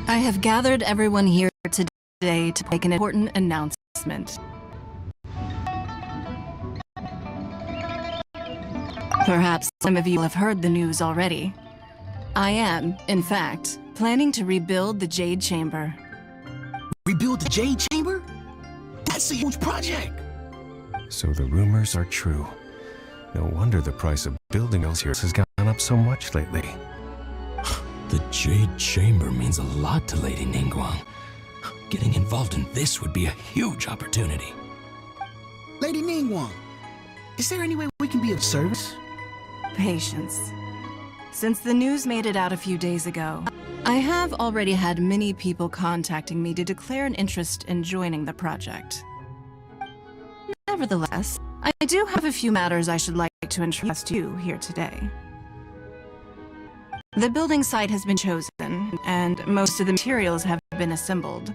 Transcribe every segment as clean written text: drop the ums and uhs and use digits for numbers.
I have gathered everyone here today to make an important announcement. Perhaps some of you have heard the news already. I am, in fact, planning to rebuild the Jade Chamber. Rebuild the Jade Chamber? That's a huge project! So the rumors are true. No wonder the price of building those here has gone up so much lately. The Jade Chamber means a lot to Lady Ningguang. Getting involved in this would be a huge opportunity. Lady Ningguang, is there any way we can be of service? Patience. Since the news made it out a few days ago, I have already had many people contacting me to declare an interest in joining the project. Nevertheless, I do have a few matters I should like to entrust to you here today. The building site has been chosen, and most of the materials have been assembled.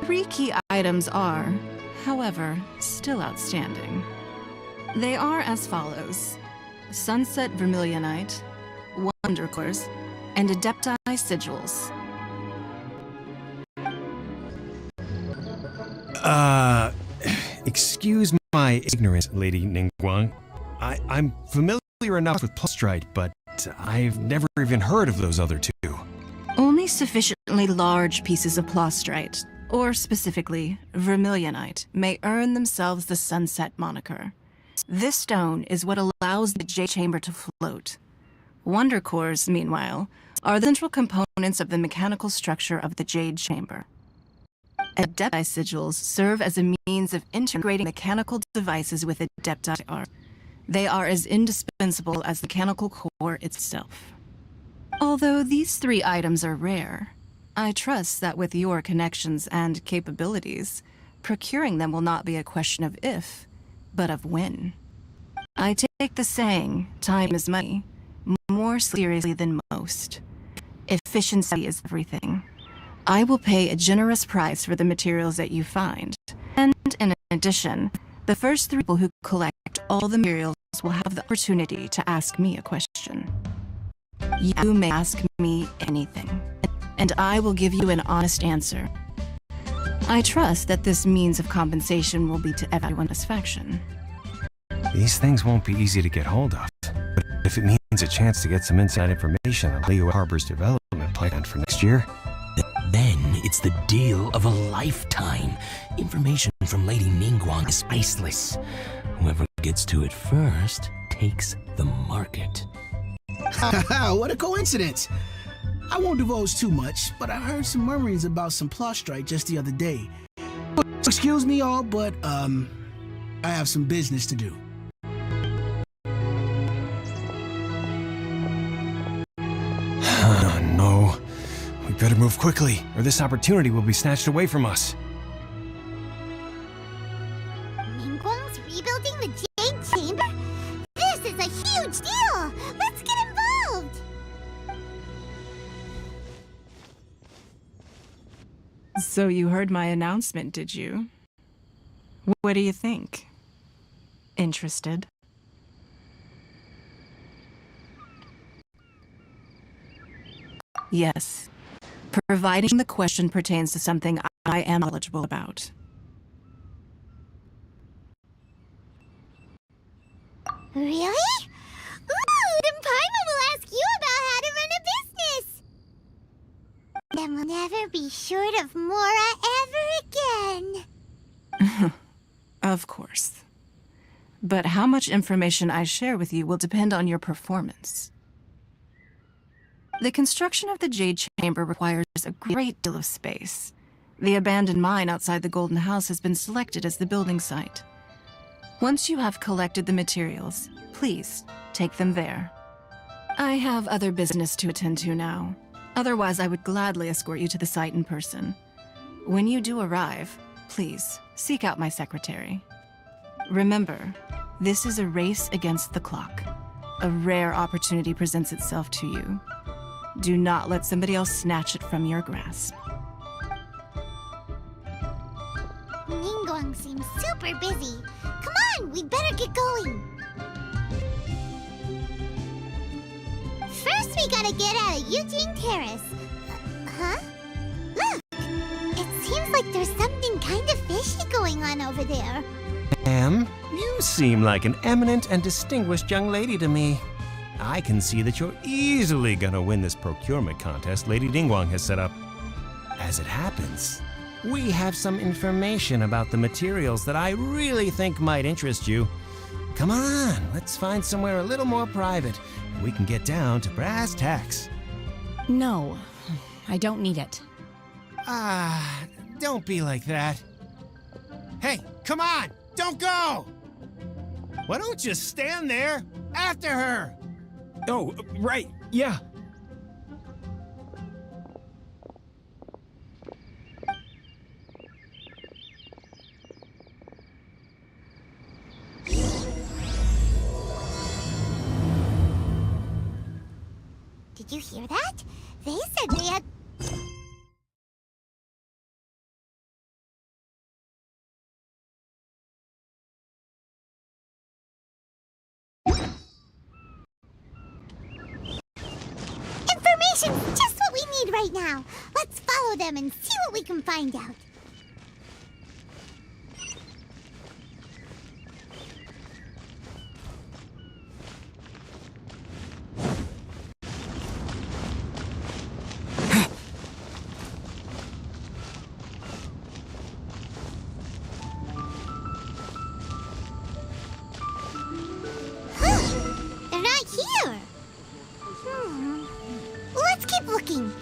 3 key items are, however, still outstanding. They are as follows: Sunset Vermilionite, Wonder Cores, and Adepti Sigils. Excuse my ignorance, Lady Ningguang. I'm familiar enough with Plustrite, but I've never even heard of those other two. Only sufficiently large pieces of Plustrite, or specifically Vermilionite, may earn themselves the Sunset moniker. This stone is what allows the Jade Chamber to float. Wonder Cores, meanwhile, are the central components of the mechanical structure of the Jade Chamber. Adepti Sigils serve as a means of integrating mechanical devices with Adepti art. They are as indispensable as the mechanical core itself. Although these 3 items are rare, I trust that with your connections and capabilities, procuring them will not be a question of if, but of when. I take the saying, time is money, more seriously than most. Efficiency is everything. I will pay a generous price for the materials that you find, and in addition, the first 3 people who collect all the materials will have the opportunity to ask me a question. You may ask me anything, and I will give you an honest answer. I trust that this means of compensation will be to everyone's satisfaction. These things won't be easy to get hold of, but if it means a chance to get some inside information on Leo Harbor's development plan for next year, then it's the deal of a lifetime. Information from Lady Ningguang is priceless. Whoever gets to it first takes the market. What a coincidence! I won't divulge too much, but I heard some murmurings about some Plustrite just the other day. Excuse me all, but I have some business to do. Oh no. We better move quickly, or this opportunity will be snatched away from us. Ningguang's rebuilding the Jade Chamber? This is a huge deal! Let's get involved! So you heard my announcement, did you? What do you think? Interested? Yes, providing the question pertains to something I am knowledgeable about. Really? Ooh, then Paimon will ask you about how to run a business! never be short of Mora ever again. Of course. But how much information I share with you will depend on your performance. The construction of the Jade Chamber requires a great deal of space. The abandoned mine outside the Golden House has been selected as the building site. Once you have collected the materials, please take them there. I have other business to attend to now. Otherwise, I would gladly escort you to the site in person. When you do arrive, please seek out my secretary. Remember, this is a race against the clock. A rare opportunity presents itself to you. Do not let somebody else snatch it from your grasp. Ningguang seems super busy. Come on, we better get going. First, we gotta get out of Eugene Terrace. Huh? Look! It seems like there's something kind of fishy going on over there. Ma'am, you seem like an eminent and distinguished young lady to me. I can see that you're easily gonna win this procurement contest Lady Ningguang has set up. As it happens, we have some information about the materials that I really think might interest you. Come on, let's find somewhere a little more private, and we can get down to brass tacks. No, I don't need it. Don't be like that. Hey, come on, don't go! Why don't you stand there after her? Oh, right, yeah. Did you hear that? They said they had... Information's just what we need right now. Let's follow them and see what we can find out. They're not here. Let's keep looking.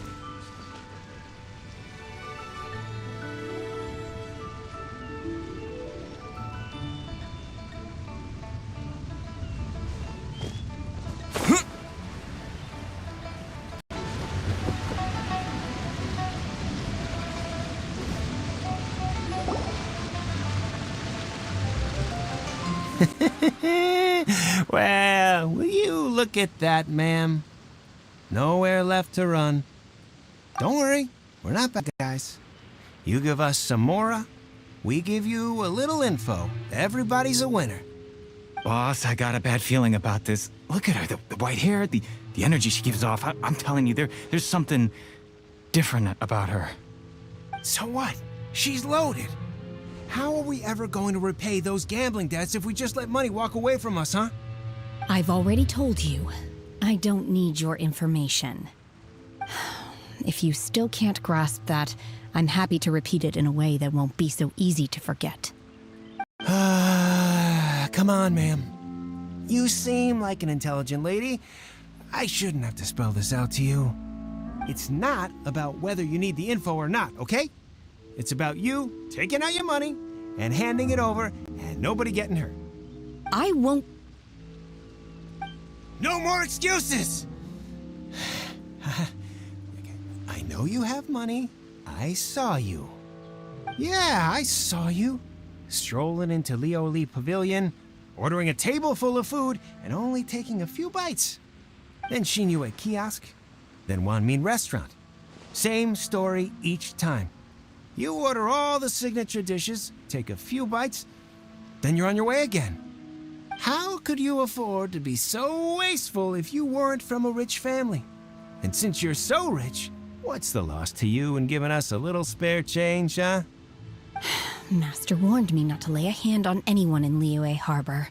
Well, will you look at that, ma'am? Nowhere left to run. Don't worry, we're not bad guys. You give us some Mora, we give you a little info. Everybody's a winner. Boss, I got a bad feeling about this. Look at her, the white hair, the energy she gives off. I'm telling you, there's something different about her. So what? She's loaded. How are we ever going to repay those gambling debts if we just let money walk away from us, huh? I've already told you, I don't need your information. If you still can't grasp that, I'm happy to repeat it in a way that won't be so easy to forget. Come on, ma'am. You seem like an intelligent lady. I shouldn't have to spell this out to you. It's not about whether you need the info or not, okay? It's about you taking out your money and handing it over and nobody getting hurt. I won't. No more excuses! I know you have money. I saw you. Yeah, I saw you. Strolling into Leo Lee Pavilion, ordering a table full of food, and only taking a few bites. Then Shinyu at kiosk, then Wanmin restaurant. Same story each time. You order all the signature dishes, take a few bites, then you're on your way again. How could you afford to be so wasteful if you weren't from a rich family? And since you're so rich, what's the loss to you in giving us a little spare change, huh? Master warned me not to lay a hand on anyone in Liyue Harbor.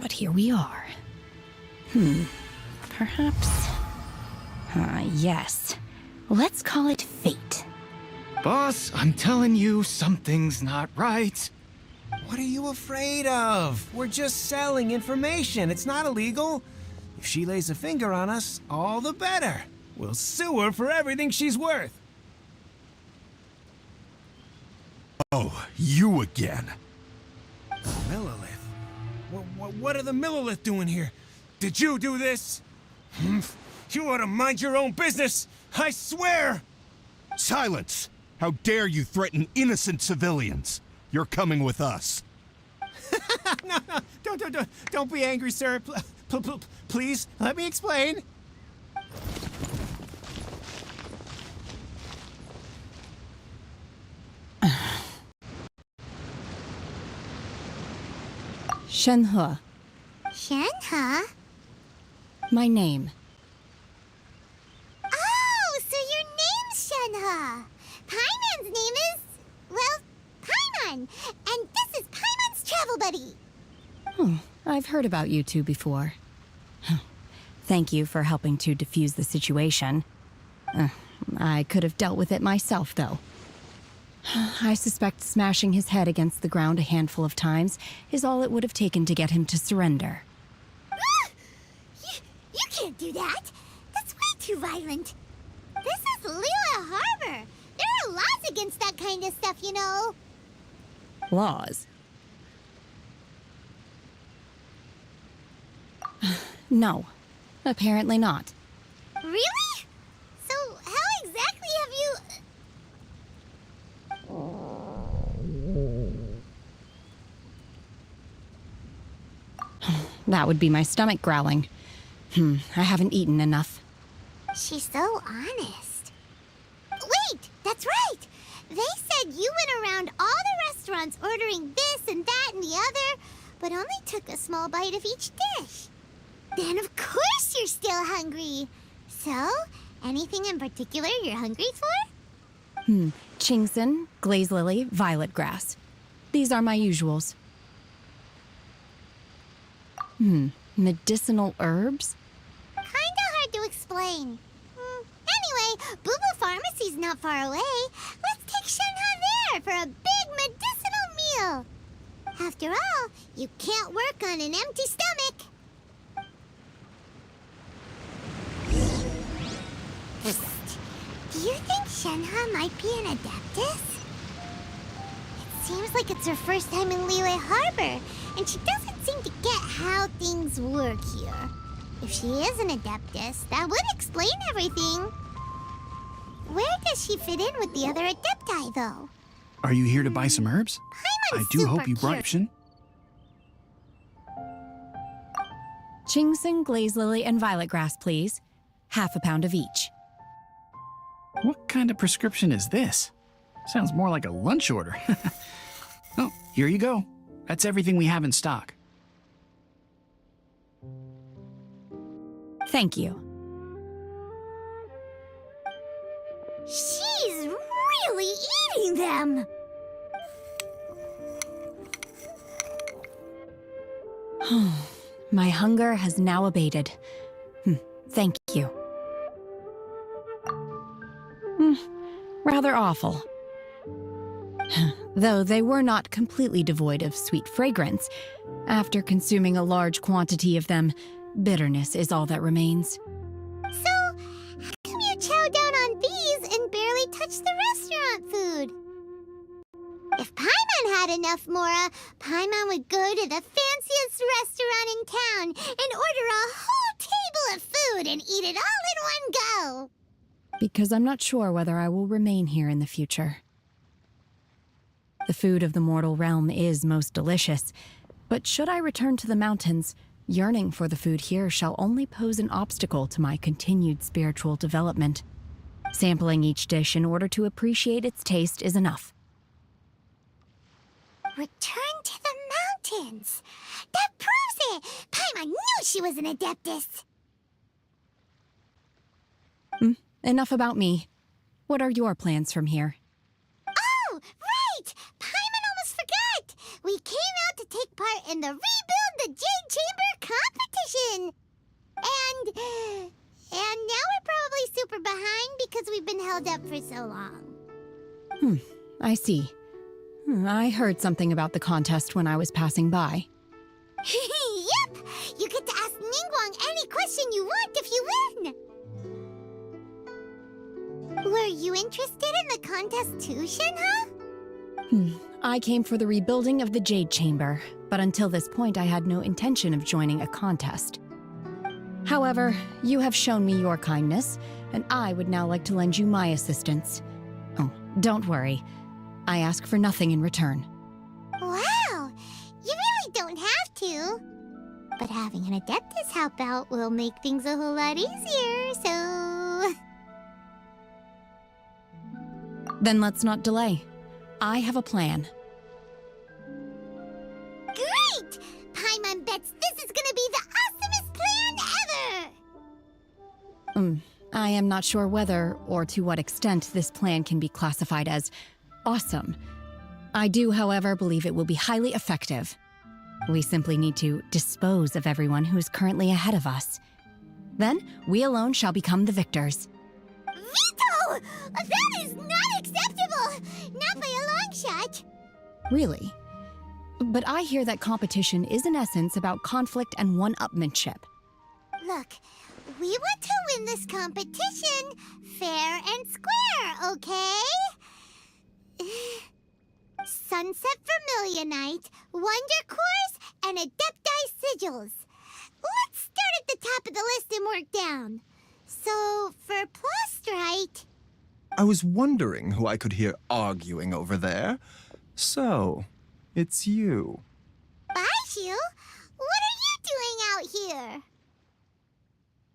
But here we are. Perhaps... yes. Let's call it fate. Boss, I'm telling you, something's not right. What are you afraid of? We're just selling information. It's not illegal. If she lays a finger on us, all the better. We'll sue her for everything she's worth. Oh, you again. Millilith? What are the Millilith doing here? Did you do this? You ought to mind your own business, I swear! Silence! How dare you threaten innocent civilians? You're coming with us. No, don't be angry, sir. Please, let me explain. Shenhe, Shenhe? my name. Oh, so your name's Shenhe. Paimon's name is, well, Paimon. And this is Paimon's travel buddy. I've heard about you two before. Thank you for helping to defuse the situation. I could have dealt with it myself, though. I suspect smashing his head against the ground a handful of times is all it would have taken to get him to surrender. You can't do that. That's way too violent. This is Lila Harbor. There are laws against that kind of stuff, you know. Laws? No, apparently not. Really? So how exactly have you... That would be my stomach growling. I haven't eaten enough. She's so honest. Wait, that's right. They said you went around all the restaurants ordering this and that and the other, but only took a small bite of each dish. Then of course you're still hungry. So, anything in particular you're hungry for? Chingson, glaze lily, violet grass. These are my usuals. Medicinal herbs? Kinda hard to explain. Anyway, Booba Pharmacy's not far away. Let's take Shenhe there for a big medicinal meal. After all, you can't work on an empty stomach. Psst. Do you think Shenhe might be an Adeptus? It seems like it's her first time in Liyue Harbor, and she doesn't seem to get how things work here. If she is an Adeptus, that would explain everything. Where does she fit in with the other Adepti, though? Are you here to buy some herbs? Paimon's I do hope super you brought cute. Shin. Chingson, glaze lily, and violet grass, please. Half a pound of each. What kind of prescription is this? Sounds more like a lunch order. Oh, here you go. That's everything we have in stock. Thank you. She's really eating them! My hunger has now abated. Thank you. Rather awful. Though they were not completely devoid of sweet fragrance, after consuming a large quantity of them, bitterness is all that remains. So, how come you chow down on these and barely touch the restaurant food? If Paimon had enough Mora, Paimon would go to the fanciest restaurant in town and order a whole table of food and eat it all in one go. Because I'm not sure whether I will remain here in the future. The food of the mortal realm is most delicious, but should I return to the mountains, yearning for the food here shall only pose an obstacle to my continued spiritual development. Sampling each dish in order to appreciate its taste is enough. Return to the mountains! That proves it! Paimon knew she was an Adeptus! Enough about me. What are your plans from here? Oh, right! Paimon almost forgot! We came out to take part in the Rebuild the Jade Chamber competition! And now we're probably super behind because we've been held up for so long. I see. I heard something about the contest when I was passing by. Yep! You get to ask Ningguang any question you want if you win! Were you interested in the contest too, Shenhe? I came for the rebuilding of the Jade Chamber, but until this point I had no intention of joining a contest. However, you have shown me your kindness, and I would now like to lend you my assistance. Oh, don't worry. I ask for nothing in return. Wow! You really don't have to. But having an Adeptus help out will make things a whole lot easier, so... Then let's not delay. I have a plan. Great! Paimon bets this is gonna be the awesomest plan ever! I am not sure whether or to what extent this plan can be classified as awesome. I do, however, believe it will be highly effective. We simply need to dispose of everyone who is currently ahead of us. Then, we alone shall become the victors. Vito! That is not acceptable! Not by a long shot! Really? But I hear that competition is in essence about conflict and one-upmanship. Look, we want to win this competition fair and square, okay? Sunset Vermilionite, Wonder Cores, and Adepti Sigils. Let's start at the top of the list and work down. So, for Plostrite... I was wondering who I could hear arguing over there. So, it's you. Baishu, what are you doing out here?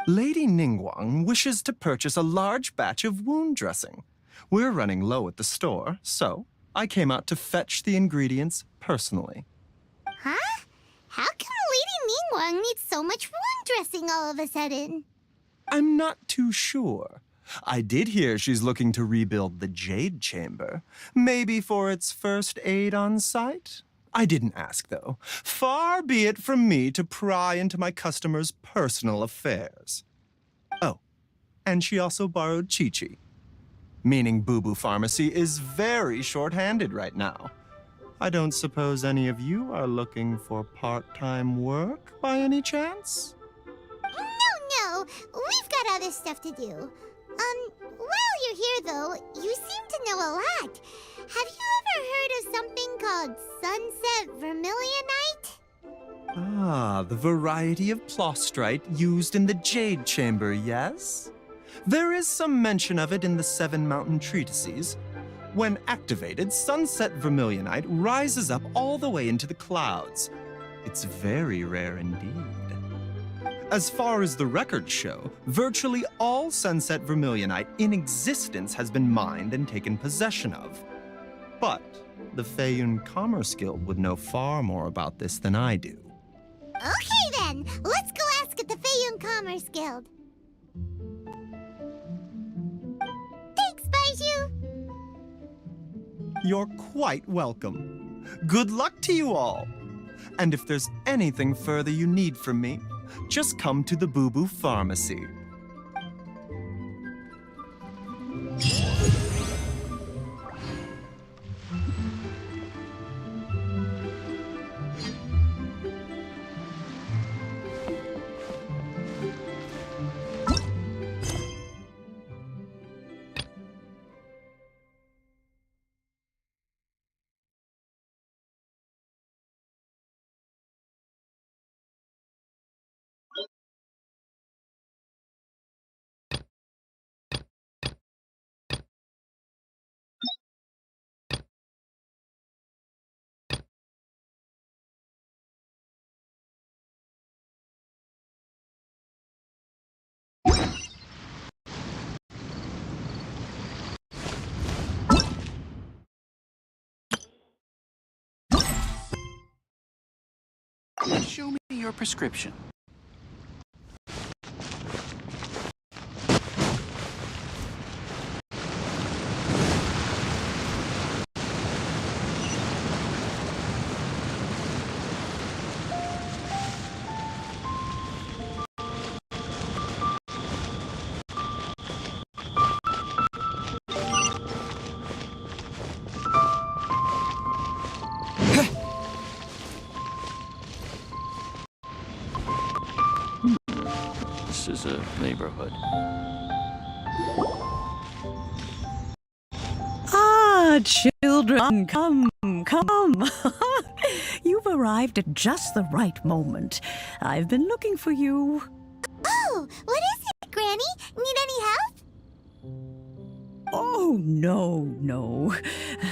Lady Ningguang wishes to purchase a large batch of wound dressing. We're running low at the store, so I came out to fetch the ingredients personally. Huh? How come Lady Ningguang needs so much wound dressing all of a sudden? I'm not too sure. I did hear she's looking to rebuild the Jade Chamber. Maybe for its first aid on site? I didn't ask, though. Far be it from me to pry into my customers' personal affairs. Oh, and she also borrowed Chi-Chi. Meaning Boo Boo Pharmacy is very short-handed right now. I don't suppose any of you are looking for part-time work by any chance? No, we've got other stuff to do. While you're here, though, you seem to know a lot. Have you ever heard of something called Sunset Vermilionite? Ah, the variety of Plostrite used in the Jade Chamber, yes? There is some mention of it in the Seven Mountain Treatises. When activated, Sunset Vermilionite rises up all the way into the clouds. It's very rare indeed. As far as the records show, virtually all Sunset Vermilionite in existence has been mined and taken possession of. But the Feiyun Commerce Guild would know far more about this than I do. Okay then, let's go ask at the Feiyun Commerce Guild. Thanks, Baiju. You're quite welcome. Good luck to you all. And if there's anything further you need from me, just come to the Boo Boo Pharmacy. Show me your prescription. as a neighborhood. Ah, children, come, come. You've arrived at just the right moment. I've been looking for you. Oh, what is it, Granny? Need any help? Oh, no.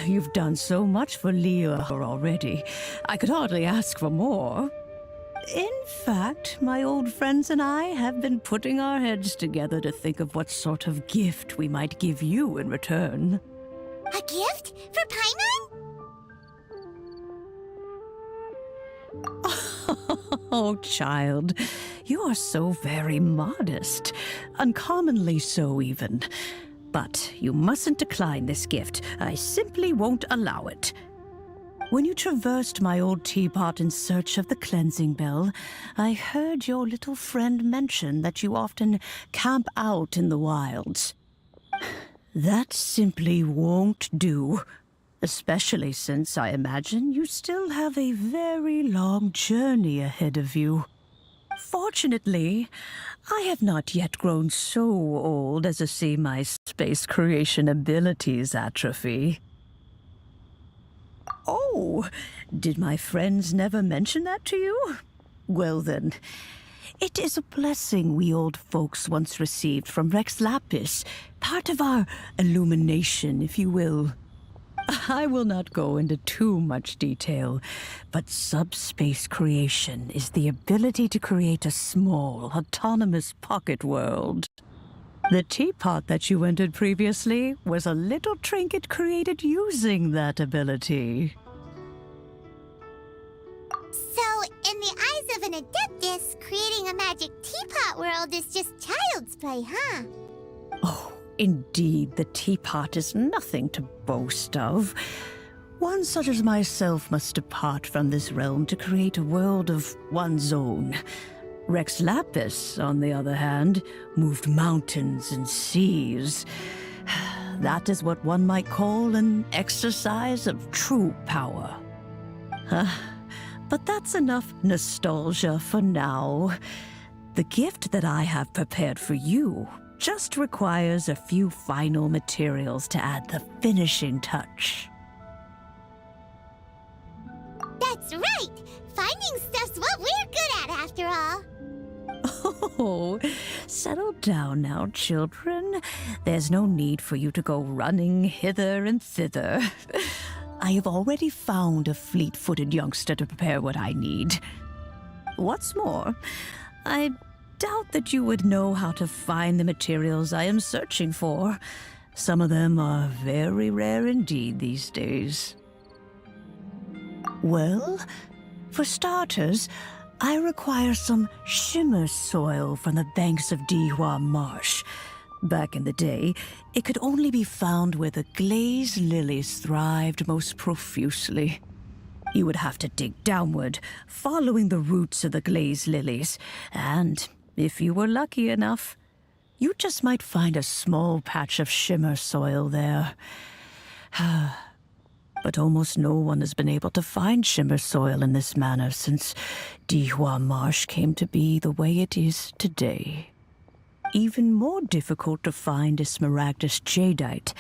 You've done so much for Leah already. I could hardly ask for more. In fact, my old friends and I have been putting our heads together to think of what sort of gift we might give you in return. A gift? For Paimon? Oh, child, you are so very modest. Uncommonly so, even. But you mustn't decline this gift. I simply won't allow it. When you traversed my old teapot in search of the cleansing bell, I heard your little friend mention that you often camp out in the wilds. That simply won't do, especially since I imagine you still have a very long journey ahead of you. Fortunately, I have not yet grown so old as to see my space creation abilities atrophy. Oh, did my friends never mention that to you? Well then, it is a blessing we old folks once received from Rex Lapis, part of our illumination, if you will. I will not go into too much detail, but subspace creation is the ability to create a small, autonomous pocket world. The teapot that you entered previously was a little trinket created using that ability. So, in the eyes of an Adeptus, creating a magic teapot world is just child's play, huh? Oh, indeed, the teapot is nothing to boast of. One such as myself must depart from this realm to create a world of one's own. Rex Lapis, on the other hand, moved mountains and seas. That is what one might call an exercise of true power. But that's enough nostalgia for now. The gift that I have prepared for you just requires a few final materials to add the finishing touch. That's right! Finding stuff's what we're good at, after all. Oh, settle down now, children. There's no need for you to go running hither and thither. I have already found a fleet-footed youngster to prepare what I need. What's more, I doubt that you would know how to find the materials I am searching for. Some of them are very rare indeed these days. Well, for starters, I require some shimmer soil from the banks of Dihua Marsh. Back in the day, it could only be found where the glazed lilies thrived most profusely. You would have to dig downward, following the roots of the glazed lilies, and if you were lucky enough, you just might find a small patch of shimmer soil there. But almost no one has been able to find shimmer soil in this manner since Dihua Marsh came to be the way it is today. Even more difficult to find is smaragdus jadeite,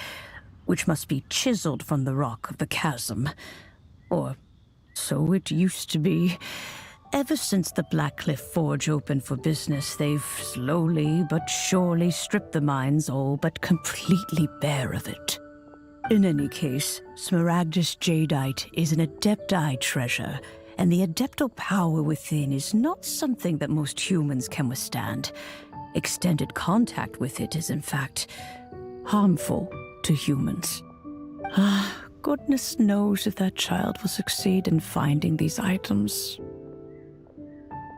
which must be chiseled from the rock of the chasm. Or so it used to be. Ever since the Blackcliff Forge opened for business, they've slowly but surely stripped the mines all but completely bare of it. In any case, smaragdus jadeite is an adepti treasure, and the adeptal power within is not something that most humans can withstand. Extended contact with it is, in fact, harmful to humans. Goodness knows if that child will succeed in finding these items.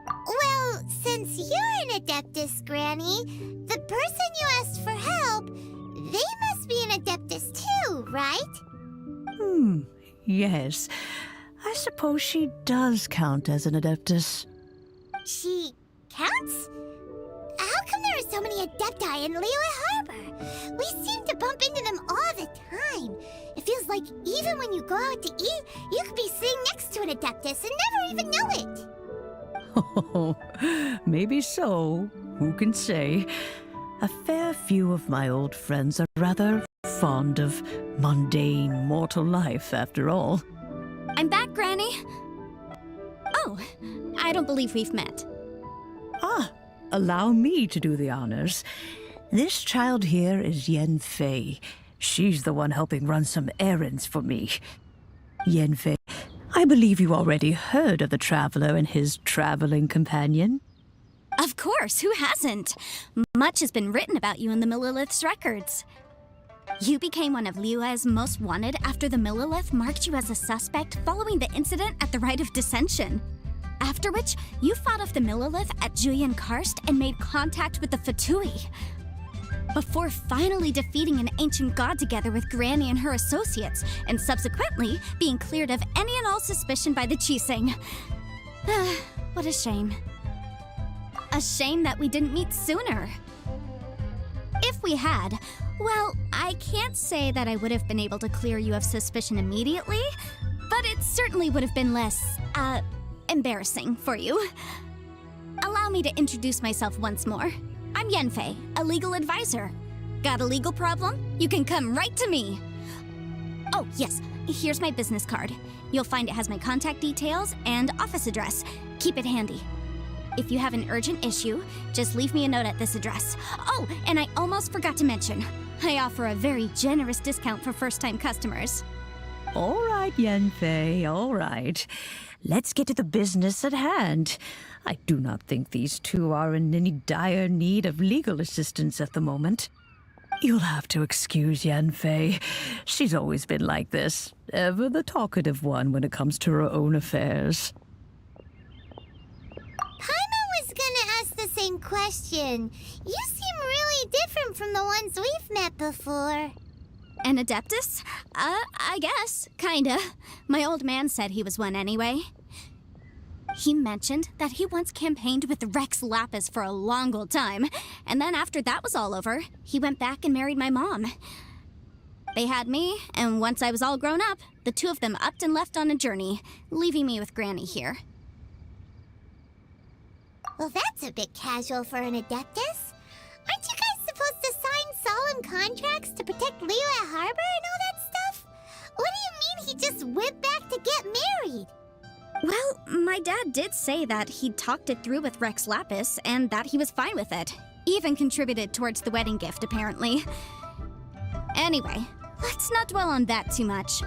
Well, since you're an Adeptus, Granny, the person you asked for help, they must be an Adeptus too, right? Yes. I suppose she does count as an Adeptus. She counts? How come there are so many Adepti in Liyue Harbor? We seem to bump into them all the time. It feels like even when you go out to eat, you could be sitting next to an Adeptus and never even know it. Oh, maybe so. Who can say? A fair few of my old friends are rather fond of mundane mortal life, after all. I'm back, Granny. Oh, I don't believe we've met. Ah, allow me to do the honors. This child here is Yen Fei. She's the one helping run some errands for me. Yen Fei, I believe you already heard of the traveler and his traveling companion. Of course, who hasn't? Much has been written about you in the Millilith's records. You became one of Liyue's most wanted after the Millilith marked you as a suspect following the incident at the Rite of Dissension. After which, you fought off the Millilith at Julian Karst and made contact with the Fatui. Before finally defeating an ancient god together with Granny and her associates, and subsequently being cleared of any and all suspicion by the Chiseng. What a shame. A shame that we didn't meet sooner. If we had, well, I can't say that I would have been able to clear you of suspicion immediately, but it certainly would have been less, embarrassing for you. Allow me to introduce myself once more. I'm Yenfei, a legal advisor. Got a legal problem? You can come right to me. Oh, yes, here's my business card. You'll find it has my contact details and office address. Keep it handy. If you have an urgent issue, just leave me a note at this address. Oh, and I almost forgot to mention, I offer a very generous discount for first-time customers. All right, Yenfei, all right. Let's get to the business at hand. I do not think these two are in any dire need of legal assistance at the moment. You'll have to excuse Yenfei. She's always been like this, ever the talkative one when it comes to her own affairs. Paimon was gonna ask the same question. You seem really different from the ones we've met before. An Adeptus? I guess. Kinda. My old man said he was one anyway. He mentioned that he once campaigned with Rex Lapis for a long old time, and then after that was all over, he went back and married my mom. They had me, and once I was all grown up, the two of them upped and left on a journey, leaving me with Granny here. Well, that's a bit casual for an Adeptus. Aren't you guys supposed to sign solemn contracts to protect Liyue Harbor and all that stuff? What do you mean he just went back to get married? Well, my dad did say that he'd talked it through with Rex Lapis and that he was fine with it. Even contributed towards the wedding gift, apparently. Anyway, let's not dwell on that too much.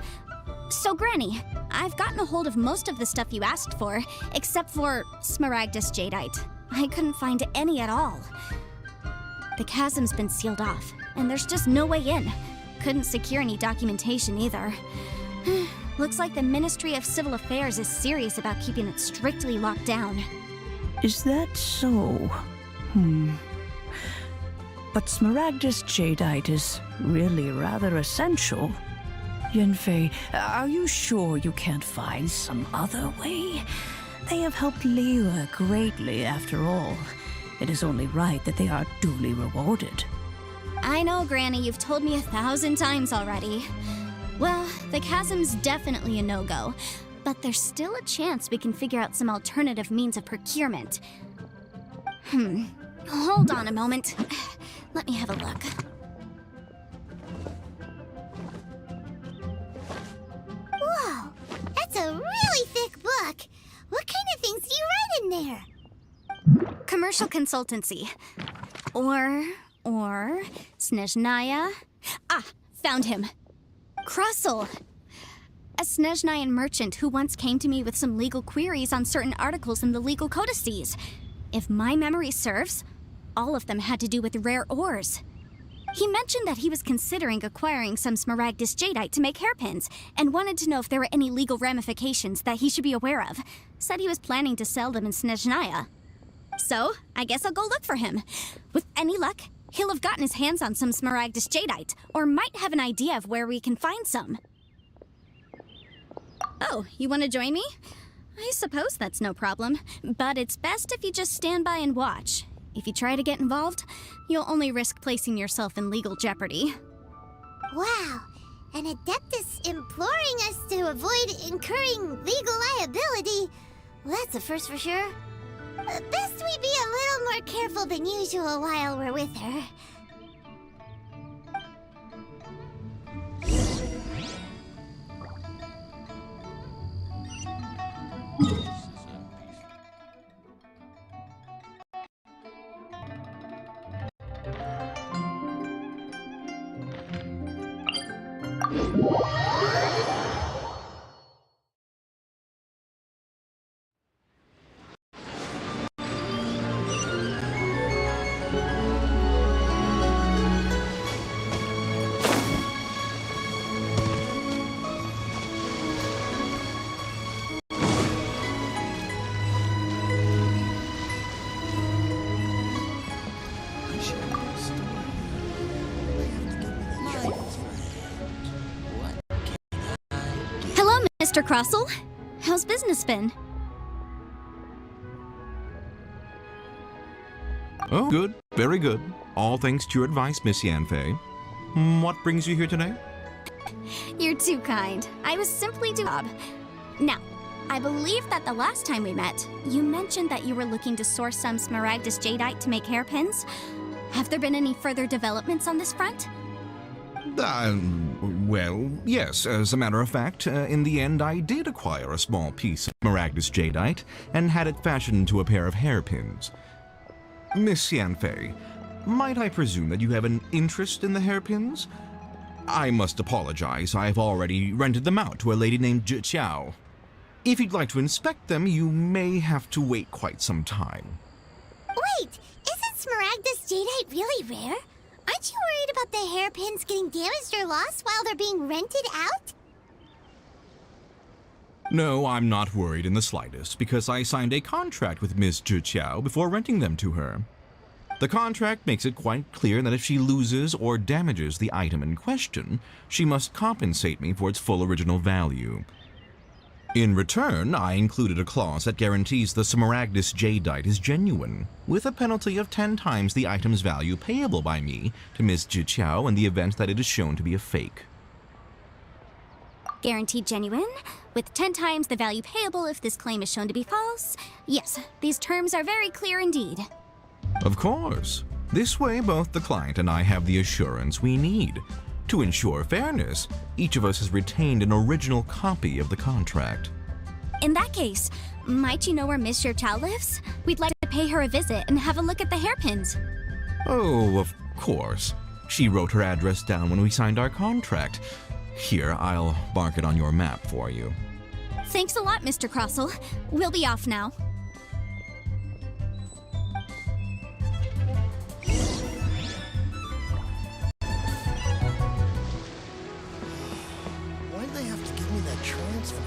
So, Granny, I've gotten a hold of most of the stuff you asked for, except for Smaragdus Jadeite. I couldn't find any at all. The chasm's been sealed off, and there's just no way in. Couldn't secure any documentation either. Looks like the Ministry of Civil Affairs is serious about keeping it strictly locked down. Is that so? But Smaragdus Jadeite is really rather essential. Yenfei, are you sure you can't find some other way? They have helped Liyue greatly, after all. It is only right that they are duly rewarded. I know, Granny, you've told me 1,000 times already. Well, the chasm's definitely a no-go, but there's still a chance we can figure out some alternative means of procurement. Hold on a moment. Let me have a look. Whoa, that's a really thick book. What kind of things do you write in there? Commercial consultancy. Or Snezhnaya. Ah, found him. Krusel. A Snezhnayan merchant who once came to me with some legal queries on certain articles in the legal codices. If my memory serves, all of them had to do with rare ores. He mentioned that he was considering acquiring some Smaragdus Jadeite to make hairpins, and wanted to know if there were any legal ramifications that he should be aware of. Said he was planning to sell them in Snezhnaya. So, I guess I'll go look for him. With any luck, he'll have gotten his hands on some Smaragdus Jadeite, or might have an idea of where we can find some. Oh, you want to join me? I suppose that's no problem, but it's best if you just stand by and watch. If you try to get involved, you'll only risk placing yourself in legal jeopardy. Wow, an Adeptus imploring us to avoid incurring legal liability. Well, that's a first for sure. Best we be a little more careful than usual while we're with her. Hello, Mr. Crossell. How's business been? Oh, good. Very good. All thanks to your advice, Miss Yanfei. What brings you here today? You're too kind. I was simply doing. Now, I believe that the last time we met, you mentioned that you were looking to source some Smaragdus jadeite to make hairpins. Have there been any further developments on this front? Well, yes. As a matter of fact, in the end, I did acquire a small piece of Smaragdus jadeite and had it fashioned into a pair of hairpins. Miss Yanfei, might I presume that you have an interest in the hairpins? I must apologize. I've already rented them out to a lady named Zhi. If you'd like to inspect them, you may have to wait quite some time. Wait, isn't Smaragdus jadeite really rare? Aren't you worried about the hairpins getting damaged or lost while they're being rented out? No, I'm not worried in the slightest, because I signed a contract with Miss Zhi before renting them to her. The contract makes it quite clear that if she loses or damages the item in question, she must compensate me for its full original value. In return, I included a clause that guarantees the Smaragdus jadeite is genuine, with a penalty of 10 times the item's value payable by me to Miss Zhi in the event that it is shown to be a fake. Guaranteed genuine, with 10 times the value payable if this claim is shown to be false? Yes, these terms are very clear indeed. Of course. This way, both the client and I have the assurance we need. To ensure fairness, each of us has retained an original copy of the contract. In that case, might you know where Miss Zhi lives? We'd like to pay her a visit and have a look at the hairpins. Oh, of course. She wrote her address down when we signed our contract. Here, I'll mark it on your map for you. Thanks a lot, Mr. Crossell. We'll be off now. Why'd they have to give me that transfer?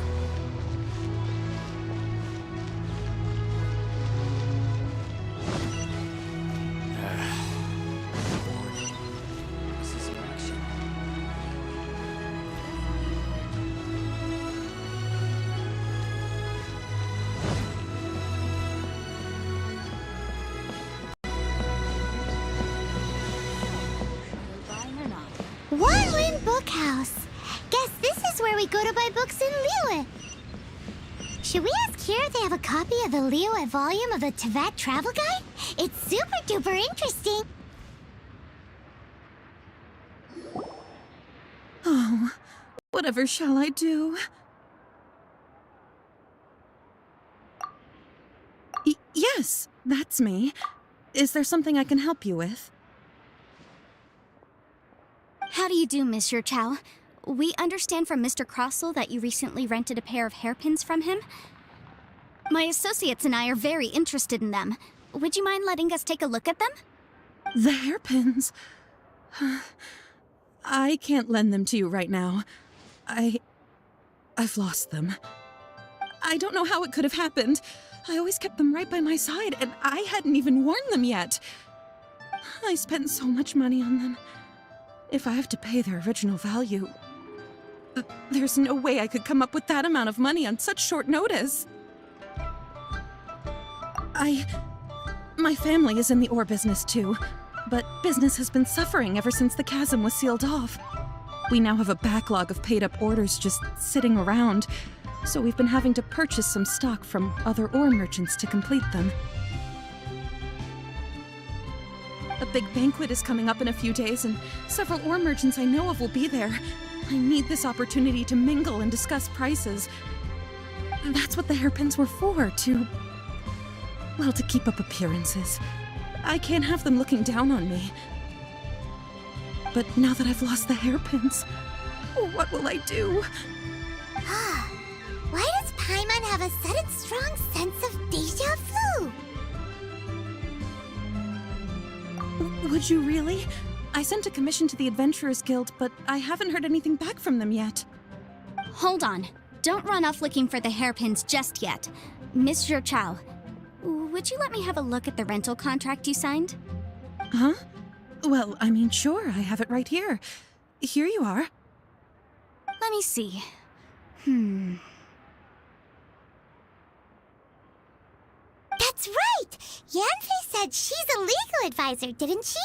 One Lin Bookhouse. Guess this is where we go to buy books in Liyue. Should we ask here if they have a copy of the Liyue volume of the Teyvat Travel Guide? It's super duper interesting. Oh, whatever shall I do? Yes, that's me. Is there something I can help you with? How do you do, Miss Zhi? We understand from Mr. Crossell that you recently rented a pair of hairpins from him. My associates and I are very interested in them. Would you mind letting us take a look at them? The hairpins? I can't lend them to you right now. I've lost them. I don't know how it could have happened. I always kept them right by my side, and I hadn't even worn them yet. I spent so much money on them. If I have to pay their original value, there's no way I could come up with that amount of money on such short notice. My family is in the ore business too, but business has been suffering ever since the chasm was sealed off. We now have a backlog of paid-up orders just sitting around, so we've been having to purchase some stock from other ore merchants to complete them. A big banquet is coming up in a few days, and several ore merchants I know of will be there. I need this opportunity to mingle and discuss prices. That's what the hairpins were for, to keep up appearances. I can't have them looking down on me. But now that I've lost the hairpins, what will I do? Why does Paimon have a sudden strong sense of deja vu? Would you really? I sent a commission to the Adventurers Guild, but I haven't heard anything back from them yet. Hold on. Don't run off looking for the hairpins just yet. Miss Zhou Chao, would you let me have a look at the rental contract you signed? Huh? Well, I mean, sure, I have it right here. Here you are. Let me see. That's right! Yanfei said she's a legal advisor, didn't she?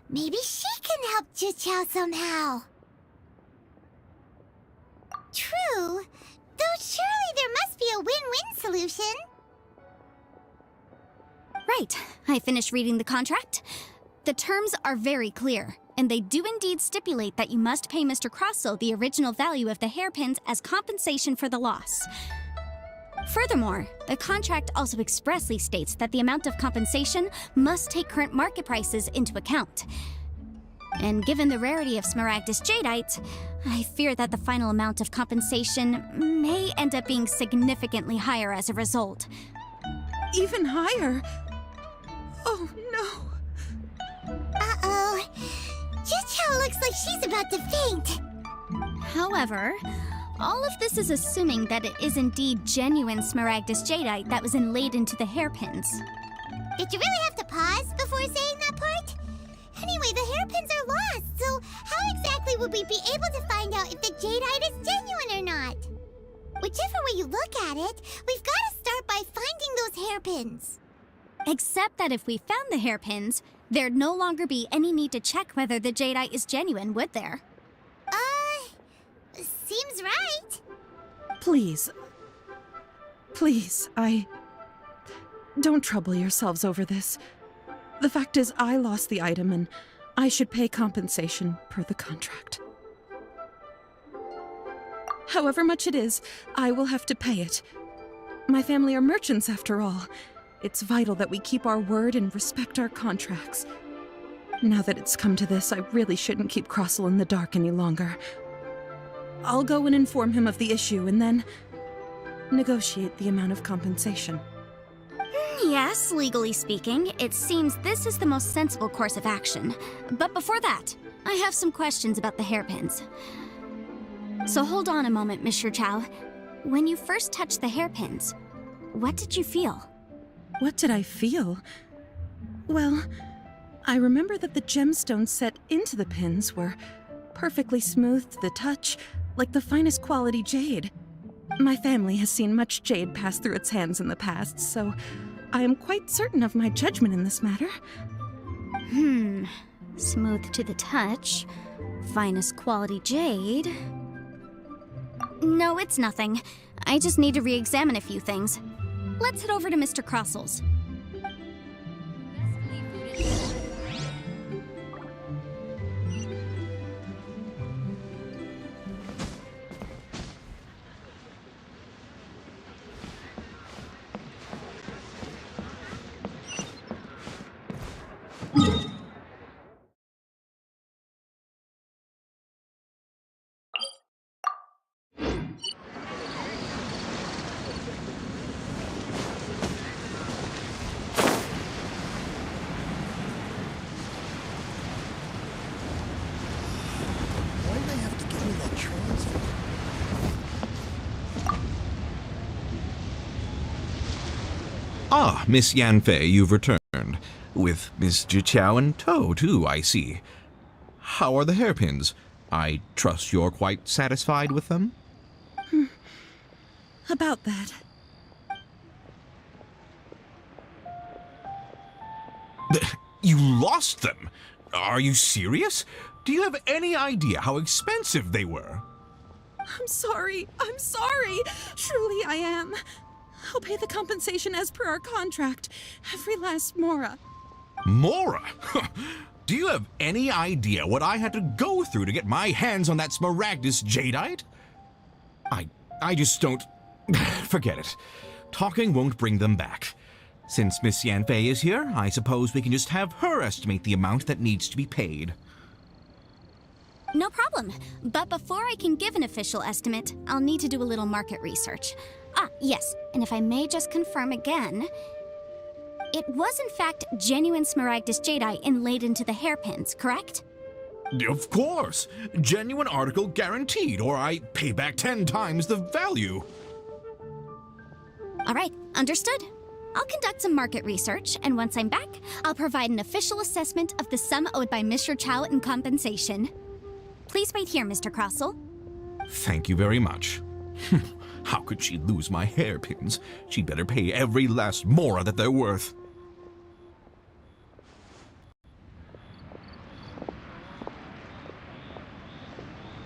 Maybe she can help Zhou somehow. True. Though surely there must be a win-win solution. Right. I finished reading the contract. The terms are very clear, and they do indeed stipulate that you must pay Mr. Crossell the original value of the hairpins as compensation for the loss. Furthermore, the contract also expressly states that the amount of compensation must take current market prices into account. And given the rarity of Smaragdus Jadeite, I fear that the final amount of compensation may end up being significantly higher as a result. Even higher? Oh, no. Uh-oh. Zhou looks like she's about to faint. However, all of this is assuming that it is indeed genuine Smaragdus Jadeite that was inlaid into the hairpins. Did you really have to pause before saying that part? Anyway, the hairpins are lost, so how exactly would we be able to find out if the Jadeite is genuine or not? Whichever way you look at it, we've got to start by finding those hairpins. Except that if we found the hairpins, there'd no longer be any need to check whether the Jadeite is genuine, would there? Seems right. Please, don't trouble yourselves over this. The fact is, I lost the item, and I should pay compensation per the contract. However much it is, I will have to pay it. My family are merchants, after all. It's vital that we keep our word and respect our contracts. Now that it's come to this, I really shouldn't keep Crossell in the dark any longer. I'll go and inform him of the issue, and then negotiate the amount of compensation. Yes, legally speaking, it seems this is the most sensible course of action. But before that, I have some questions about the hairpins. So hold on a moment, Miss Chow. When you first touched the hairpins, what did you feel? What did I feel? Well, I remember that the gemstones set into the pins were perfectly smooth to the touch, like the finest quality jade. My family has seen much jade pass through its hands in the past, so I am quite certain of my judgment in this matter. Smooth to the touch, finest quality jade. No, it's nothing. I just need to re-examine a few things. Let's head over to Mr. Crossell's. Why did they have to give me that transfer? Ah, Miss Yanfei, you've returned. With Miss Zhou in tow, too, I see. How are the hairpins? I trust you're quite satisfied with them? About that. You lost them? Are you serious? Do you have any idea how expensive they were? I'm sorry. Truly I am. I'll pay the compensation as per our contract. Every last mora. Mora? Do you have any idea what I had to go through to get my hands on that Smaragdus jadeite? I just don't... Forget it. Talking won't bring them back. Since Miss Yanfei is here, I suppose we can just have her estimate the amount that needs to be paid. No problem. But before I can give an official estimate, I'll need to do a little market research. Ah, yes, and if I may just confirm again, it was in fact genuine Smaragdus jadeite inlaid into the hairpins, correct? Of course! Genuine article guaranteed, or I pay back 10 times the value. All right, understood. I'll conduct some market research, and once I'm back, I'll provide an official assessment of the sum owed by Mr. Chow in compensation. Please wait here, Mr. Crossell. Thank you very much. How could she lose my hairpins? She'd better pay every last mora that they're worth.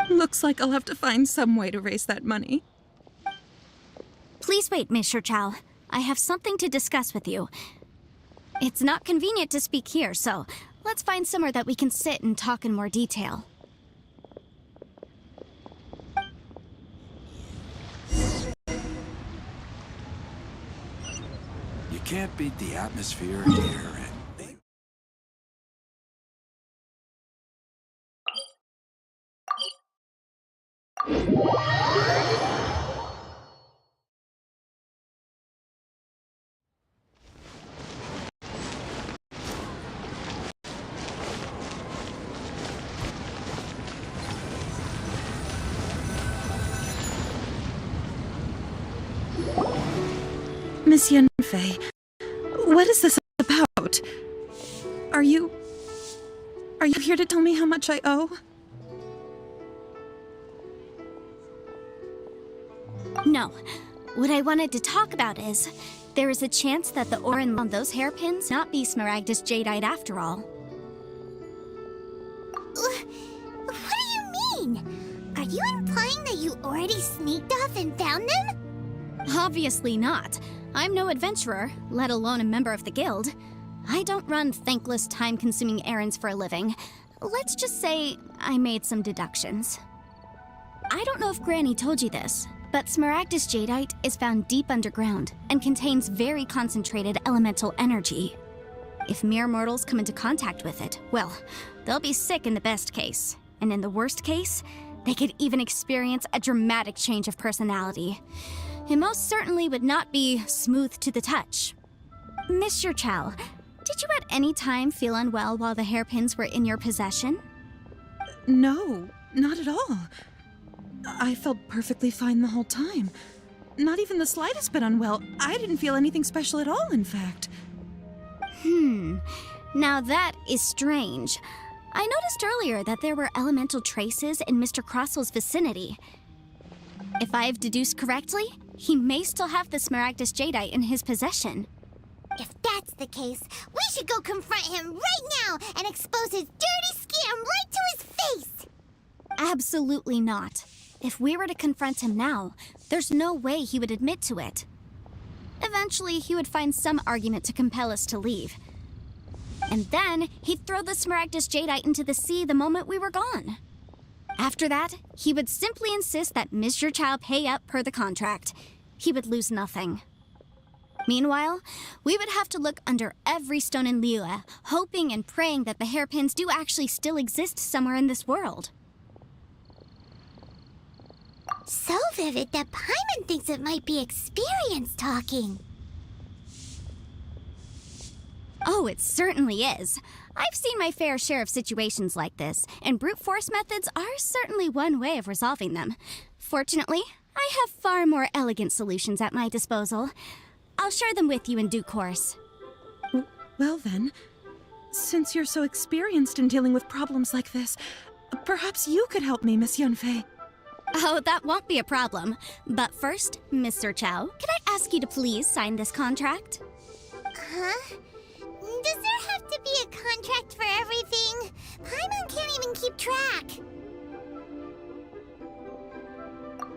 Looks like I'll have to find some way to raise that money. Please wait, Mr. Chow. I have something to discuss with you. It's not convenient to speak here, so let's find somewhere that we can sit and talk in more detail. You can't beat the atmosphere here. Miss Yanfei, what is this about? Are you here to tell me how much I owe? No. What I wanted to talk about is, there is a chance that the ore on those hairpins not be Smaragdus jadeite after all. What do you mean? Are you implying that you already sneaked off and found them? Obviously not. I'm no adventurer, let alone a member of the guild. I don't run thankless, time-consuming errands for a living. Let's just say I made some deductions. I don't know if Granny told you this, but Smaragdus jadeite is found deep underground and contains very concentrated elemental energy. If mere mortals come into contact with it, well, they'll be sick in the best case. And in the worst case, they could even experience a dramatic change of personality. It most certainly would not be smooth to the touch. Mr. Chow, did you at any time feel unwell while the hairpins were in your possession? No, not at all. I felt perfectly fine the whole time. Not even the slightest bit unwell. I didn't feel anything special at all, in fact. Now that is strange. I noticed earlier that there were elemental traces in Mr. Crossell's vicinity. If I've deduced correctly, he may still have the Smaragdus jadeite in his possession. If that's the case, we should go confront him right now and expose his dirty scam right to his face! Absolutely not. If we were to confront him now, there's no way he would admit to it. Eventually, he would find some argument to compel us to leave. And then, he'd throw the Smaragdus jadeite into the sea the moment we were gone. After that, he would simply insist that Mr. Chow pay up per the contract. He would lose nothing. Meanwhile, we would have to look under every stone in Liyue, hoping and praying that the hairpins do actually still exist somewhere in this world. So vivid that Paimon thinks it might be experience talking. Oh, it certainly is. I've seen my fair share of situations like this, and brute force methods are certainly one way of resolving them. Fortunately, I have far more elegant solutions at my disposal. I'll share them with you in due course. Well then, since you're so experienced in dealing with problems like this, perhaps you could help me, Miss Yanfei. Oh, that won't be a problem. But first, Mr. Chow, could I ask you to please sign this contract? Huh? Does there have to be a contract for everything? Paimon can't even keep track.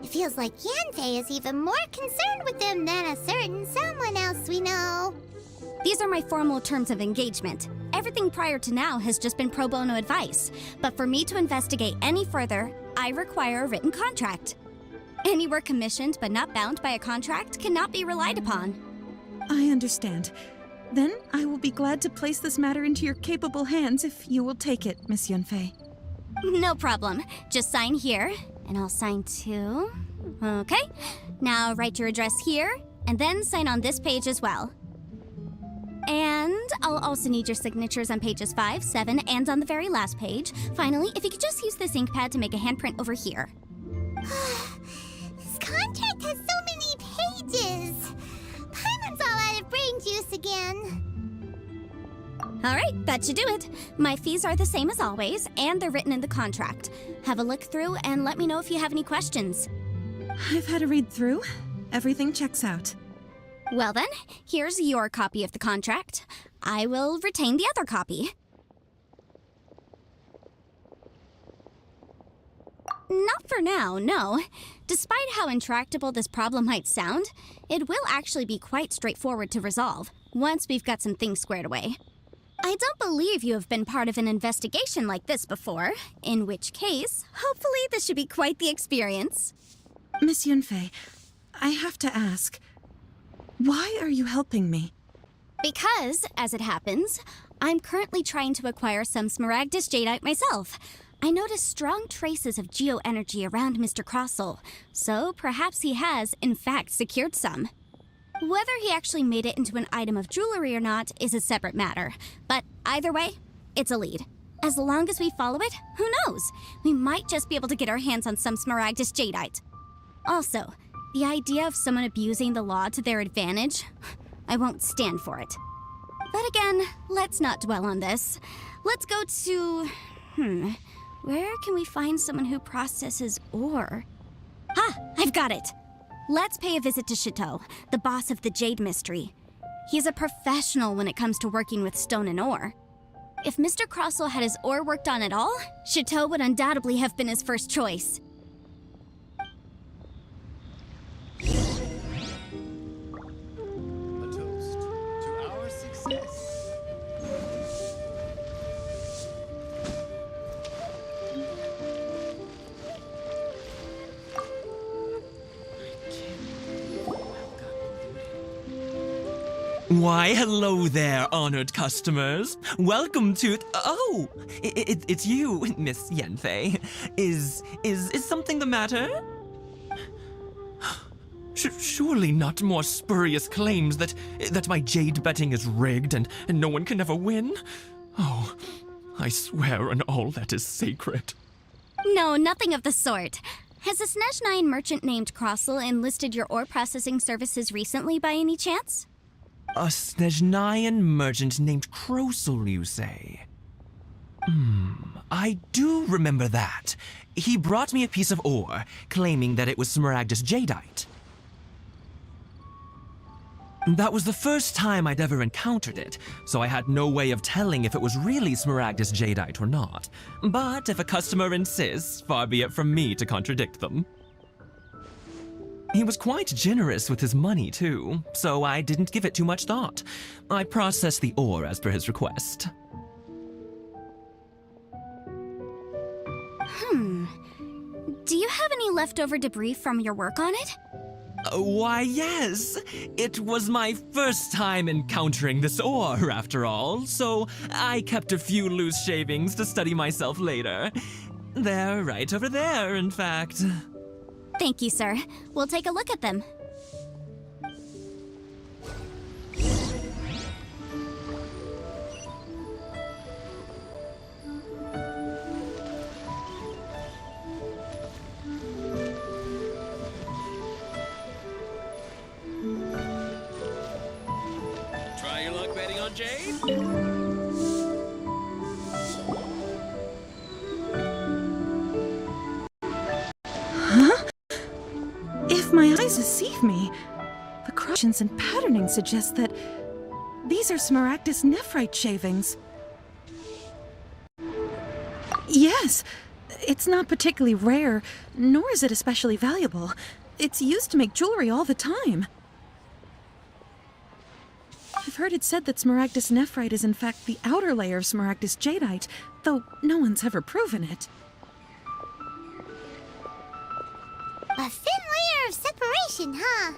It feels like Yanfei is even more concerned with them than a certain someone else we know. These are my formal terms of engagement. Everything prior to now has just been pro bono advice, but for me to investigate any further, I require a written contract. Any work commissioned but not bound by a contract cannot be relied upon. I understand. Then I will be glad to place this matter into your capable hands if you will take it, Miss Yunfei. No problem. Just sign here, and I'll sign too. Okay. Now write your address here, and then sign on this page as well. And I'll also need your signatures on pages 5, 7, and on the very last page. Finally, if you could just use this ink pad to make a handprint over here. This contract has so many pages. Paimon's all out of brain juice again. Alright, that should do it. My fees are the same as always, and they're written in the contract. Have a look through and let me know if you have any questions. I've had a read through. Everything checks out. Well then, here's your copy of the contract. I will retain the other copy. Not for now, no. Despite how intractable this problem might sound, it will actually be quite straightforward to resolve, once we've got some things squared away. I don't believe you have been part of an investigation like this before, in which case, hopefully this should be quite the experience. Miss Yunfei, I have to ask, why are you helping me? Because, as it happens, I'm currently trying to acquire some Smaragdus Jadeite myself. I noticed strong traces of geo-energy around Mr. Crossel, so perhaps he has, in fact, secured some. Whether he actually made it into an item of jewelry or not is a separate matter, but either way, it's a lead. As long as we follow it, who knows? We might just be able to get our hands on some Smaragdus Jadeite. Also, the idea of someone abusing the law to their advantage, I won't stand for it. But again, let's not dwell on this. Let's go to... where can we find someone who processes ore? I've got it! Let's pay a visit to Chateau, the boss of the Jade Mystery. He's a professional when it comes to working with stone and ore. If Mr. Crossel had his ore worked on at all, Chateau would undoubtedly have been his first choice. Why, hello there, honored customers. Welcome to... Oh, it's you, Miss Yanfei. Is something the matter? Surely not more spurious claims that my jade betting is rigged and no one can ever win? Oh, I swear on all that is sacred. No, nothing of the sort. Has a Snezhnyan merchant named Crossel enlisted your ore processing services recently by any chance? A Snezhnyan merchant named Crossel, you say? I do remember that. He brought me a piece of ore, claiming that it was Smaragdus Jadeite. That was the first time I'd ever encountered it, so I had no way of telling if it was really Smaragdus Jadeite or not. But if a customer insists, far be it from me to contradict them. He was quite generous with his money, too, so I didn't give it too much thought. I processed the ore as per his request. Do you have any leftover debris from your work on it? Why, yes. It was my first time encountering this ore, after all, so I kept a few loose shavings to study myself later. They're right over there, in fact. Thank you, sir. We'll take a look at them. Try your luck betting on Jade? If my eyes deceive me, the crossings and patterning suggest that these are Smaragdus nephrite shavings. Yes, it's not particularly rare, nor is it especially valuable. It's used to make jewelry all the time. I've heard it said that Smaragdus Nephrite is in fact the outer layer of Smaragdus Jadeite, though no one's ever proven it. A thin layer of separation, huh?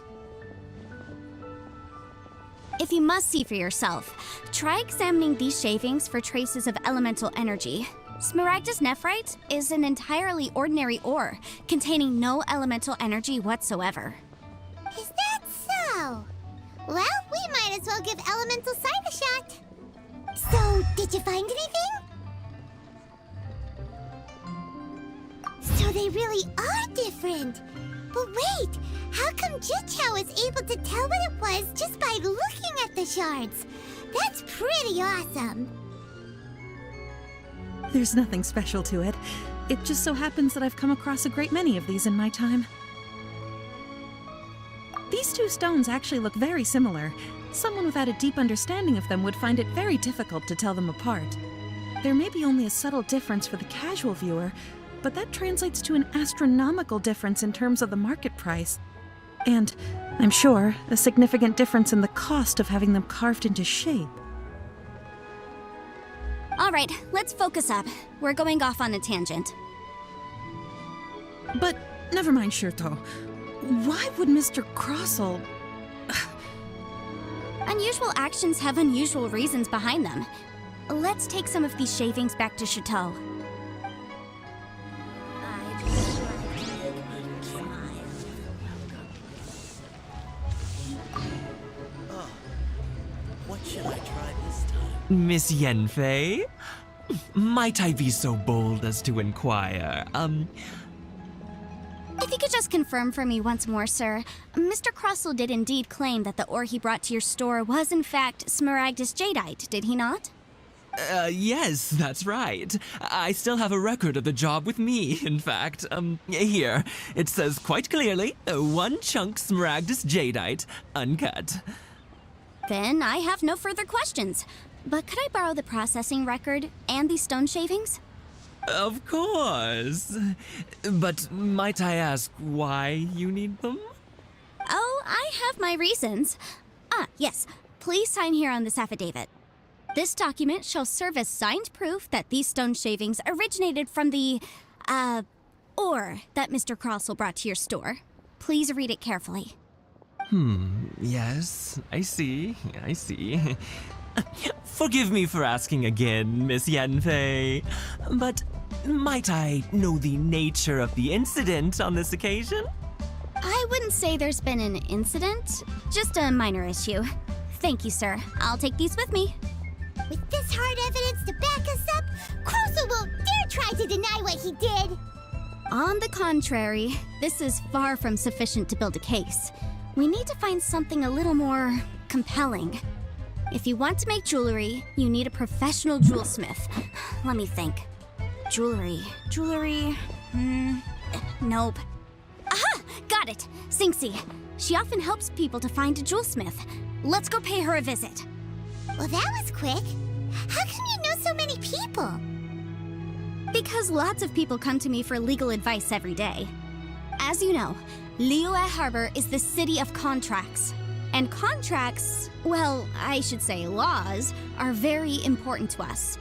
If you must see for yourself, try examining these shavings for traces of elemental energy. Smaragdus Nephrite is an entirely ordinary ore, containing no elemental energy whatsoever. Is that so? Well, we might as well give Elemental Sight a shot. So, did you find anything? So they really are different. But wait, how come Jichao was able to tell what it was just by looking at the shards? That's pretty awesome. There's nothing special to it. It just so happens that I've come across a great many of these in my time. These two stones actually look very similar. Someone without a deep understanding of them would find it very difficult to tell them apart. There may be only a subtle difference for the casual viewer, but that translates to an astronomical difference in terms of the market price. And, I'm sure, a significant difference in the cost of having them carved into shape. All right, let's focus up. We're going off on a tangent. But never mind, Shirto. Why would Mr. Crossell... Unusual actions have unusual reasons behind them. Let's take some of these shavings back to Chateau. What should I try this time? Miss Yenfei? Might I be so bold as to inquire, If you could just confirm for me once more, sir. Mr. Crossell did indeed claim that the ore he brought to your store was in fact Smaragdus Jadeite, did he not? Yes, that's right. I still have a record of the job with me, in fact. Here. It says quite clearly, 1 chunk Smaragdus Jadeite, uncut. Then I have no further questions. But could I borrow the processing record and these stone shavings? Of course. But might I ask why you need them? Oh, I have my reasons. Ah, yes. Please sign here on this affidavit. This document shall serve as signed proof that these stone shavings originated from the, ore that Mr. Crossell brought to your store. Please read it carefully. Yes, I see. Forgive me for asking again, Miss Yenfei, but might I know the nature of the incident on this occasion? I wouldn't say there's been an incident, just a minor issue. Thank you, sir. I'll take these with me. With this hard evidence to back us up, Crossell won't dare try to deny what he did. On the contrary, this is far from sufficient to build a case. We need to find something a little more compelling. If you want to make jewelry, you need a professional jewelsmith. Let me think. Jewelry. Nope. Aha! Got it! Singxi. She often helps people to find a jewelsmith. Let's go pay her a visit. Well, that was quick. How come you know so many people? Because lots of people come to me for legal advice every day. As you know, Liyue Harbor is the city of contracts. And contracts, well, I should say laws, are very important to us.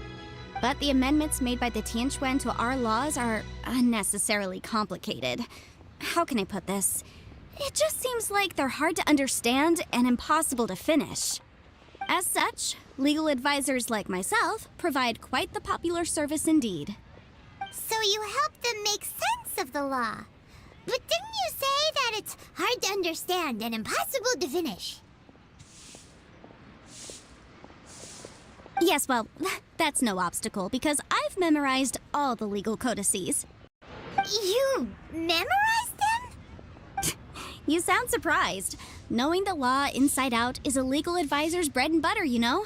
But the amendments made by the Tianquan to our laws are unnecessarily complicated. How can I put this? It just seems like they're hard to understand and impossible to finish. As such, legal advisors like myself provide quite the popular service indeed. So you help them make sense of the law. But didn't you say that it's hard to understand and impossible to finish? Yes, well, that's no obstacle because I've memorized all the legal codices. You memorized them? You sound surprised. Knowing the law inside out is a legal advisor's bread and butter, you know?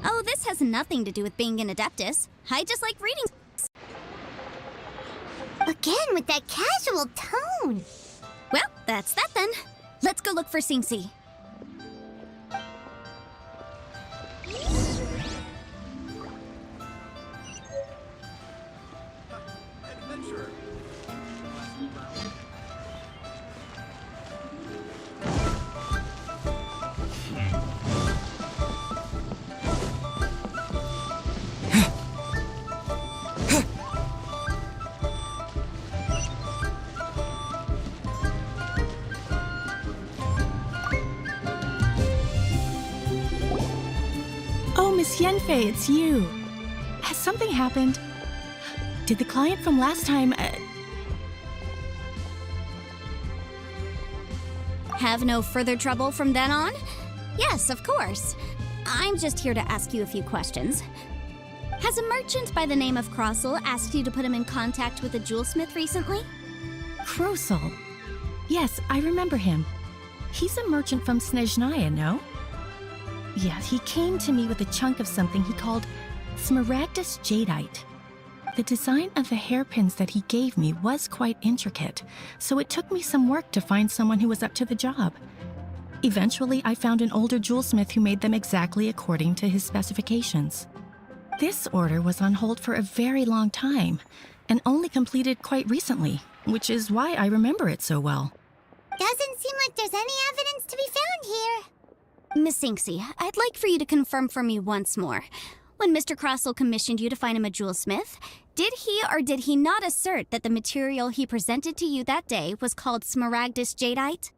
Oh, this has nothing to do with being an adeptus. I just like reading. Again, with that casual tone. Well, that's that then. Let's go look for Singxi. Yanfei, it's you. Has something happened? Did the client from last time... Have no further trouble from then on? Yes, of course. I'm just here to ask you a few questions. Has a merchant by the name of Crossel asked you to put him in contact with a jewelsmith recently? Crossel? Yes, I remember him. He's a merchant from Snezhnaya, no? Yeah, he came to me with a chunk of something he called Smaragdus Jadeite. The design of the hairpins that he gave me was quite intricate, so it took me some work to find someone who was up to the job. Eventually, I found an older jewelsmith who made them exactly according to his specifications. This order was on hold for a very long time, and only completed quite recently, which is why I remember it so well. Doesn't seem like there's any evidence to be found here. Miss Inksy, I'd like for you to confirm for me once more. When Mr. Crossel commissioned you to find him a jewelsmith, did he or did he not assert that the material he presented to you that day was called Smaragdus Jadeite?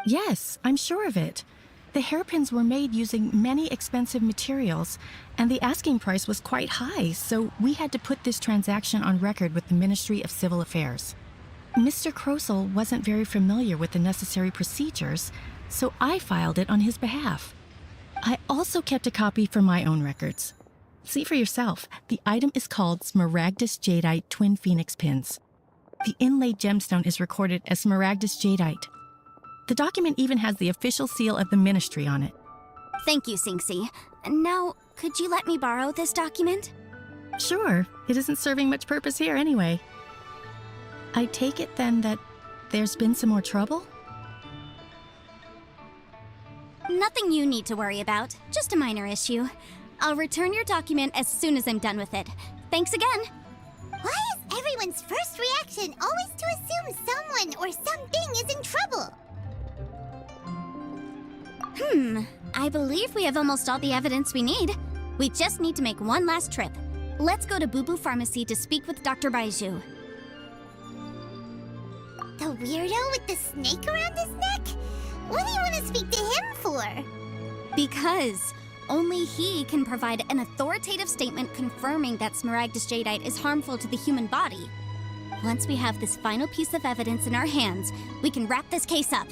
Yes, I'm sure of it. The hairpins were made using many expensive materials, and the asking price was quite high, so we had to put this transaction on record with the Ministry of Civil Affairs. Mr. Crossel wasn't very familiar with the necessary procedures, so I filed it on his behalf. I also kept a copy for my own records. See for yourself, the item is called Smaragdus Jadeite Twin Phoenix Pins. The inlaid gemstone is recorded as Smaragdus Jadeite. The document even has the official seal of the ministry on it. Thank you, Sinksy. Now, could you let me borrow this document? Sure, it isn't serving much purpose here anyway. I take it then that there's been some more trouble? Nothing you need to worry about, just a minor issue. I'll return your document as soon as I'm done with it. Thanks again. Why is everyone's first reaction always to assume someone or something is in trouble? I believe we have almost all the evidence we need. We just need to make one last trip. Let's go to Boo Boo Pharmacy to speak with Dr. Baiju. The weirdo with the snake around his neck? What do you want to speak to him for? Because only he can provide an authoritative statement confirming that Smaragdus Jadeite is harmful to the human body. Once we have this final piece of evidence in our hands, we can wrap this case up.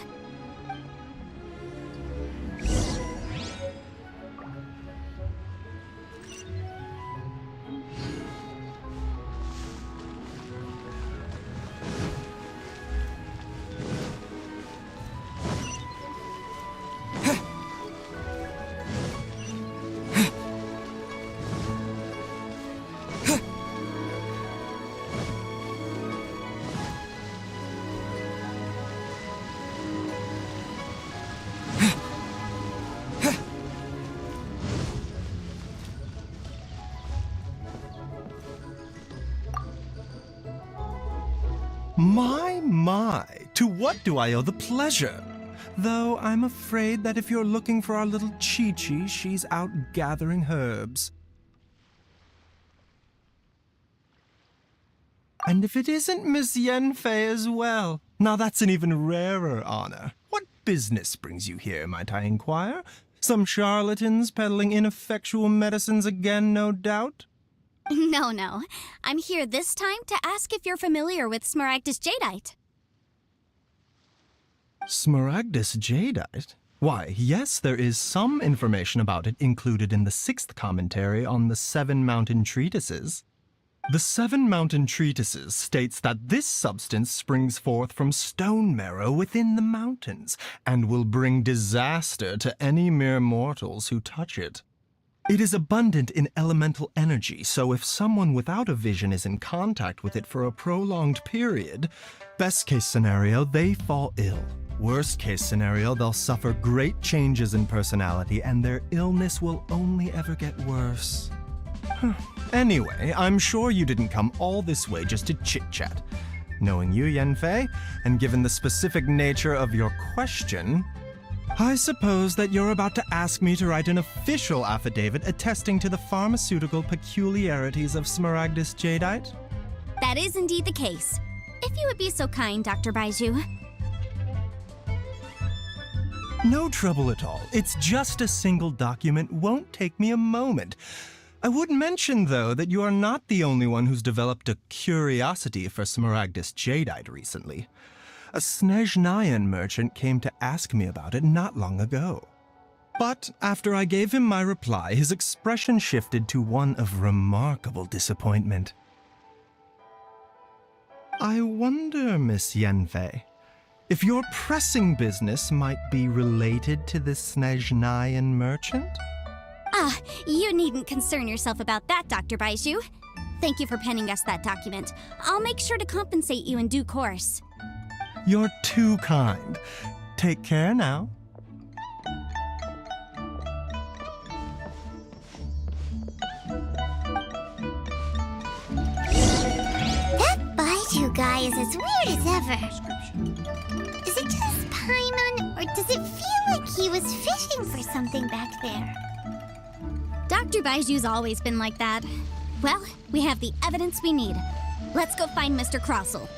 My, to what do I owe the pleasure? Though I'm afraid that if you're looking for our little Chi-Chi, she's out gathering herbs. And if it isn't Miss Yanfei as well, now that's an even rarer honor. What business brings you here, might I inquire? Some charlatans peddling ineffectual medicines again, no doubt? No. I'm here this time to ask if you're familiar with Smaragdus Jadeite. Smaragdus Jadeite? Why, yes, there is some information about it included in the 6th commentary on the 7 Mountain Treatises. The 7 Mountain Treatises states that this substance springs forth from stone marrow within the mountains, and will bring disaster to any mere mortals who touch it. It is abundant in elemental energy, so if someone without a vision is in contact with it for a prolonged period, best case scenario, they fall ill. Worst case scenario, they'll suffer great changes in personality and their illness will only ever get worse. Anyway, I'm sure you didn't come all this way just to chit-chat. Knowing you, Yanfei, and given the specific nature of your question, I suppose that you're about to ask me to write an official affidavit attesting to the pharmaceutical peculiarities of Smaragdus Jadeite? That is indeed the case. If you would be so kind, Dr. Baiju. No trouble at all. It's just a single document. Won't take me a moment. I would mention, though, that you are not the only one who's developed a curiosity for Smaragdus jadeite recently. A Snezhnayan merchant came to ask me about it not long ago. But after I gave him my reply, his expression shifted to one of remarkable disappointment. I wonder, Miss Yenfei, if your pressing business might be related to this Snezhnayan merchant? Ah, you needn't concern yourself about that, Dr. Baizhu. Thank you for penning us that document. I'll make sure to compensate you in due course. You're too kind. Take care now. That Baizhu guy is as weird as ever. Is it just Paimon, or does it feel like he was fishing for something back there? Dr. Baiju's always been like that. Well, we have the evidence we need. Let's go find Mr. Crossell.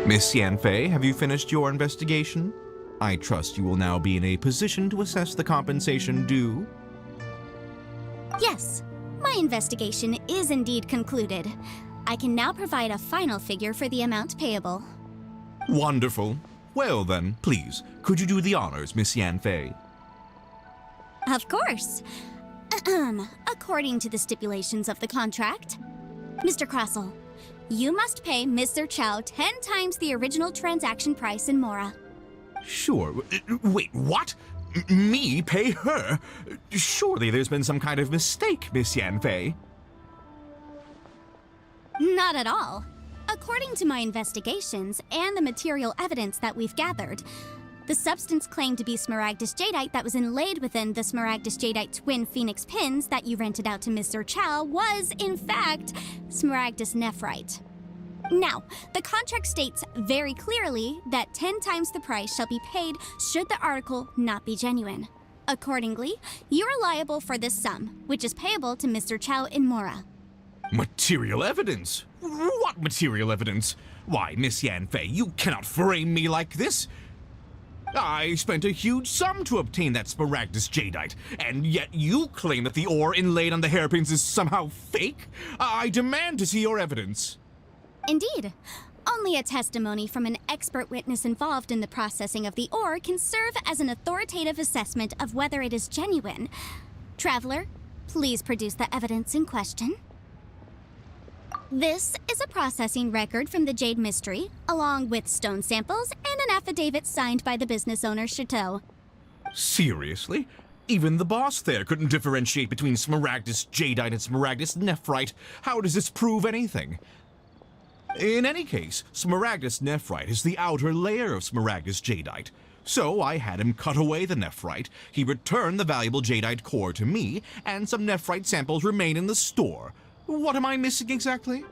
Miss Yanfei, have you finished your investigation? I trust you will now be in a position to assess the compensation due. Yes, my investigation is indeed concluded. I can now provide a final figure for the amount payable. Wonderful. Well then, please, could you do the honors, Miss Yanfei? Of course. According to the stipulations of the contract, Mr. Crossell, you must pay Mr. Chow 10 times the original transaction price in Mora. Sure. Wait, what? Me pay her? Surely there's been some kind of mistake, Miss Yanfei. Not at all. According to my investigations and the material evidence that we've gathered, the substance claimed to be Smaragdus jadeite that was inlaid within the Smaragdus jadeite twin phoenix pins that you rented out to Mr. Chow was, in fact, Smaragdus nephrite. Now, the contract states very clearly that 10 times the price shall be paid should the article not be genuine. Accordingly, you are liable for this sum, which is payable to Mr. Chow in Mora. Material evidence? What material evidence? Why, Miss Yanfei, you cannot frame me like this. I spent a huge sum to obtain that Smaragdus jadeite, and yet you claim that the ore inlaid on the hairpins is somehow fake? I demand to see your evidence. Indeed. Only a testimony from an expert witness involved in the processing of the ore can serve as an authoritative assessment of whether it is genuine. Traveler, please produce the evidence in question. This is a processing record from the Jade Mystery, along with stone samples and an affidavit signed by the business owner, Chateau. Seriously? Even the boss there couldn't differentiate between Smaragdus jadeite and Smaragdus nephrite. How does this prove anything? In any case, Smaragdus nephrite is the outer layer of Smaragdus jadeite. So I had him cut away the nephrite, he returned the valuable jadeite core to me, and some nephrite samples remain in the store. What am I missing exactly?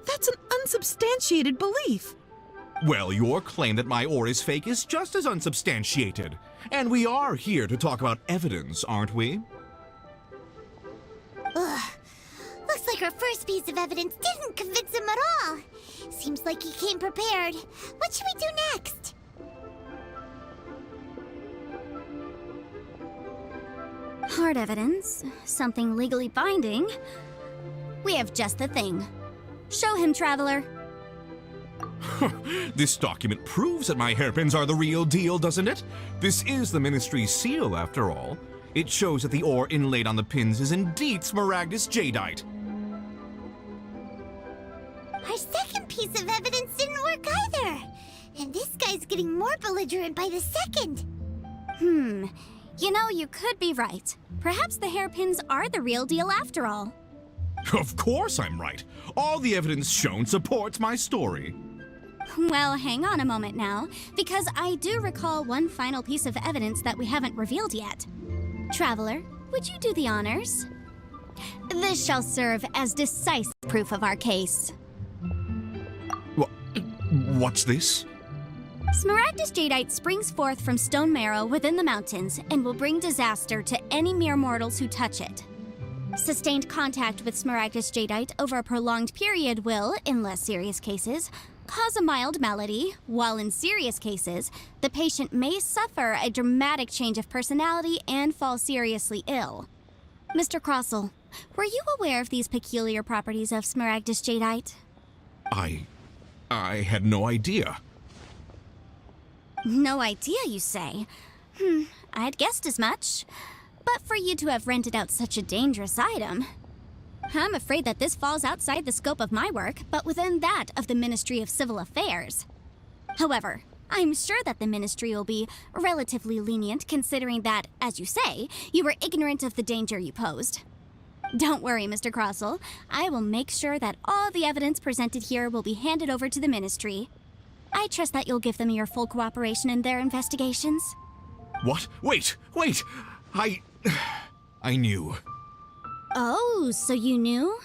That's an unsubstantiated belief. Well, your claim that my ore is fake is just as unsubstantiated. And we are here to talk about evidence, aren't we? Ugh. Looks like our first piece of evidence didn't convince him at all. Seems like he came prepared. What should we do next? Hard evidence, something legally binding. We have just the thing. Show him, Traveler. This document proves that my hairpins are the real deal, doesn't it? This is the Ministry's seal, after all. It shows that the ore inlaid on the pins is indeed Smaragdus jadeite. Our second piece of evidence didn't work either. And this guy's getting more belligerent by the second. You know, you could be right. Perhaps the hairpins are the real deal after all. Of course I'm right. All the evidence shown supports my story. Well, hang on a moment now, because I do recall one final piece of evidence that we haven't revealed yet. Traveler, would you do the honors? This shall serve as decisive proof of our case. What's this? Smaragdus jadeite springs forth from stone marrow within the mountains and will bring disaster to any mere mortals who touch it. Sustained contact with Smaragdus jadeite over a prolonged period will, in less serious cases, cause a mild malady, while in serious cases, the patient may suffer a dramatic change of personality and fall seriously ill. Mr. Crossell, were you aware of these peculiar properties of Smaragdus jadeite? I had no idea. No idea, you say? I'd guessed as much. But for you to have rented out such a dangerous item, I'm afraid that this falls outside the scope of my work, but within that of the Ministry of Civil Affairs. However, I'm sure that the Ministry will be relatively lenient considering that, as you say, you were ignorant of the danger you posed. Don't worry, Mr. Crossell. I will make sure that all the evidence presented here will be handed over to the Ministry. I trust that you'll give them your full cooperation in their investigations. What? Wait! I knew. Oh, so you knew?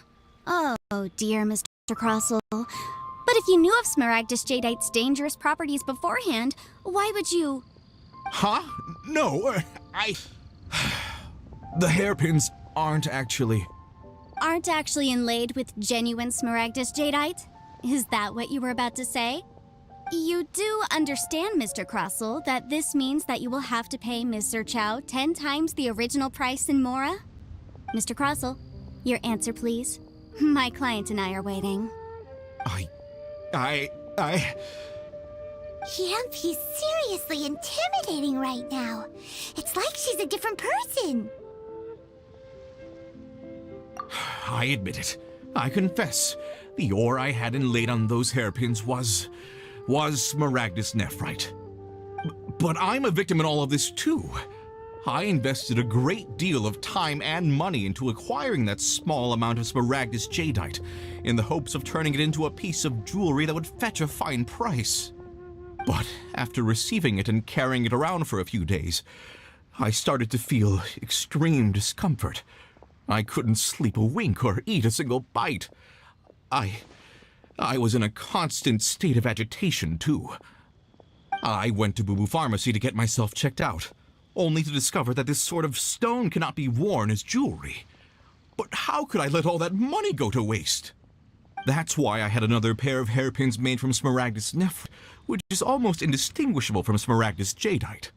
Oh, dear Mr. Crossell. But if you knew of Smaragdus jadeite's dangerous properties beforehand, why would you... Huh? No, The hairpins aren't actually inlaid with genuine Smaragdus jadeite? Is that what you were about to say? You do understand, Mr. Crossell, that this means that you will have to pay Ms. Zerchow 10 times the original price in Mora? Mr. Crossell, your answer, please. My client and I are waiting. Yep, he's seriously intimidating right now. It's like she's a different person. I admit it. I confess. The ore I had inlaid on those hairpins was Smaragdus nephrite. But I'm a victim in all of this too. I invested a great deal of time and money into acquiring that small amount of Smaragdus jadeite in the hopes of turning it into a piece of jewelry that would fetch a fine price. But after receiving it and carrying it around for a few days, I started to feel extreme discomfort. I couldn't sleep a wink or eat a single bite. I was in a constant state of agitation, too. I went to Boo Boo Pharmacy to get myself checked out, only to discover that this sort of stone cannot be worn as jewelry. But how could I let all that money go to waste? That's why I had another pair of hairpins made from Smaragdus nephrite, which is almost indistinguishable from Smaragdus jadeite.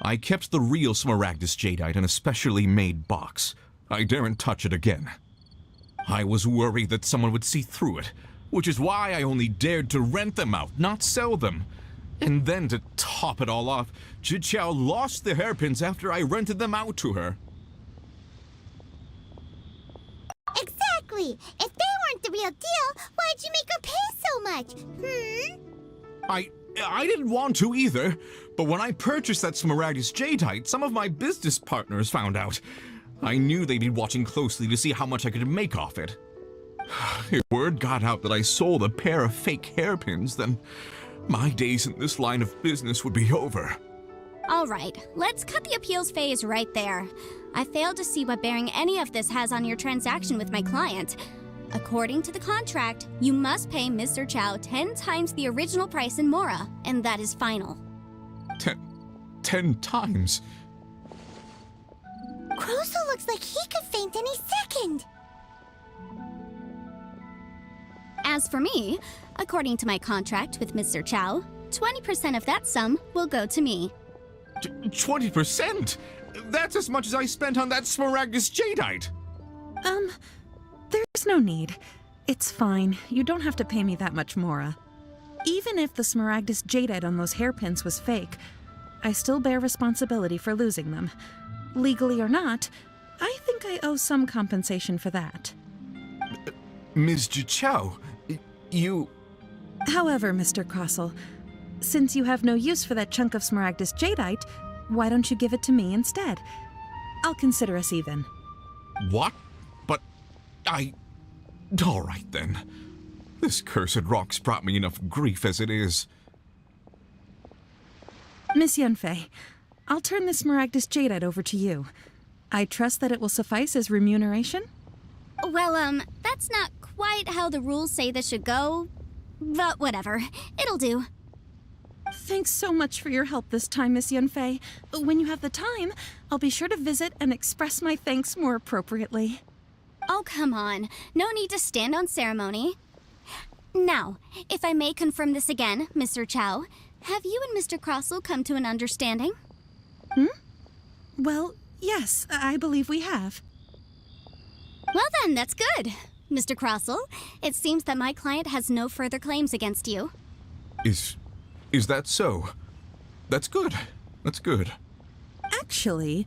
I kept the real Smaragdus jadeite in a specially made box. I daren't touch it again. I was worried that someone would see through it, which is why I only dared to rent them out, not sell them. And then to top it all off, Zhiqiao lost the hairpins after I rented them out to her. Exactly! If they weren't the real deal, why'd you make her pay so much? I didn't want to either, but when I purchased that Smaragdus jadeite, some of my business partners found out. I knew they'd be watching closely to see how much I could make off it. If word got out that I sold a pair of fake hairpins, then my days in this line of business would be over. All right, let's cut the appeals phase right there. I failed to see what bearing any of this has on your transaction with my client. According to the contract, you must pay Ms. Zerchow 10 times the original price in Mora, and that is final. 10 times? Crossell looks like he could faint any second. As for me, according to my contract with Ms. Zerchow, 20% of that sum will go to me. 20%? That's as much as I spent on that Smaragdus jadeite. There's no need. It's fine. You don't have to pay me that much, Mora. Even if the Smaragdus jadeite on those hairpins was fake, I still bear responsibility for losing them. Legally or not, I think I owe some compensation for that. Ms. Zhiqiao, you... However, Mr. Crossell, since you have no use for that chunk of Smaragdus jadeite, why don't you give it to me instead? I'll consider us even. What? But all right then. This cursed rock's brought me enough grief as it is. Miss Yunfei, I'll turn this Smaragdus Jadeite over to you. I trust that it will suffice as remuneration? Well, that's not quite how the rules say this should go. But whatever. It'll do. Thanks so much for your help this time, Miss Yunfei. When you have the time, I'll be sure to visit and express my thanks more appropriately. Oh, come on. No need to stand on ceremony. Now, if I may confirm this again, Mr. Chow, have you and Mr. Crossell come to an understanding? Well, yes, I believe we have. Well then, that's good. Mr. Crossell, it seems that my client has no further claims against you. Is that so? That's good. That's good. Actually,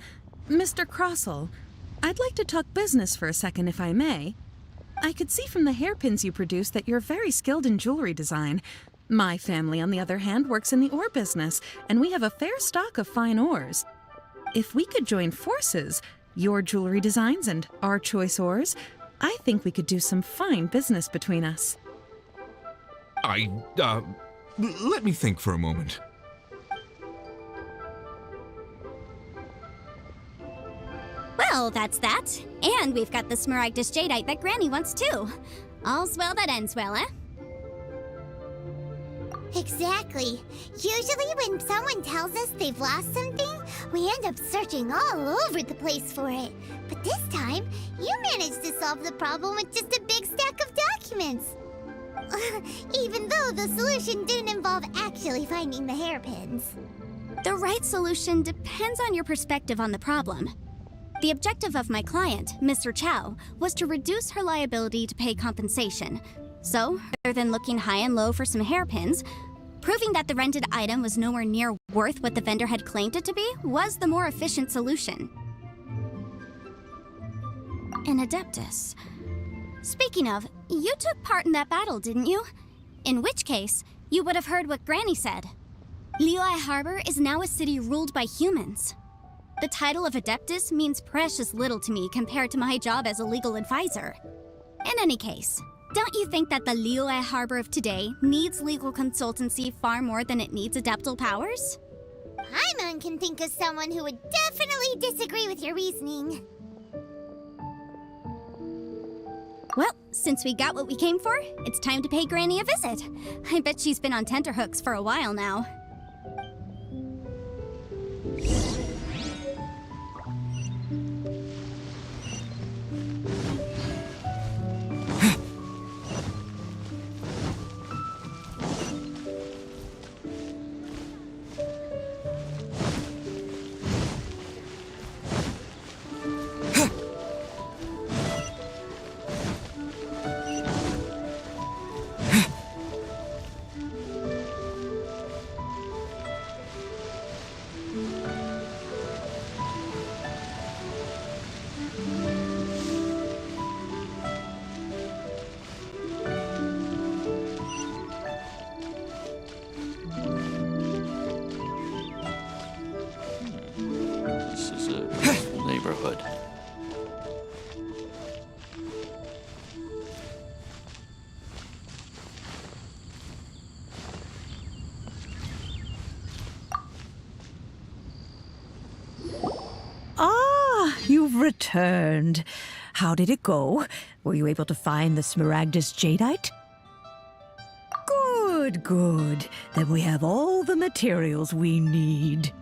Mr. Crossell, I'd like to talk business for a second if I may. I could see from the hairpins you produce that you're very skilled in jewelry design. My family, on the other hand, works in the ore business, and we have a fair stock of fine ores. If we could join forces, your jewelry designs and our choice ores, I think we could do some fine business between us. Let me think for a moment. Well, that's that. And we've got the Smaragdus Jadeite that Granny wants too. All's well that ends well, eh? Exactly. Usually when someone tells us they've lost something, we end up searching all over the place for it. But this time, you managed to solve the problem with just a big stack of documents. Even though the solution didn't involve actually finding the hairpins. The right solution depends on your perspective on the problem. The objective of my client, Mr. Chow, was to reduce her liability to pay compensation. So, rather than looking high and low for some hairpins, proving that the rented item was nowhere near worth what the vendor had claimed it to be was the more efficient solution. An Adeptus. Speaking of, you took part in that battle, didn't you? In which case, you would have heard what Granny said. Liyue Harbor is now a city ruled by humans. The title of Adeptus means precious little to me compared to my job as a legal advisor. In any case, don't you think that the Liyue Harbor of today needs legal consultancy far more than it needs adeptal powers? Paimon can think of someone who would definitely disagree with your reasoning. Well, since we got what we came for, it's time to pay Granny a visit. I bet she's been on tenterhooks for a while now. This is a peaceful neighborhood. Ah, you've returned. How did it go? Were you able to find the Smaragdus Jadeite? Good, good. Then we have all the materials we need.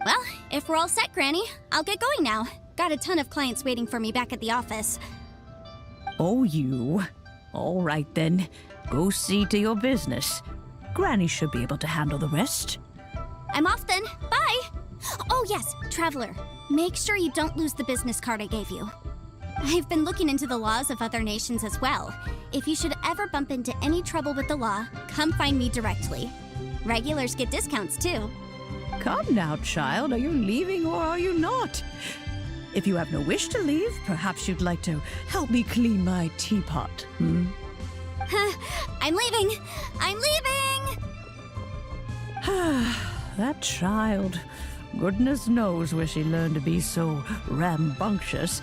Well, if we're all set, Granny, I'll get going now. Got a ton of clients waiting for me back at the office. Oh, you. All right, then. Go see to your business. Granny should be able to handle the rest. I'm off then. Bye! Oh yes, Traveler. Make sure you don't lose the business card I gave you. I've been looking into the laws of other nations as well. If you should ever bump into any trouble with the law, come find me directly. Regulars get discounts too. Come now, child. Are you leaving or are you not? If you have no wish to leave, perhaps you'd like to help me clean my teapot, hmm? I'm leaving! I'm leaving! That child. Goodness knows where she learned to be so rambunctious.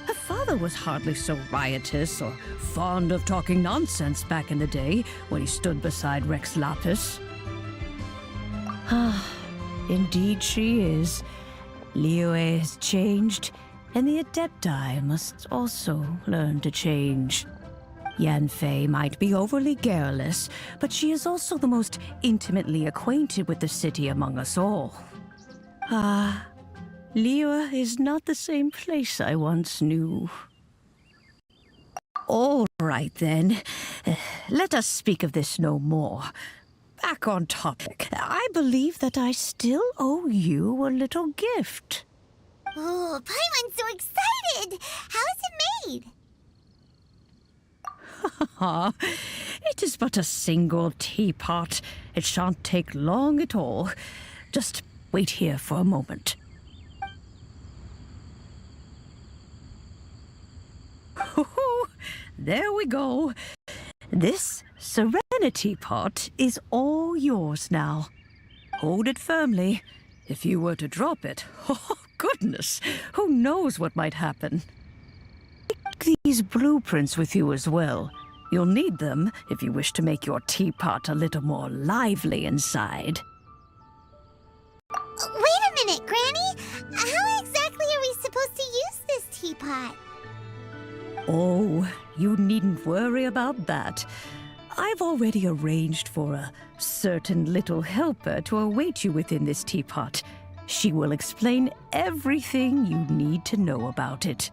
A father was hardly so riotous or fond of talking nonsense back in the day when he stood beside Rex Lapis. Ah, indeed she is. Liyue has changed, and the Adepti must also learn to change. Yanfei might be overly garrulous, but she is also the most intimately acquainted with the city among us all. Ah, Liyue is not the same place I once knew. All right, then. Let us speak of this no more. Back on topic. I believe that I still owe you a little gift. Oh, Paimon's so excited! How is it made? It is but a single teapot. It shan't take long at all. Just wait here for a moment. There we go. This Serenity pot is all yours now. Hold it firmly. If you were to drop it, oh goodness, who knows what might happen. Take these blueprints with you as well. You'll need them if you wish to make your teapot a little more lively inside. Wait a minute, Granny! How exactly are we supposed to use this teapot? Oh, you needn't worry about that. I've already arranged for a certain little helper to await you within this teapot. She will explain everything you need to know about it.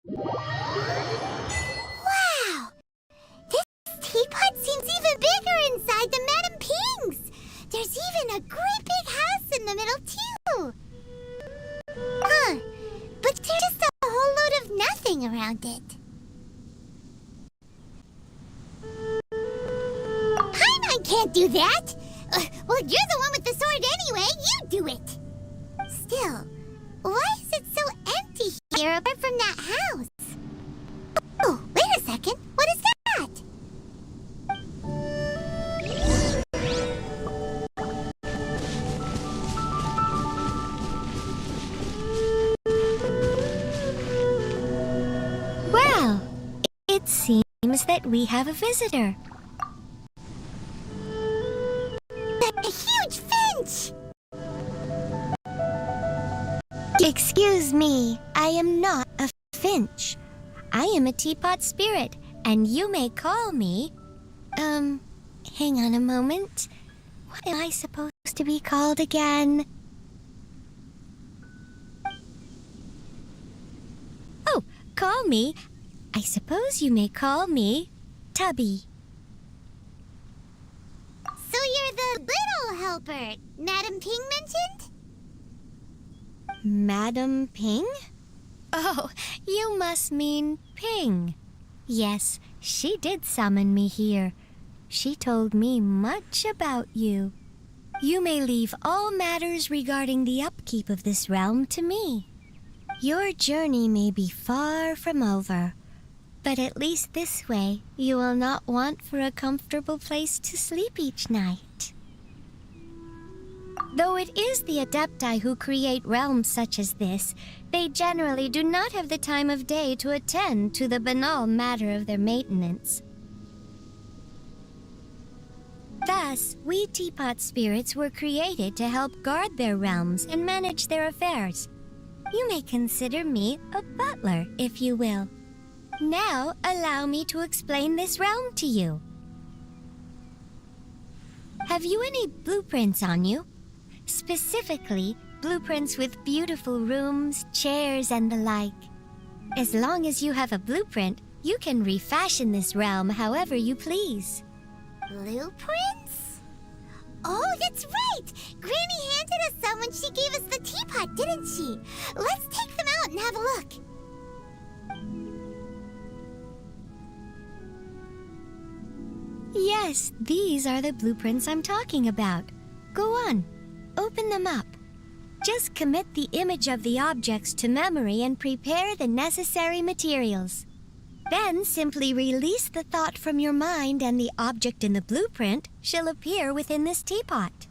Wow! This teapot seems even bigger inside than Madame Ping's! There's even a great big house in the middle, too! Huh. But there's just a whole load of nothing around it. Paimon can't do that! Well, you're the one with the sword anyway. You do it! Still, why is it so empty here apart from that house? Oh, wait a second. What is that? Well, it seems that we have a visitor. A huge finch! Excuse me, I am not a finch. I am a teapot spirit, and you may call me... hang on a moment. What am I supposed to be called again? Oh, call me. I suppose you may call me Tubby. So you're the little helper Madam Ping mentioned? Madam Ping? Oh, you must mean Ping. Yes, she did summon me here. She told me much about you. You may leave all matters regarding the upkeep of this realm to me. Your journey may be far from over, but at least this way you will not want for a comfortable place to sleep each night. Though it is the Adepti who create realms such as this, they generally do not have the time of day to attend to the banal matter of their maintenance. Thus, we teapot spirits were created to help guard their realms and manage their affairs. You may consider me a butler, if you will. Now, allow me to explain this realm to you. Have you any blueprints on you? Specifically, blueprints with beautiful rooms, chairs, and the like. As long as you have a blueprint, you can refashion this realm however you please. Blueprints? Oh, that's right! Granny handed us some when she gave us the teapot, didn't she? Let's take them out and have a look. Yes, these are the blueprints I'm talking about. Go on, open them up. Just commit the image of the objects to memory and prepare the necessary materials. Then simply release the thought from your mind and the object in the blueprint shall appear within this teapot.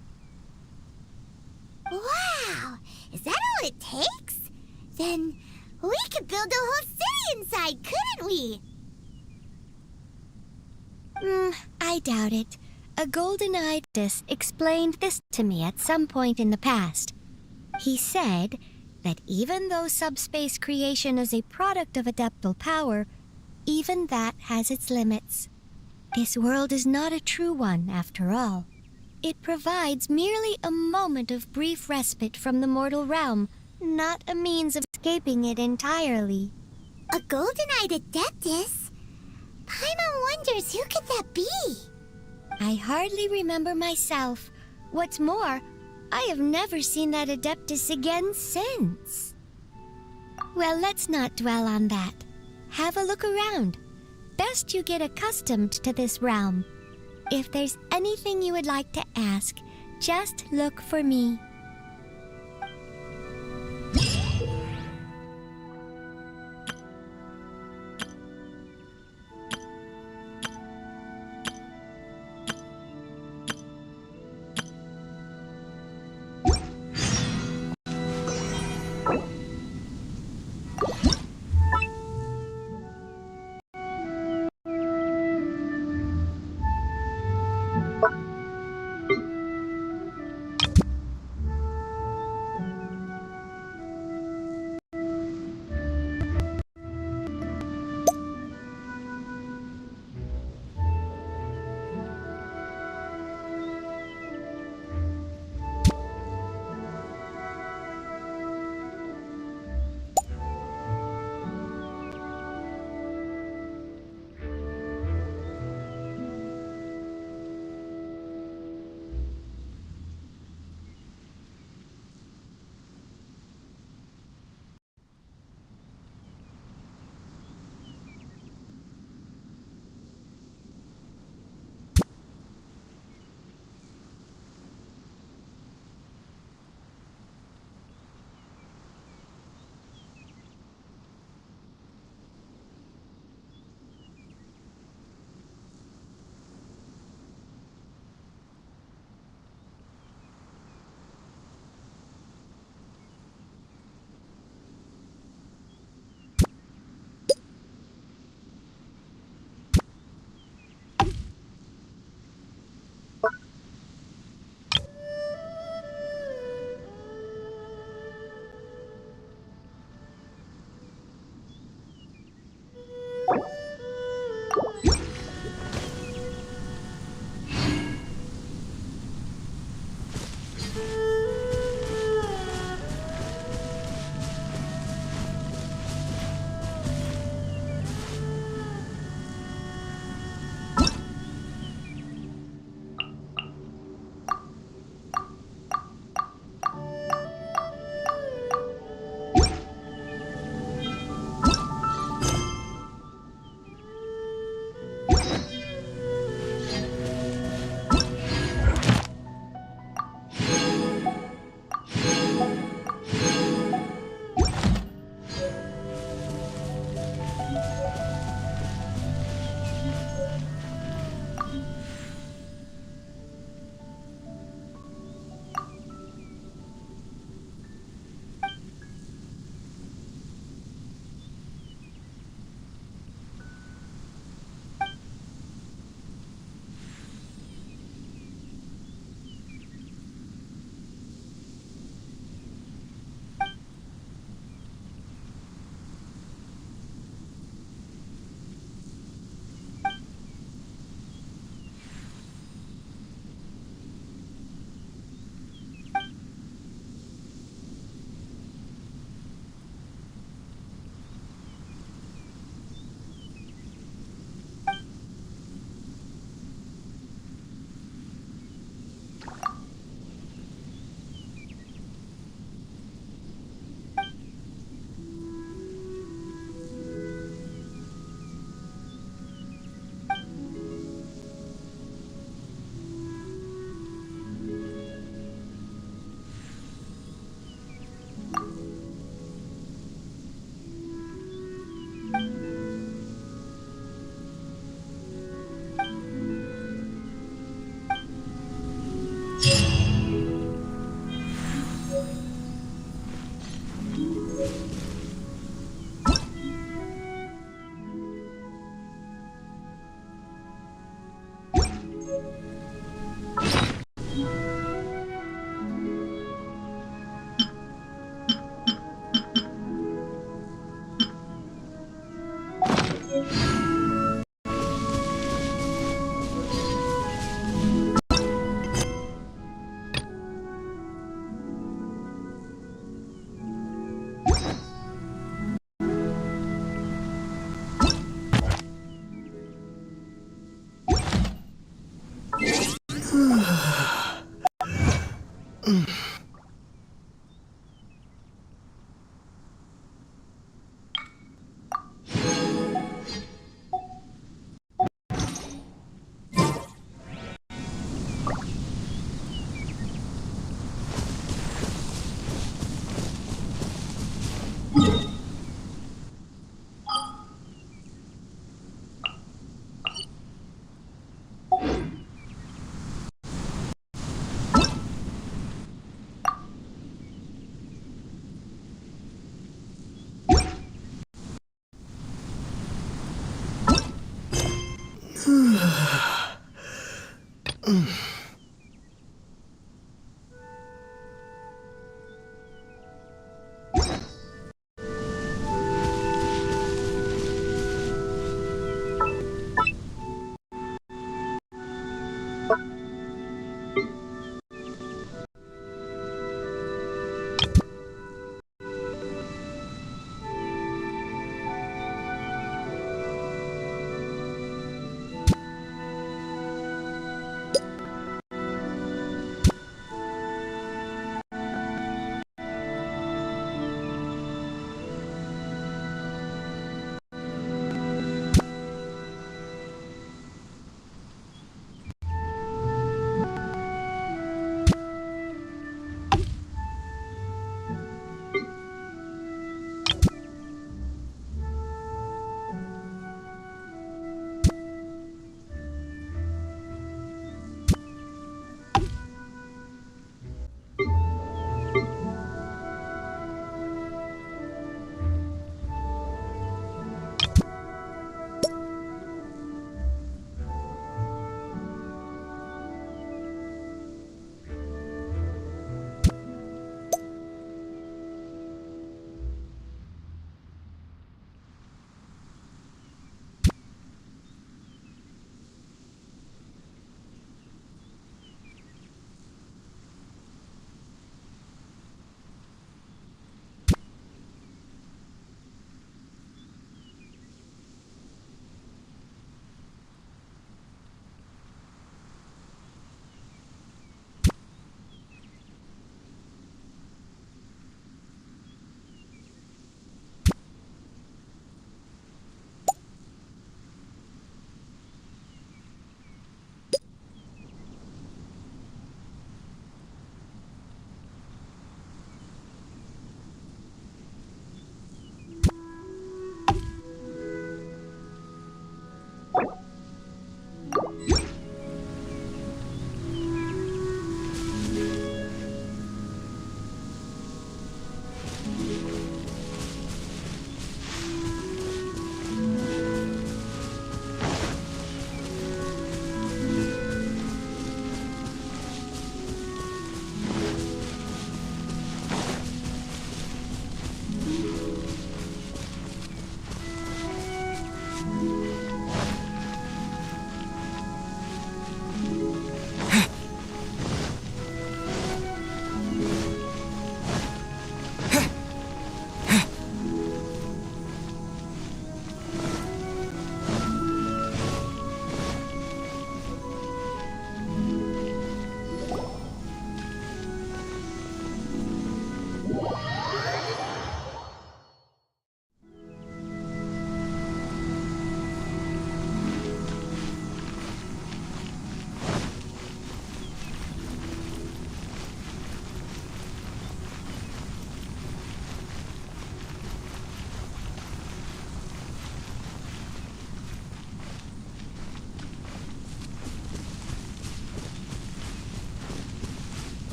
Wow! Is that all it takes? Then we could build a whole city inside, couldn't we? I doubt it. A golden-eyed artist explained this to me at some point in the past. He said that even though subspace creation is a product of adeptal power, even that has its limits. This world is not a true one, after all. It provides merely a moment of brief respite from the mortal realm, not a means of escaping it entirely. A golden-eyed adeptus? Paimon wonders who could that be? I hardly remember myself. What's more, I have never seen that adeptus again since. Well, let's not dwell on that. Have a look around. Best you get accustomed to this realm. If there's anything you would like to ask, just look for me.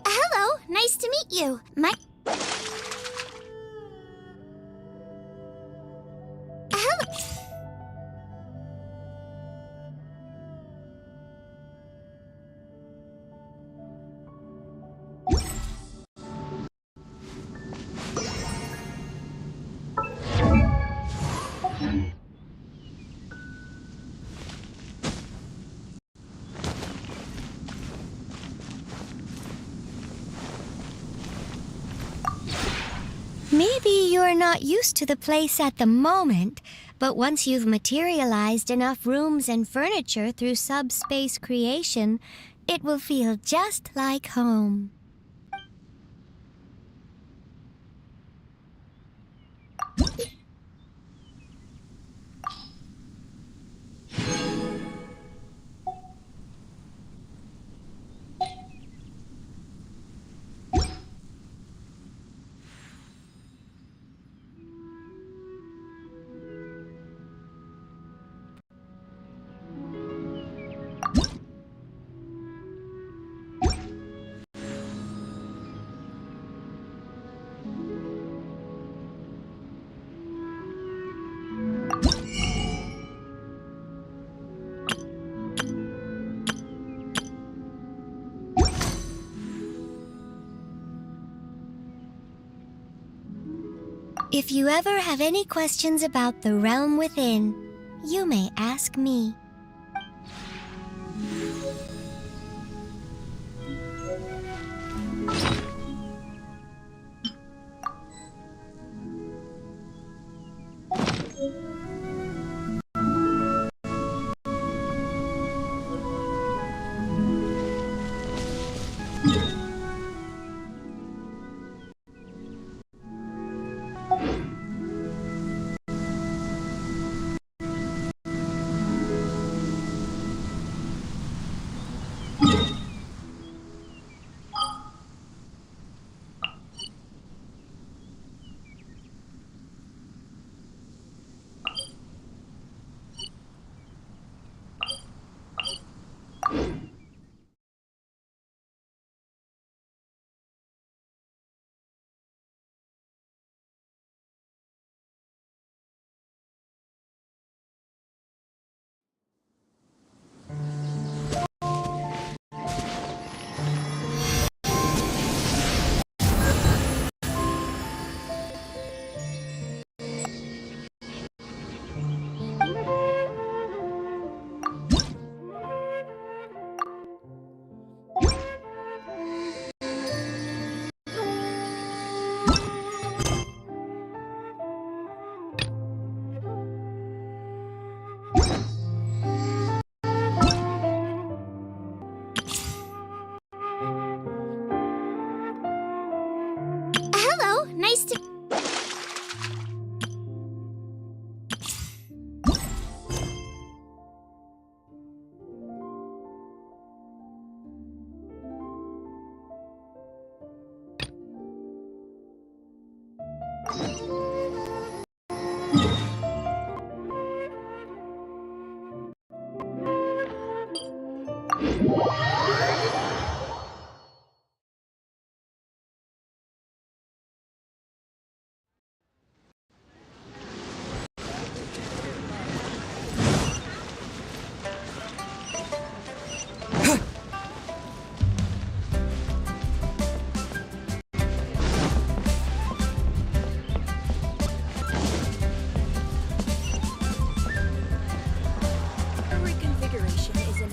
Hello, nice to meet you. Hello. Maybe you're not used to the place at the moment, but once you've materialized enough rooms and furniture through subspace creation, it will feel just like home. If you ever have any questions about the realm within, you may ask me.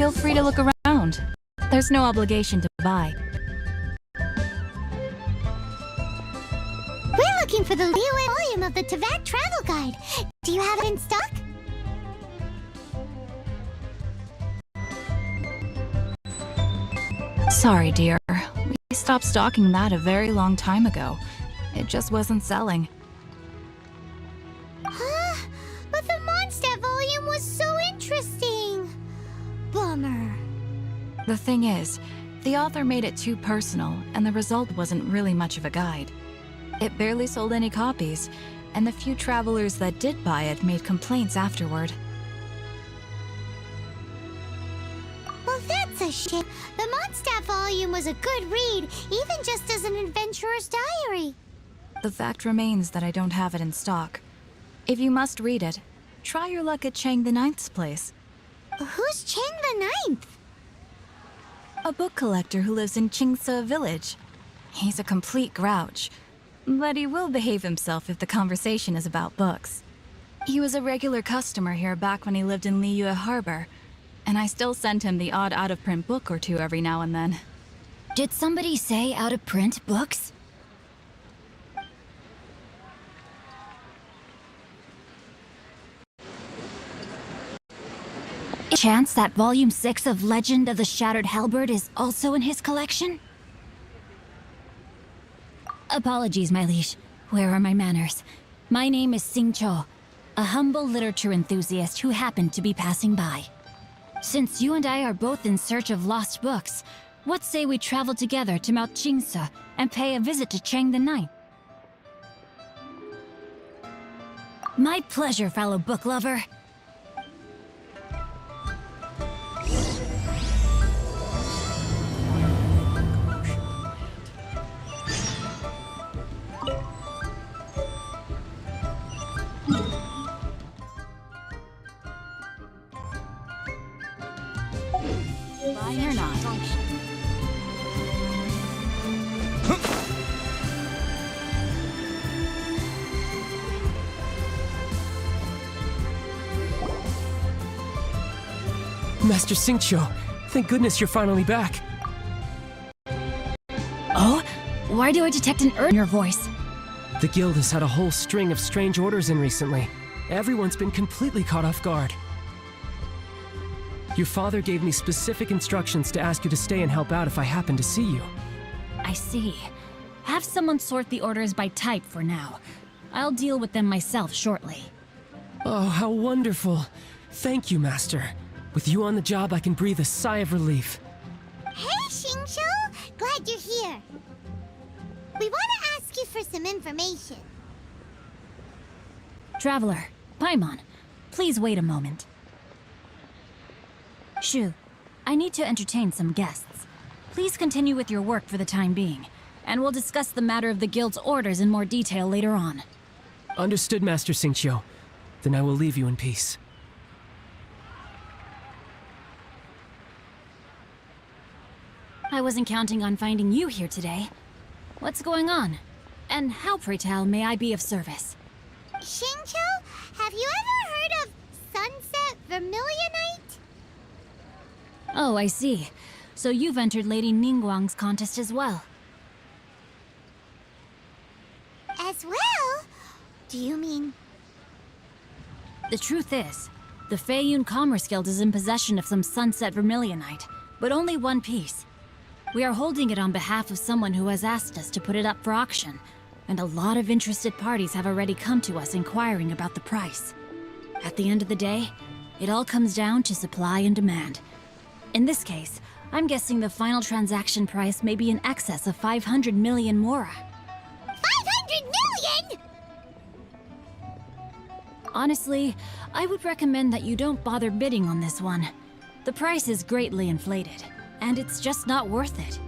Feel free to look around. There's no obligation to buy. We're looking for the Liyue volume of the Teyvat Travel Guide. Do you have it in stock? Sorry, dear. We stopped stocking that a very long time ago. It just wasn't selling. But the Mondstadt volume was so interesting. Bummer. The thing is, the author made it too personal, and the result wasn't really much of a guide. It barely sold any copies, and the few travelers that did buy it made complaints afterward. Well, that's a shame. The Mondstadt volume was a good read, even just as an adventurer's diary. The fact remains that I don't have it in stock. If you must read it, try your luck at Chang the Ninth's place. Who's Chang the Ninth? A book collector who lives in Qingse village. He's a complete grouch, but he will behave himself if the conversation is about books. He was a regular customer here back when he lived in Liyue Harbor, and I still send him the odd out-of-print book or two every now and then. Did somebody say out-of-print books? Chance that Volume 6 of Legend of the Shattered Halberd is also in his collection? Apologies, my liege. Where are my manners? My name is Sing Cho, a humble literature enthusiast who happened to be passing by. Since you and I are both in search of lost books, what say we travel together to Mount Qingse and pay a visit to Chang the Ninth? My pleasure, fellow book lover. Buying or not? Master Xingqiu, thank goodness you're finally back. Oh? Why do I detect an in your voice? The guild has had a whole string of strange orders in recently. Everyone's been completely caught off guard. Your father gave me specific instructions to ask you to stay and help out if I happen to see you. I see. Have someone sort the orders by type for now. I'll deal with them myself shortly. Oh, how wonderful. Thank you, Master. With you on the job, I can breathe a sigh of relief. Hey, Xingqiu! Glad you're here. We want to ask you for some information. Traveler, Paimon, please wait a moment. Shu, I need to entertain some guests. Please continue with your work for the time being, and we'll discuss the matter of the guild's orders in more detail later on. Understood, Master Xingqiu. Then I will leave you in peace. I wasn't counting on finding you here today. What's going on? And how, pray tell, may I be of service? Xingqiu, have you ever heard of Sunset Vermilionite? Oh, I see. So you've entered Lady Ningguang's contest as well. As well? Do you mean... The truth is, the Feiyun Commerce Guild is in possession of some Sunset Vermilionite, but only one piece. We are holding it on behalf of someone who has asked us to put it up for auction, and a lot of interested parties have already come to us inquiring about the price. At the end of the day, it all comes down to supply and demand. In this case, I'm guessing the final transaction price may be in excess of 500 million mora. 500 million?! Honestly, I would recommend that you don't bother bidding on this one. The price is greatly inflated, and it's just not worth it.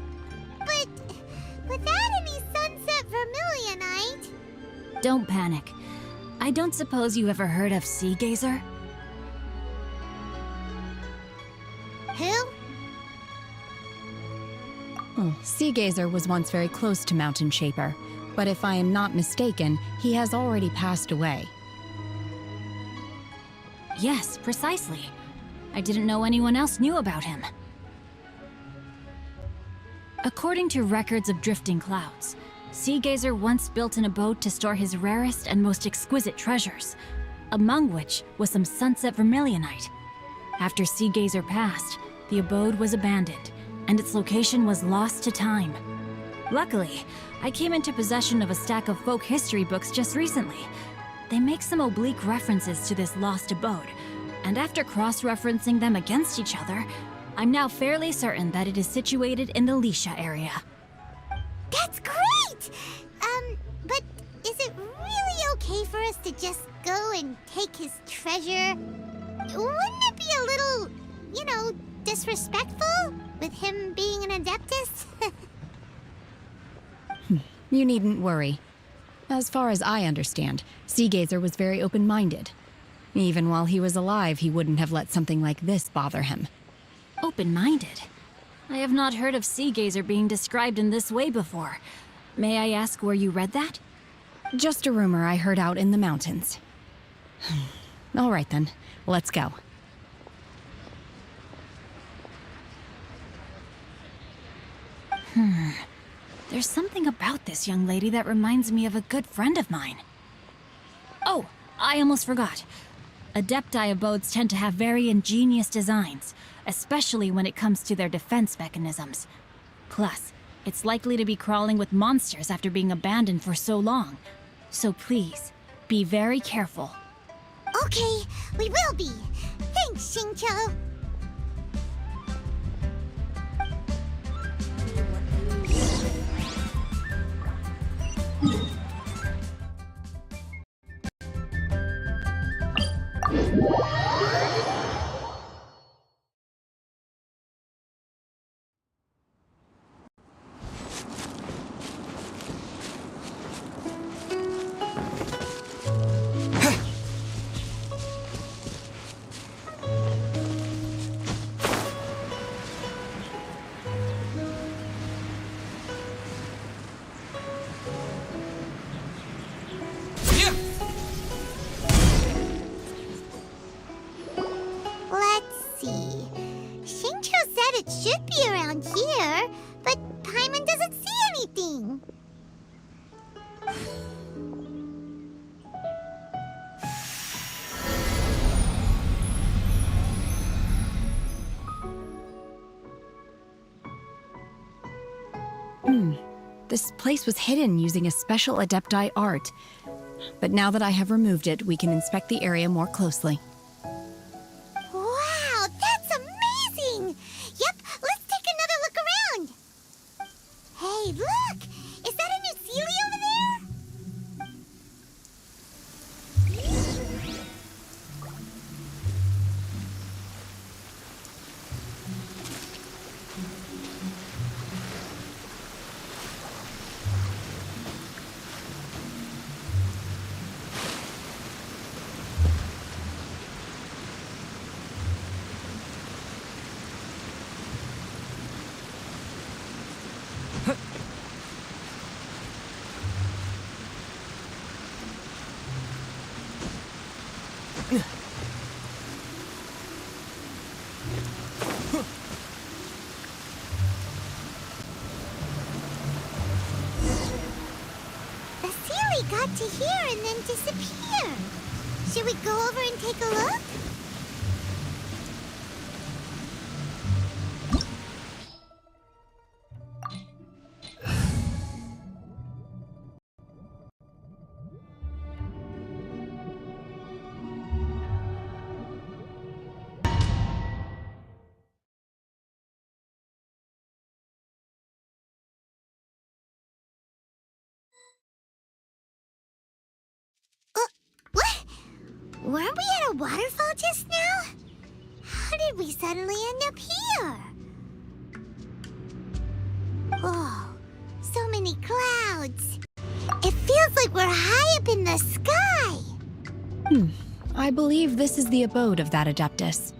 But without any Sunset Vermilionite... Don't panic. I don't suppose you ever heard of Sea Gazer? Who? Sea Gazer was once very close to Mountain Shaper, but if I am not mistaken, he has already passed away. Yes, precisely. I didn't know anyone else knew about him. According to records of drifting clouds, Seagazer once built an abode to store his rarest and most exquisite treasures, among which was some sunset vermilionite. After Seagazer passed, the abode was abandoned, and its location was lost to time. Luckily, I came into possession of a stack of folk history books just recently. They make some oblique references to this lost abode, and after cross-referencing them against each other, I'm now fairly certain that it is situated in the Lisha area. That's great! But is it really okay for us to just go and take his treasure? Wouldn't it be a little, disrespectful with him being an Adeptus? You needn't worry. As far as I understand, Seagazer was very open-minded. Even while he was alive, he wouldn't have let something like this bother him. Open-minded? I have not heard of Seagazer being described in this way before. May I ask where you read that? Just a rumor I heard out in the mountains. All right then, let's go. There's something about this young lady that reminds me of a good friend of mine. Oh, I almost forgot. Adepti abodes tend to have very ingenious designs, especially when it comes to their defense mechanisms. Plus, it's likely to be crawling with monsters after being abandoned for so long. So please, be very careful. Okay, we will be. Thanks, Xingqiu. Let's see. Xingqiu said it should be around here, but Paimon doesn't see anything. This place was hidden using a special Adepti art. But now that I have removed it, we can inspect the area more closely. Wow, that's amazing! Yep, let's take another look around. Hey, look! Is that a new Sealy over there? The Sealy got to here and then disappeared. Should we go over and take a look? What? Weren't we at a waterfall just now? How did we suddenly end up here? Oh, so many clouds. It feels like we're high up in the sky. I believe this is the abode of that Adeptus.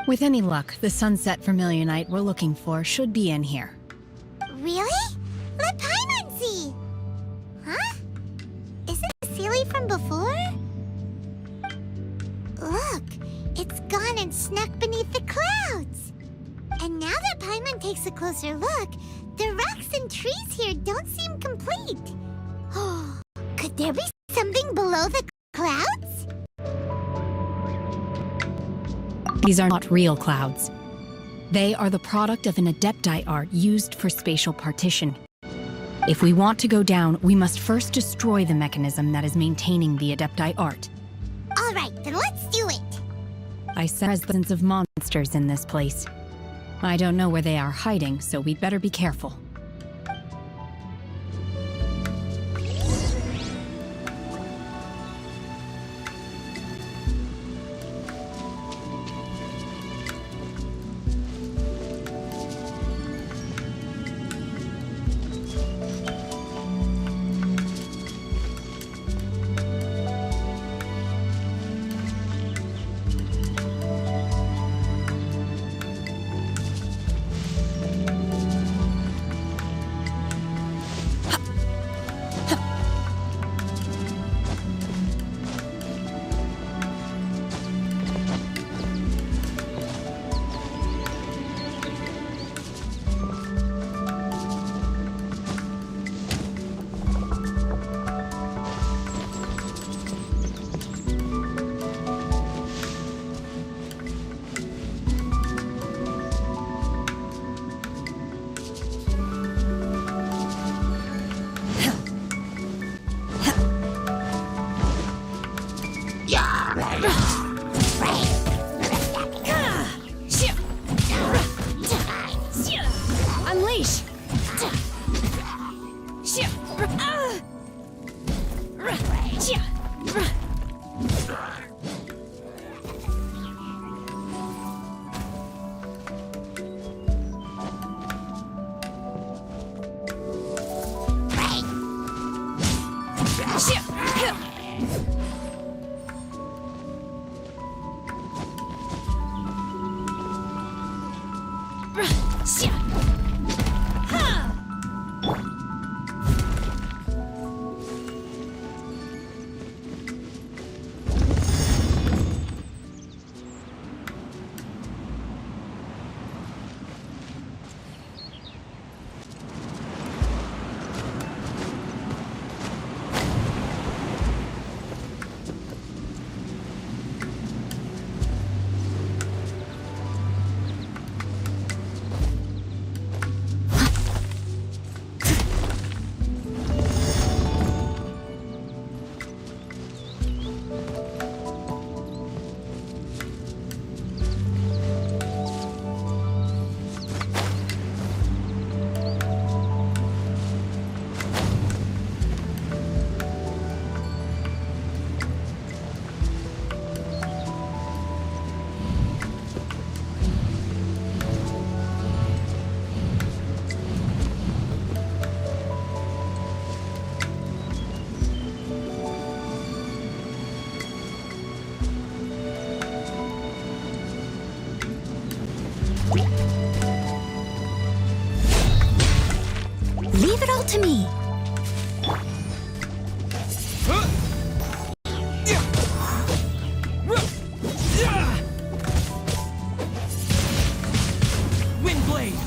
With any luck, the sunset vermilionite we're looking for should be in here. Really? Let Paimon see. Huh? Is it a Sealy from before? Look, It's gone and snuck beneath the clouds. And now that Paimon takes a closer look, the rocks and trees here don't seem complete. Oh, could there be something below the clouds? These are not real clouds. They are the product of an Adepti art used for spatial partition. If we want to go down, we must first destroy the mechanism that is maintaining the Adepti art. All right, then let's do it. I sense the presence of monsters in this place. I don't know where they are hiding, so we'd better be careful. Unleash! Leave it all to me. Windblade!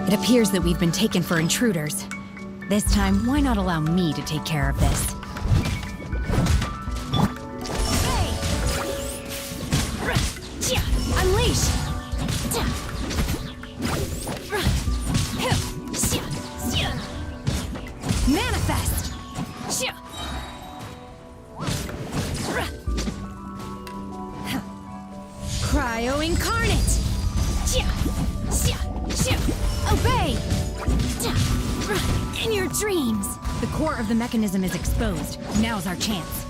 It appears that we've been taken for intruders. This time, why not allow me to take care of this? Unleash! Cryo Incarnate! Obey! In your dreams! The core of the mechanism is exposed. Now's our chance.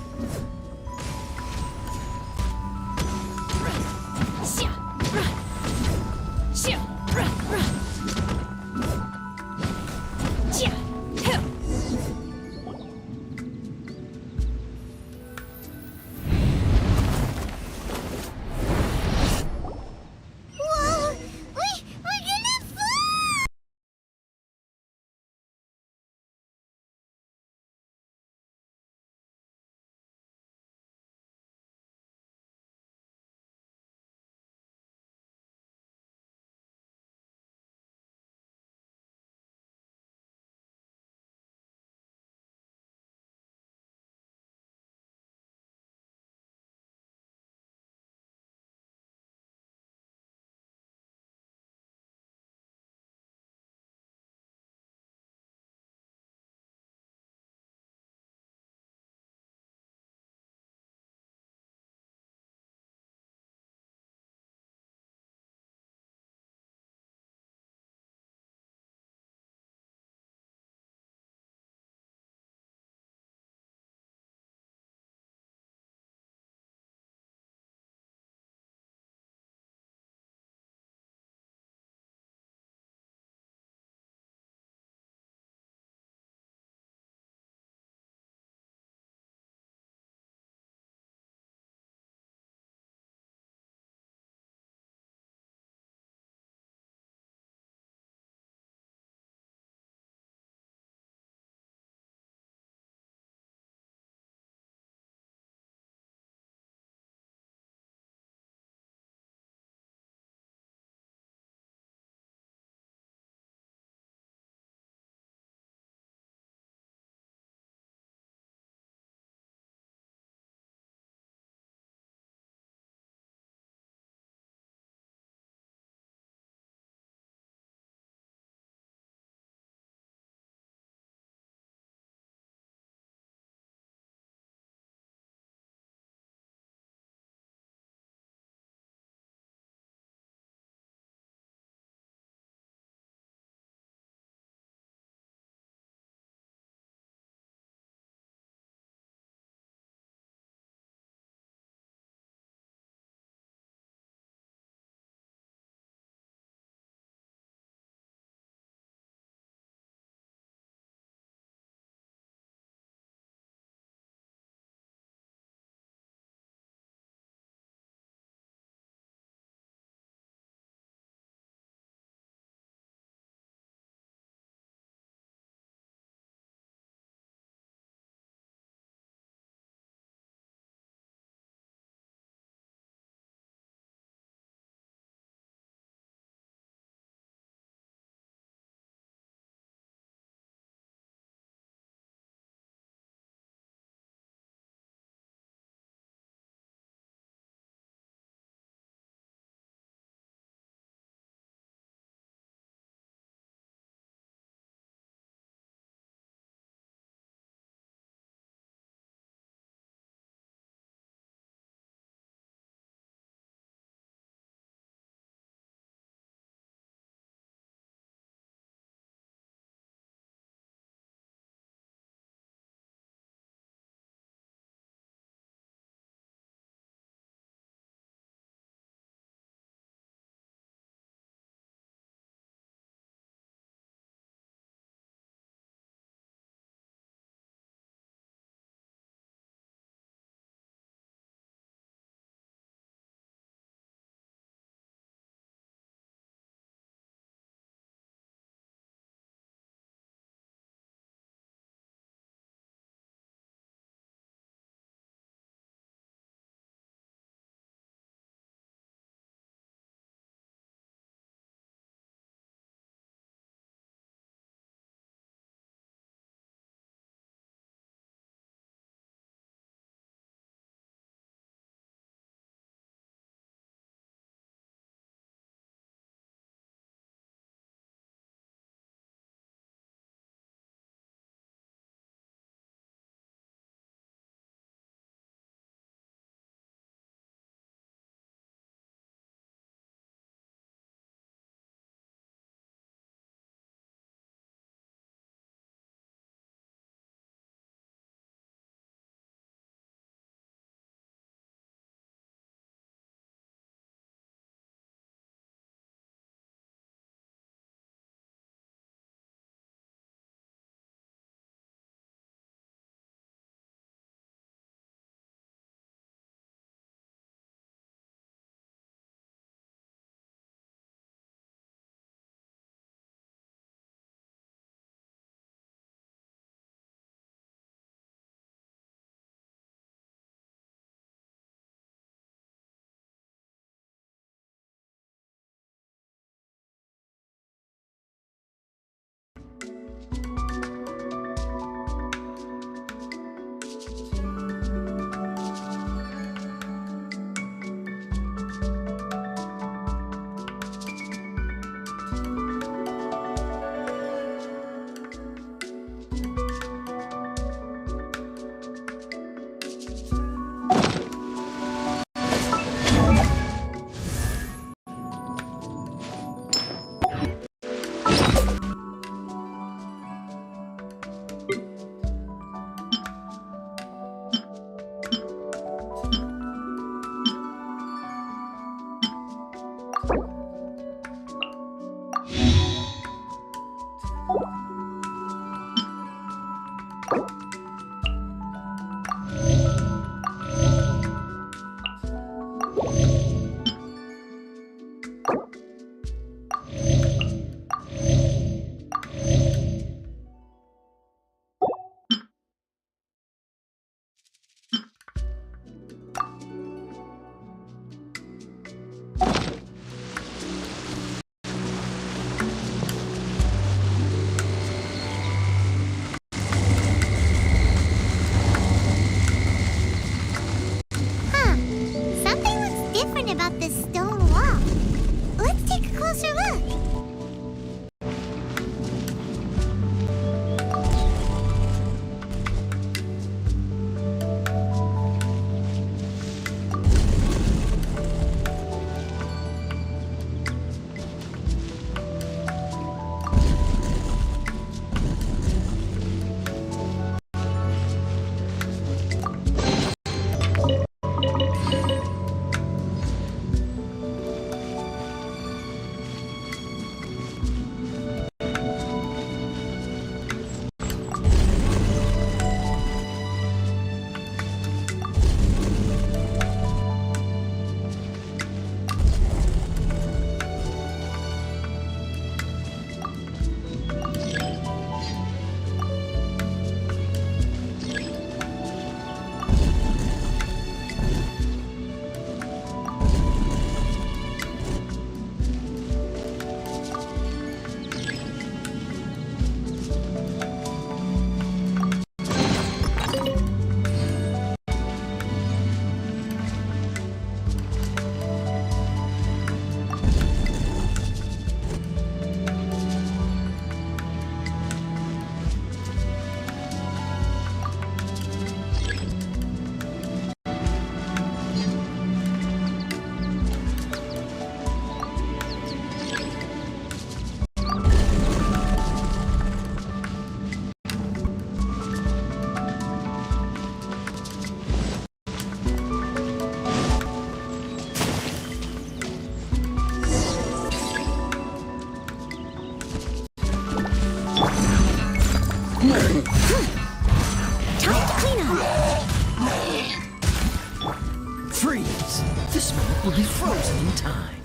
Freeze! This moment will be frozen in time.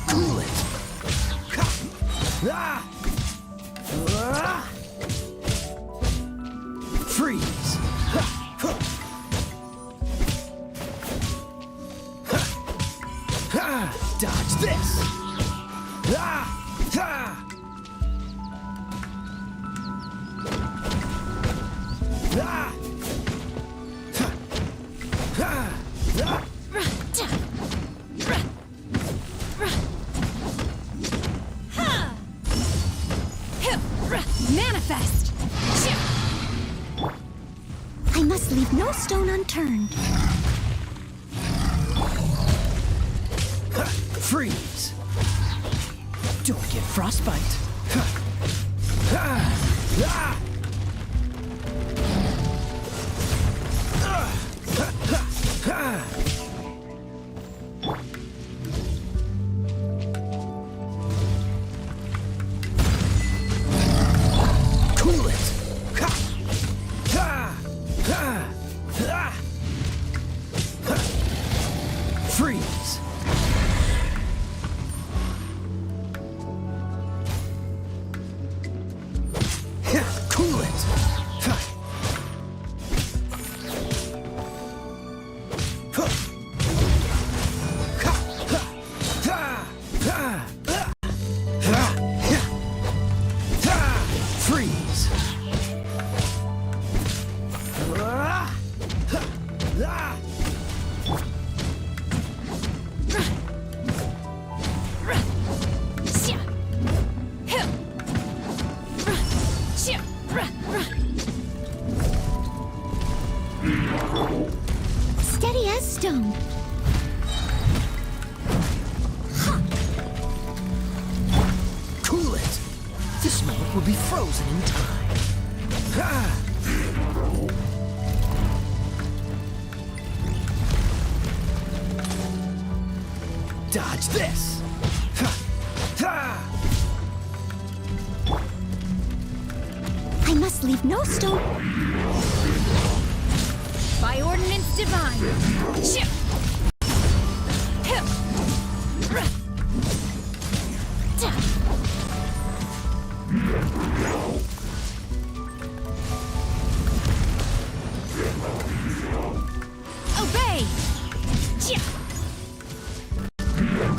Cool it! Freeze! Dodge this! Manifest! I must leave no stone unturned. Freeze! Don't get frostbite. Cool it! Freeze! Cool it! Freeze! Steady as stone. Cool it! This moment will be frozen in time. Dodge this! I must leave no stone. By ordinance divine. Ship. Obey.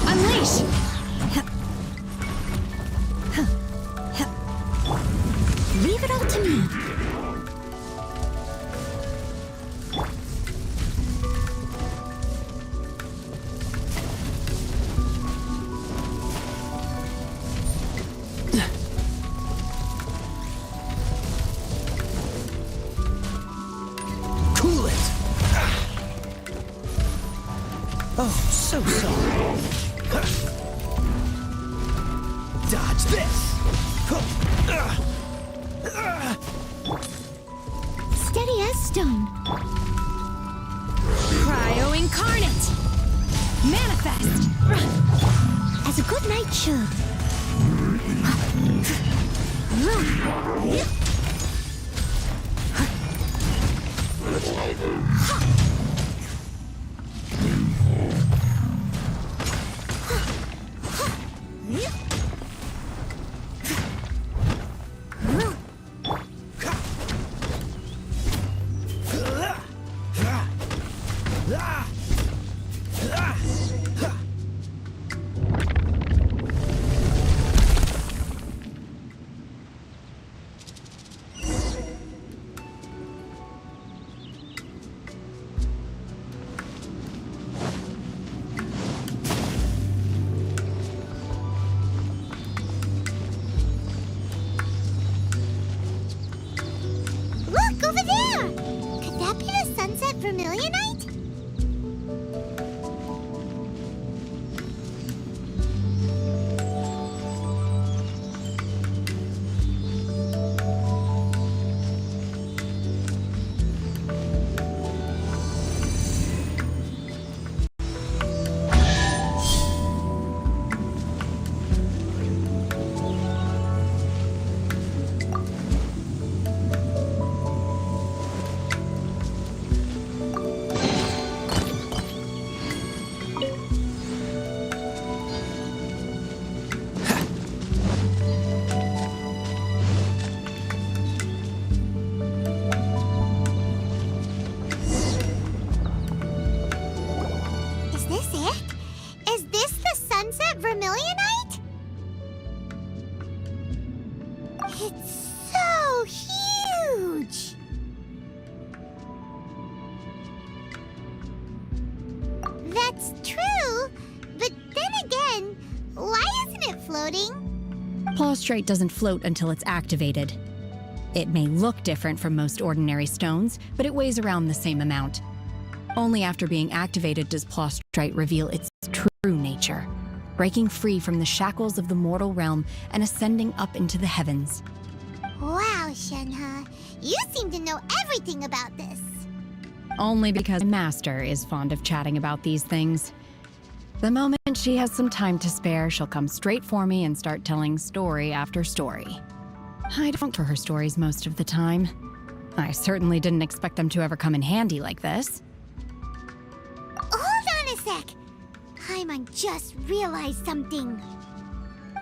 Unleash. Leave it all to me. Cool it! Oh, so sorry. Dodge this! Steady as stone. Cryo incarnate. Manifest. As a good knight should. Look, over there! Could that be the Sunset Vermilionite? It's true, but then again, why isn't it floating? Plostrite doesn't float until it's activated. It may look different from most ordinary stones, but it weighs around the same amount. Only after being activated does Plostrite reveal its true nature, breaking free from the shackles of the mortal realm and ascending up into the heavens. Wow, Shenhe, you seem to know everything about this. Only because my master is fond of chatting about these things. The moment she has some time to spare, she'll come straight for me and start telling story after story. I don't for her stories most of the time. I certainly didn't expect them to ever come in handy like this. Hold on a sec. Paimon just realized something.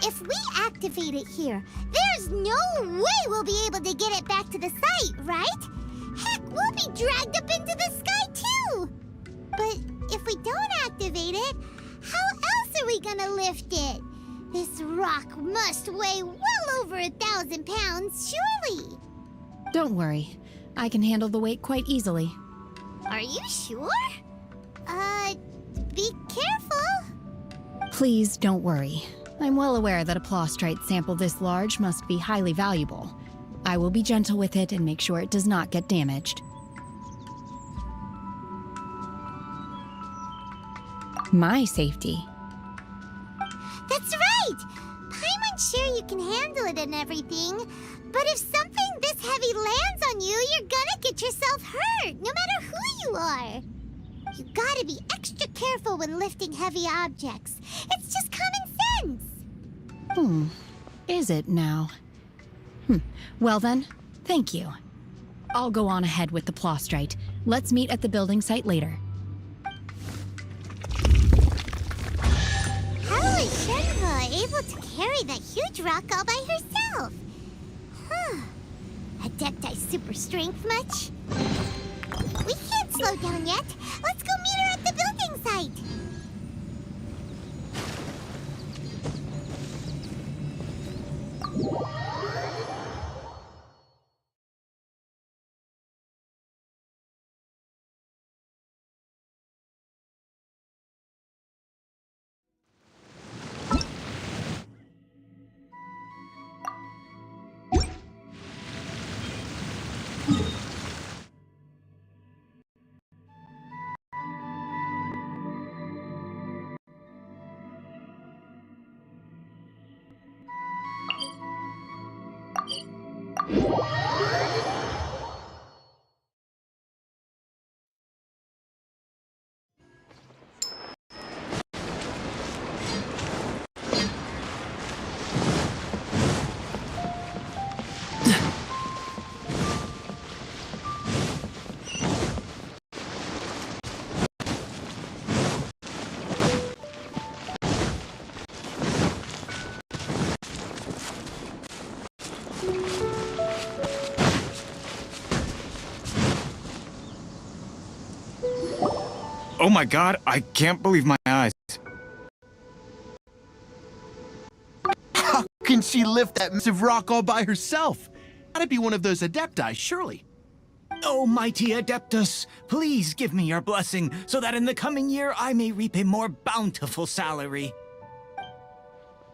If we activate it here, there's no way we'll be able to get it back to the site, right? Heck, we'll be dragged up into the sky too! But if we don't activate it, how else are we gonna lift it? This rock must weigh well over 1,000 pounds, surely! Don't worry. I can handle the weight quite easily. Are you sure? Be careful! Please don't worry. I'm well aware that a Plostrite sample this large must be highly valuable. I will be gentle with it and make sure it does not get damaged. My safety. That's right! Paimon's sure you can handle it and everything, but if something this heavy lands on you, you're gonna get yourself hurt, no matter who you are. You gotta be extra careful when lifting heavy objects. It's just common sense. Is it now? Well then, thank you. I'll go on ahead with the Plostrite. Let's meet at the building site later. How is Shenhe able to carry that huge rock all by herself? Adepti super strength much? We can't slow down yet. Let's go meet her at the building site. Oh my god, I can't believe my eyes. How can she lift that massive rock all by herself? Gotta be one of those Adepti, surely. Oh, mighty Adeptus, please give me your blessing so that in the coming year I may reap a more bountiful salary.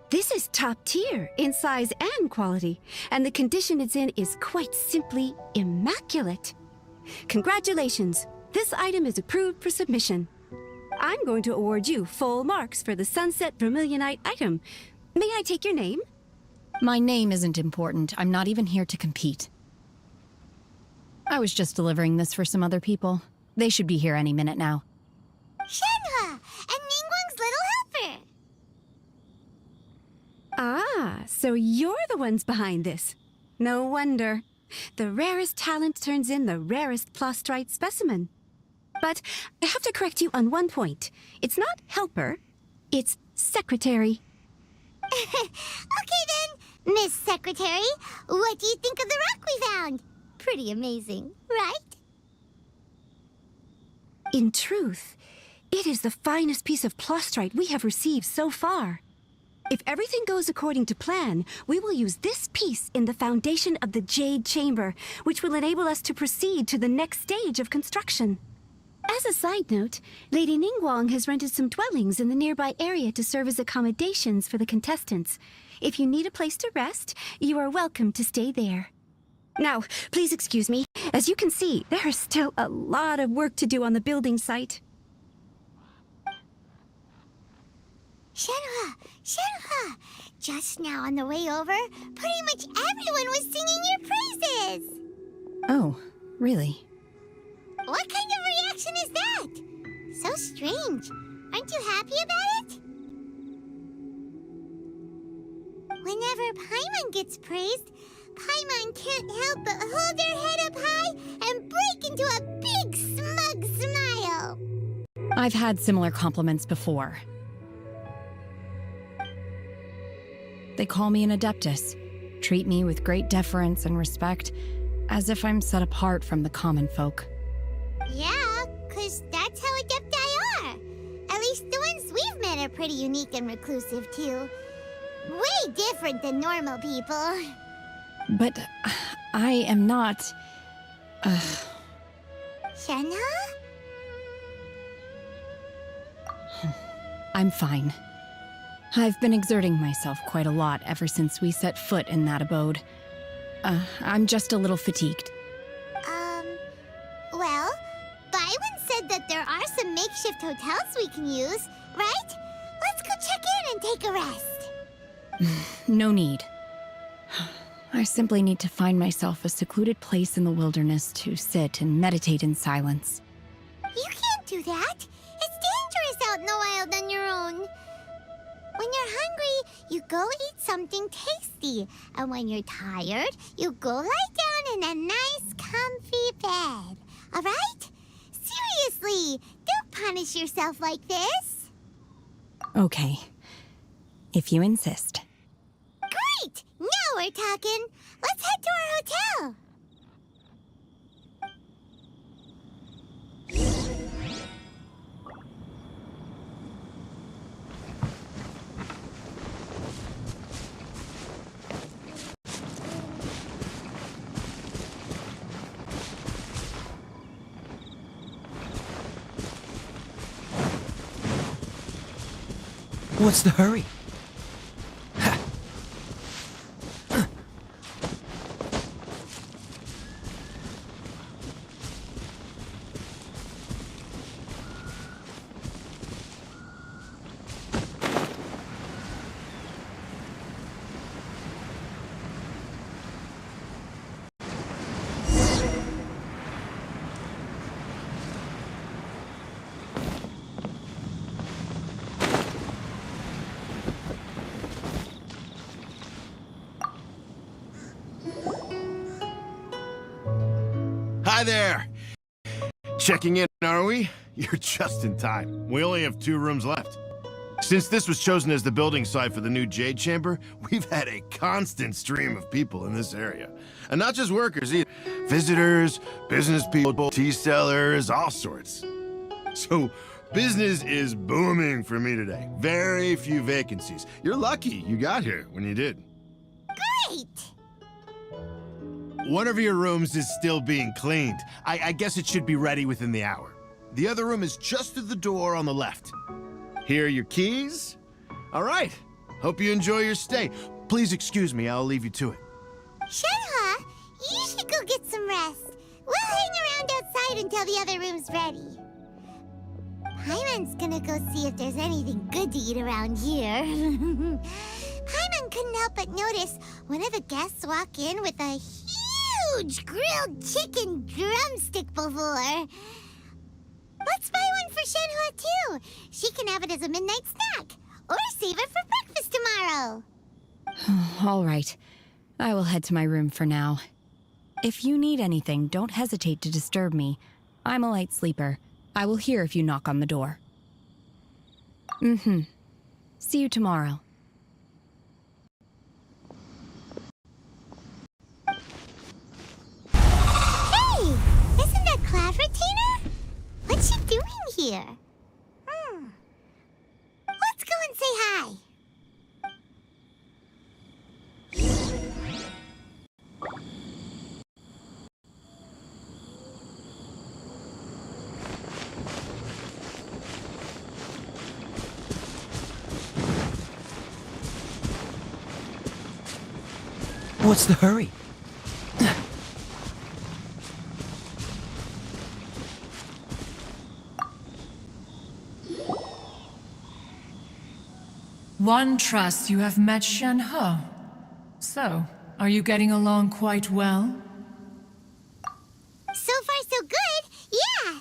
This is top tier in size and quality, and the condition it's in is quite simply immaculate. Congratulations, this item is approved for submission. I'm going to award you full marks for the Sunset Vermilionite item. May I take your name? My name isn't important. I'm not even here to compete. I was just delivering this for some other people. They should be here any minute now. Shenhe! And Ningguang's little helper! Ah, so you're the ones behind this. No wonder. The rarest talent turns in the rarest Plostrite specimen. But I have to correct you on one point. It's not helper, it's secretary. Okay then, Miss Secretary, what do you think of the rock we found? Pretty amazing, right? In truth, it is the finest piece of Plostrite we have received so far. If everything goes according to plan, we will use this piece in the foundation of the Jade Chamber, which will enable us to proceed to the next stage of construction. As a side note, Lady Ningguang has rented some dwellings in the nearby area to serve as accommodations for the contestants. If you need a place to rest, you are welcome to stay there. Now, please excuse me. As you can see, there is still a lot of work to do on the building site. Shenhua! Shenhua! Just now on the way over, pretty much everyone was singing your praises! Oh, really? What kind of reaction is that? So strange. Aren't you happy about it? Whenever Paimon gets praised, Paimon can't help but hold her head up high and break into a big smug smile. I've had similar compliments before. They call me an adeptus, treat me with great deference and respect, as if I'm set apart from the common folk. Yeah, 'cause that's how adepti are. At least the ones we've met are pretty unique and reclusive, too. Way different than normal people. But I am not... Shenhua? I'm fine. I've been exerting myself quite a lot ever since we set foot in that abode. I'm just a little fatigued. Well, Byron said that there are some makeshift hotels we can use, right? Let's go check in and take a rest. No need. I simply need to find myself a secluded place in the wilderness to sit and meditate in silence. You can't do that. It's dangerous out in the wild on your own. When you're hungry, you go eat something tasty. And when you're tired, you go lie down in a nice, comfy bed. All right? Seriously, don't punish yourself like this. Okay. If you insist. Great! Now we're talking. Let's head to our hotel. What's the hurry? Hi there! Checking in, are we? You're just in time. We only have 2 rooms left. Since this was chosen as the building site for the new Jade Chamber, we've had a constant stream of people in this area. And not just workers either. Visitors, business people, tea sellers, all sorts. So, business is booming for me today. Very few vacancies. You're lucky you got here when you did. Great! One of your rooms is still being cleaned. I guess it should be ready within the hour. The other room is just through the door on the left. Here are your keys. All right. Hope you enjoy your stay. Please excuse me, I'll leave you to it. Shenhua, you should go get some rest. We'll hang around outside until the other room's ready. Paimon's gonna go see if there's anything good to eat around here. Paimon couldn't help but notice one of the guests walk in with a huge grilled chicken drumstick before. Let's buy one for Shenhua too. She can have it as a midnight snack. Or save it for breakfast tomorrow. All right. I will head to my room for now. If you need anything, don't hesitate to disturb me. I'm a light sleeper. I will hear if you knock on the door. See you tomorrow. Hey! Isn't that Cloud Retainer? What's she doing here? Let's go and say hi. What's the hurry? One trusts you have met Shen-He. So, are you getting along quite well? So far, so good. Yeah.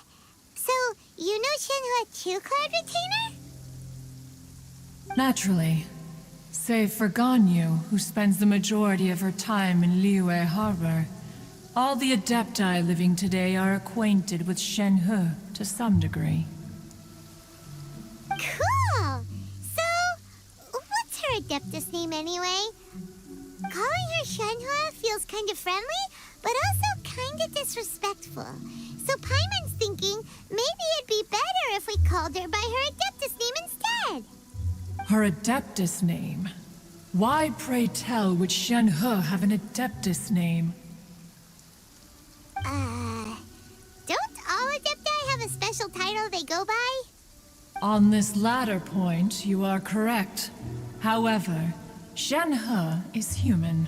So, you know Shen-He too, Cloud Retainer? Naturally. Save for Ganyu, who spends the majority of her time in Liyue Harbor. All the Adepti living today are acquainted with Shen-He to some degree. Cool. So, what's her Adeptus name anyway? Calling her Shen-He feels kind of friendly, but also kind of disrespectful. So Paimon's thinking maybe it'd be better if we called her by her Adeptus name instead. Her Adeptus name? Why, pray tell, would Shen-He have an Adeptus name? Don't all Adepti have a special title they go by? On this latter point, you are correct. However, Shen-He is human.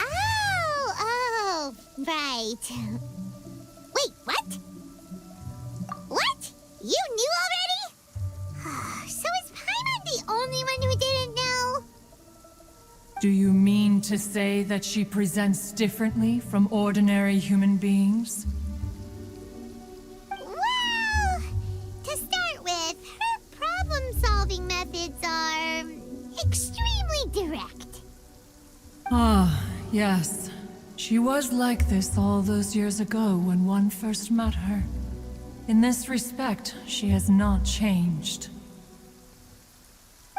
Oh, right. Wait, what? What? You knew already? So is Paimon the only one who didn't know? Do you mean to say that she presents differently from ordinary human beings? Well, to start with, her problem-solving methods are extremely direct. Ah, yes. She was like this all those years ago when one first met her. In this respect, she has not changed.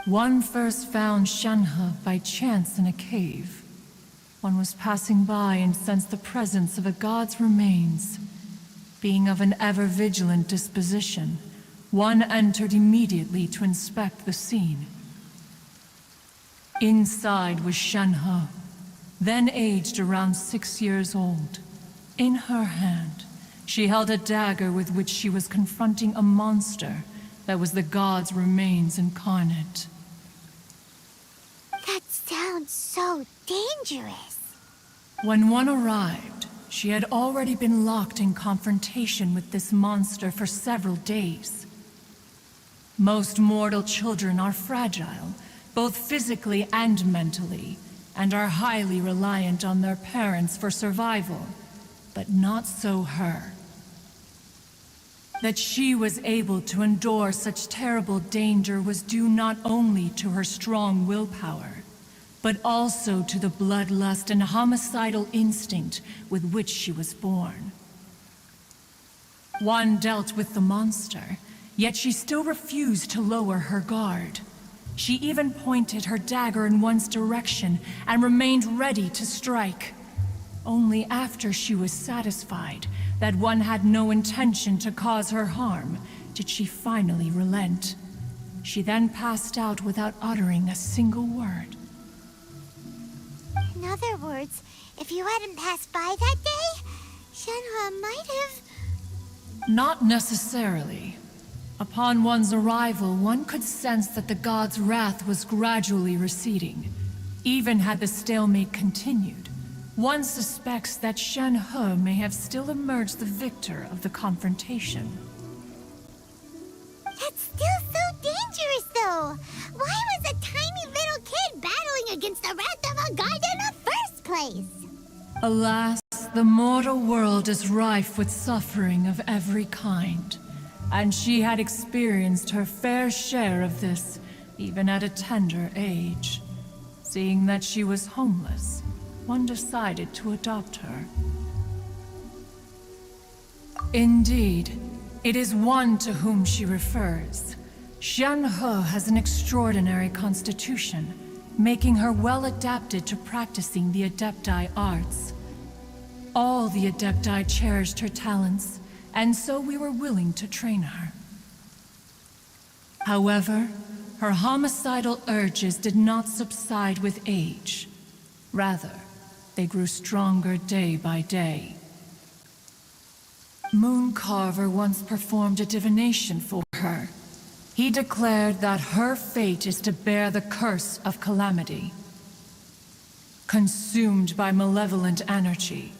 One first found Shen-He by chance in a cave. One was passing by and sensed the presence of a god's remains. Being of an ever-vigilant disposition, one entered immediately to inspect the scene. Inside was Shen-He, then aged around 6 years old. In her hand, she held a dagger with which she was confronting a monster that was the god's remains incarnate. That sounds so dangerous. When one arrived, she had already been locked in confrontation with this monster for several days. Most mortal children are fragile, both physically and mentally, and are highly reliant on their parents for survival, but not so her. That she was able to endure such terrible danger was due not only to her strong willpower, but also to the bloodlust and homicidal instinct with which she was born. One dealt with the monster, yet she still refused to lower her guard. She even pointed her dagger in one's direction and remained ready to strike. Only after she was satisfied that one had no intention to cause her harm did she finally relent. She then passed out without uttering a single word. In other words, if you hadn't passed by that day, Shen-He might have... Not necessarily. Upon one's arrival, one could sense that the god's wrath was gradually receding. Even had the stalemate continued, one suspects that Shen-He may have still emerged the victor of the confrontation. That's still so dangerous, though. Why was a tiny little kid battling against the wrath of a god in the first place? Alas, the mortal world is rife with suffering of every kind. And she had experienced her fair share of this, even at a tender age. Seeing that she was homeless, one decided to adopt her. Indeed, it is one to whom she refers. Shen-He has an extraordinary constitution, making her well adapted to practicing the Adepti arts. All the Adepti cherished her talents, and so we were willing to train her. However, her homicidal urges did not subside with age. Rather, they grew stronger day by day. Mooncarver once performed a divination for her. He declared that her fate is to bear the curse of calamity. Consumed by malevolent energy,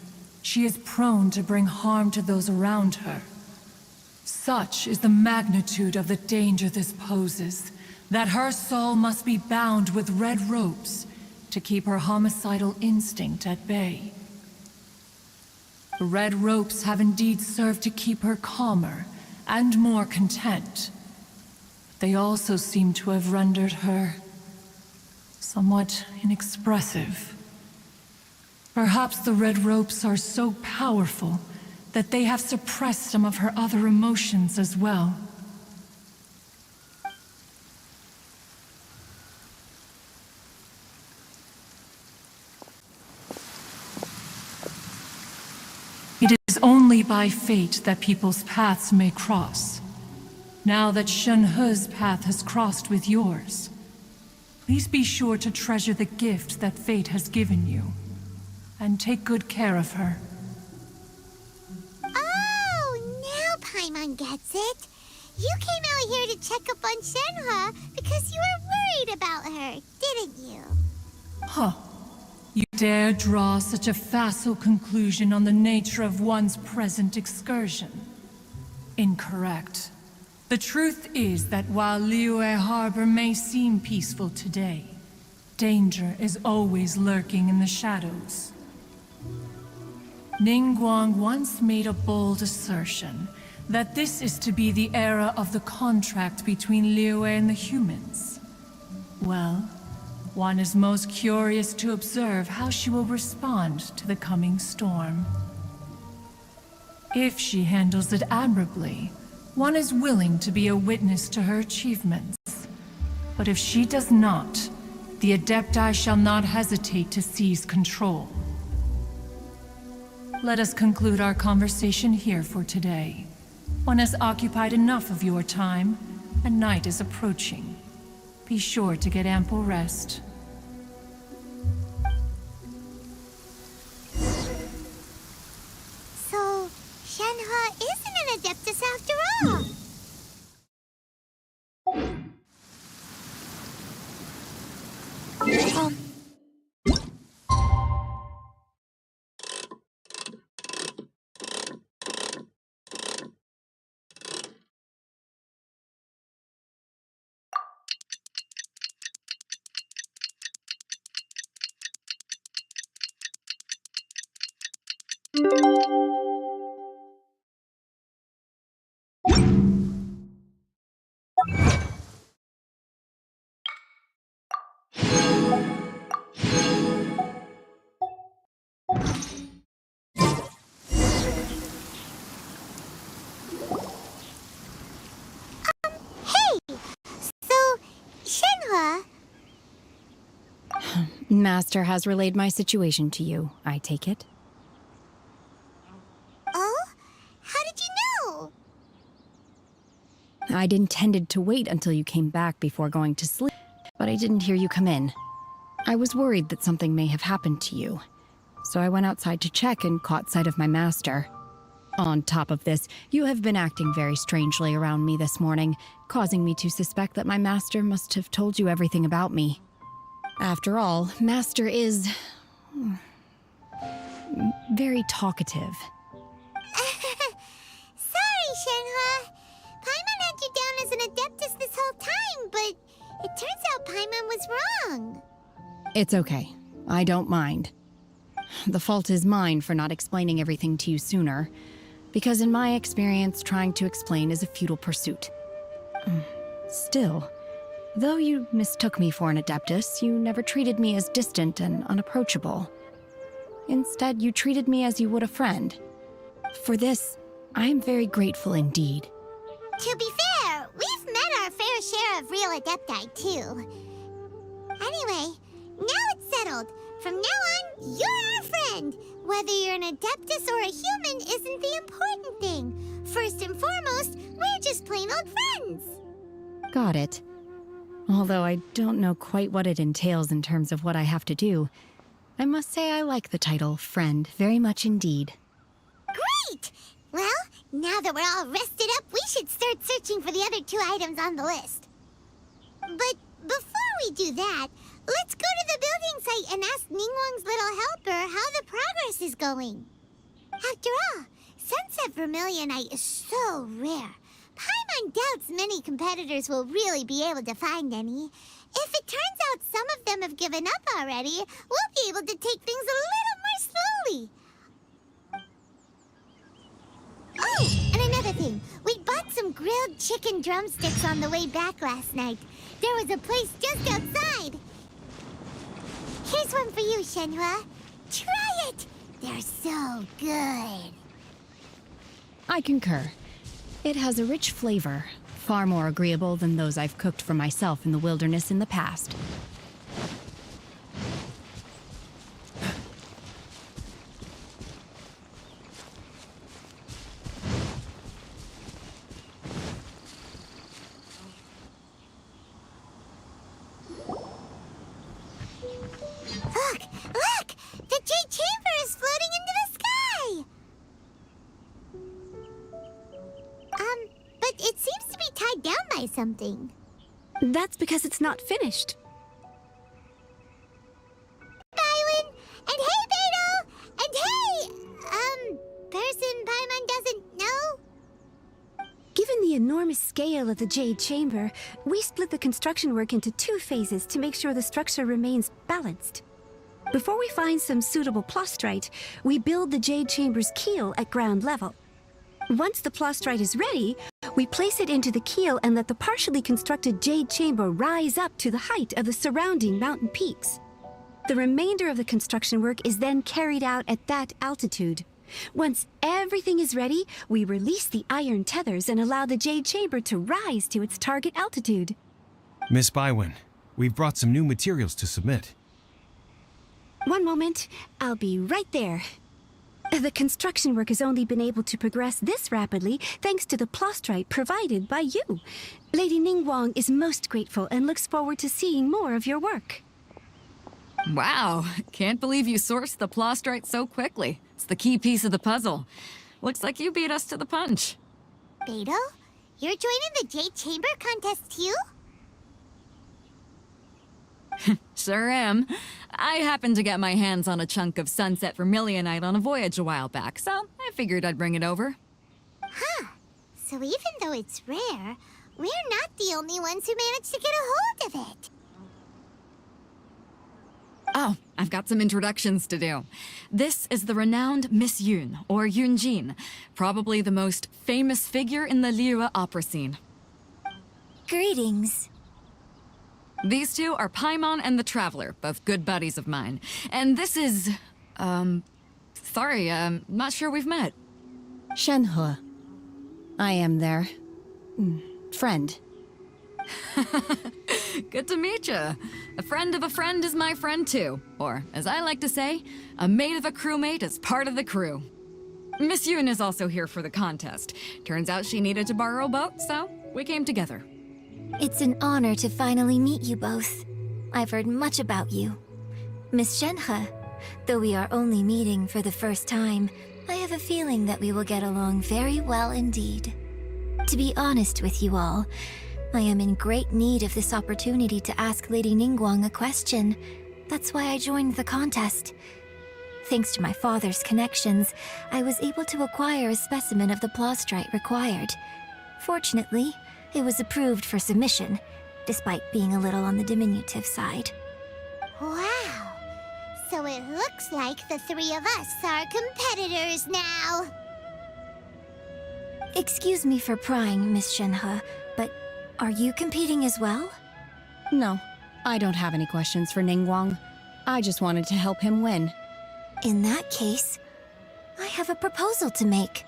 she is prone to bring harm to those around her. Such is the magnitude of the danger this poses, that her soul must be bound with red ropes to keep her homicidal instinct at bay. The red ropes have indeed served to keep her calmer and more content. They also seem to have rendered her somewhat inexpressive. Perhaps the red ropes are so powerful that they have suppressed some of her other emotions as well. It is only by fate that people's paths may cross. Now that Shenhe's path has crossed with yours, please be sure to treasure the gift that fate has given you, and take good care of her. Oh, now Paimon gets it. You came out here to check up on Shenhe because you were worried about her, didn't you? Huh. You dare draw such a facile conclusion on the nature of one's present excursion? Incorrect. The truth is that while Liyue Harbor may seem peaceful today, danger is always lurking in the shadows. Ningguang once made a bold assertion that this is to be the era of the contract between Liyue and the humans. Well, one is most curious to observe how she will respond to the coming storm. If she handles it admirably, one is willing to be a witness to her achievements. But if she does not, the Adepti shall not hesitate to seize control. Let us conclude our conversation here for today. One has occupied enough of your time, and night is approaching. Be sure to get ample rest. So, Shenhe isn't an Adeptus after all. Master has relayed my situation to you, I take it? Oh? How did you know? I'd intended to wait until you came back before going to sleep, but I didn't hear you come in. I was worried that something may have happened to you, so I went outside to check and caught sight of my master. On top of this, you have been acting very strangely around me this morning, causing me to suspect that my master must have told you everything about me. After all, Master is very talkative. Sorry, Shenhe. Paimon had you down as an Adeptus this whole time, but it turns out Paimon was wrong. It's okay. I don't mind. The fault is mine for not explaining everything to you sooner, because in my experience, trying to explain is a futile pursuit. Still, though you mistook me for an Adeptus, you never treated me as distant and unapproachable. Instead, you treated me as you would a friend. For this, I am very grateful indeed. To be fair, we've met our fair share of real Adepti, too. Anyway, now it's settled. From now on, you're our friend. Whether you're an Adeptus or a human isn't the important thing. First and foremost, we're just plain old friends. Got it. Although I don't know quite what it entails in terms of what I have to do, I must say I like the title friend very much indeed. Great! Well, now that we're all rested up, we should start searching for the other 2 items on the list. But before we do that, Let's go to the building site and ask Ningguang's little helper how the progress is going. After all, sunset vermilionite is so rare. Paimon doubts many competitors will really be able to find any. If it turns out some of them have given up already, we'll be able to take things a little more slowly. Oh, and another thing. We bought some grilled chicken drumsticks on the way back last night. There was a place just outside. Here's one for you, Shenhua. Try it. They're so good. I concur. It has a rich flavor, far more agreeable than those I've cooked for myself in the wilderness in the past. Look! The Jade Chamber is floating into the sky! But it seems to be tied down by something. That's because it's not finished. Bywin! And hey, Beto! And hey! Person Paimon doesn't know? Given the enormous scale of the Jade Chamber, we split the construction work into 2 phases to make sure the structure remains balanced. Before we find some suitable plastrite, we build the Jade Chamber's keel at ground level. Once the plastrite is ready, we place it into the keel and let the partially constructed Jade Chamber rise up to the height of the surrounding mountain peaks. The remainder of the construction work is then carried out at that altitude. Once everything is ready, we release the iron tethers and allow the Jade Chamber to rise to its target altitude. Miss Bywin, we've brought some new materials to submit. One moment, I'll be right there. The construction work has only been able to progress this rapidly thanks to the plastrite provided by you. Lady Ningguang is most grateful and looks forward to seeing more of your work. Wow, can't believe you sourced the plastrite so quickly. It's the key piece of the puzzle. Looks like you beat us to the punch. Beto? You're joining the Jade Chamber contest too? Sure am. I happened to get my hands on a chunk of sunset vermilionite on a voyage a while back, so I figured I'd bring it over. Huh. So even though it's rare, we're not the only ones who managed to get a hold of it. Oh, I've got some introductions to do. This is the renowned Miss Yun, or Yunjin, probably the most famous figure in the Liyue opera scene. Greetings. These two are Paimon and the Traveler, both good buddies of mine. And this is... sorry, not sure we've met. Shenhua. I am their... friend. Good to meet you. A friend of a friend is my friend too. Or, as I like to say, a mate of a crewmate is part of the crew. Miss Yun is also here for the contest. Turns out she needed to borrow a boat, so we came together. It's an honor to finally meet you both. I've heard much about you. Miss Shenhe, though we are only meeting for the first time, I have a feeling that we will get along very well indeed. To be honest with you all, I am in great need of this opportunity to ask Lady Ningguang a question. That's why I joined the contest. Thanks to my father's connections, I was able to acquire a specimen of the plastrite required. Fortunately, it was approved for submission, despite being a little on the diminutive side. Wow. So it looks like the three of us are competitors now. Excuse me for prying, Miss Shenhe, but are you competing as well? No, I don't have any questions for Ningguang. I just wanted to help him win. In that case, I have a proposal to make.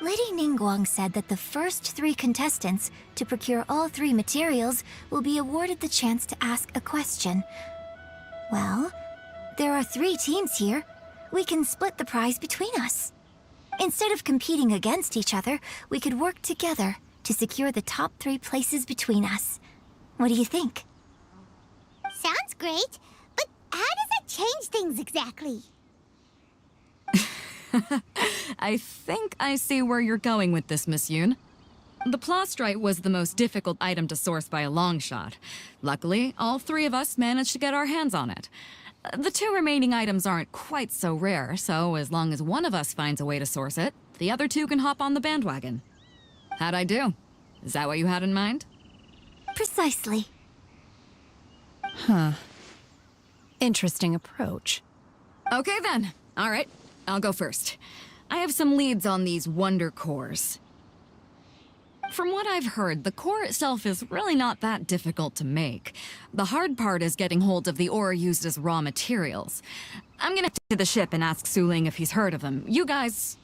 Lady Ningguang said that the first 3 contestants to procure all 3 materials will be awarded the chance to ask a question. Well, there are 3 teams here. We can split the prize between us. Instead of competing against each other, we could work together to secure the top 3 places between us. What do you think? Sounds great, but how does that change things exactly? I think I see where you're going with this, Miss Yun. The plastrite was the most difficult item to source by a long shot. Luckily, all three of us managed to get our hands on it. The two remaining items aren't quite so rare, so as long as one of us finds a way to source it, the other two can hop on the bandwagon. How'd I do? Is that what you had in mind? Precisely. Huh. Interesting approach. Okay then. All right, I'll go first. I have some leads on these wonder cores. From what I've heard, the core itself is really not that difficult to make. The hard part is getting hold of the ore used as raw materials. I'm gonna head to the ship and ask Suling if he's heard of them. You guys...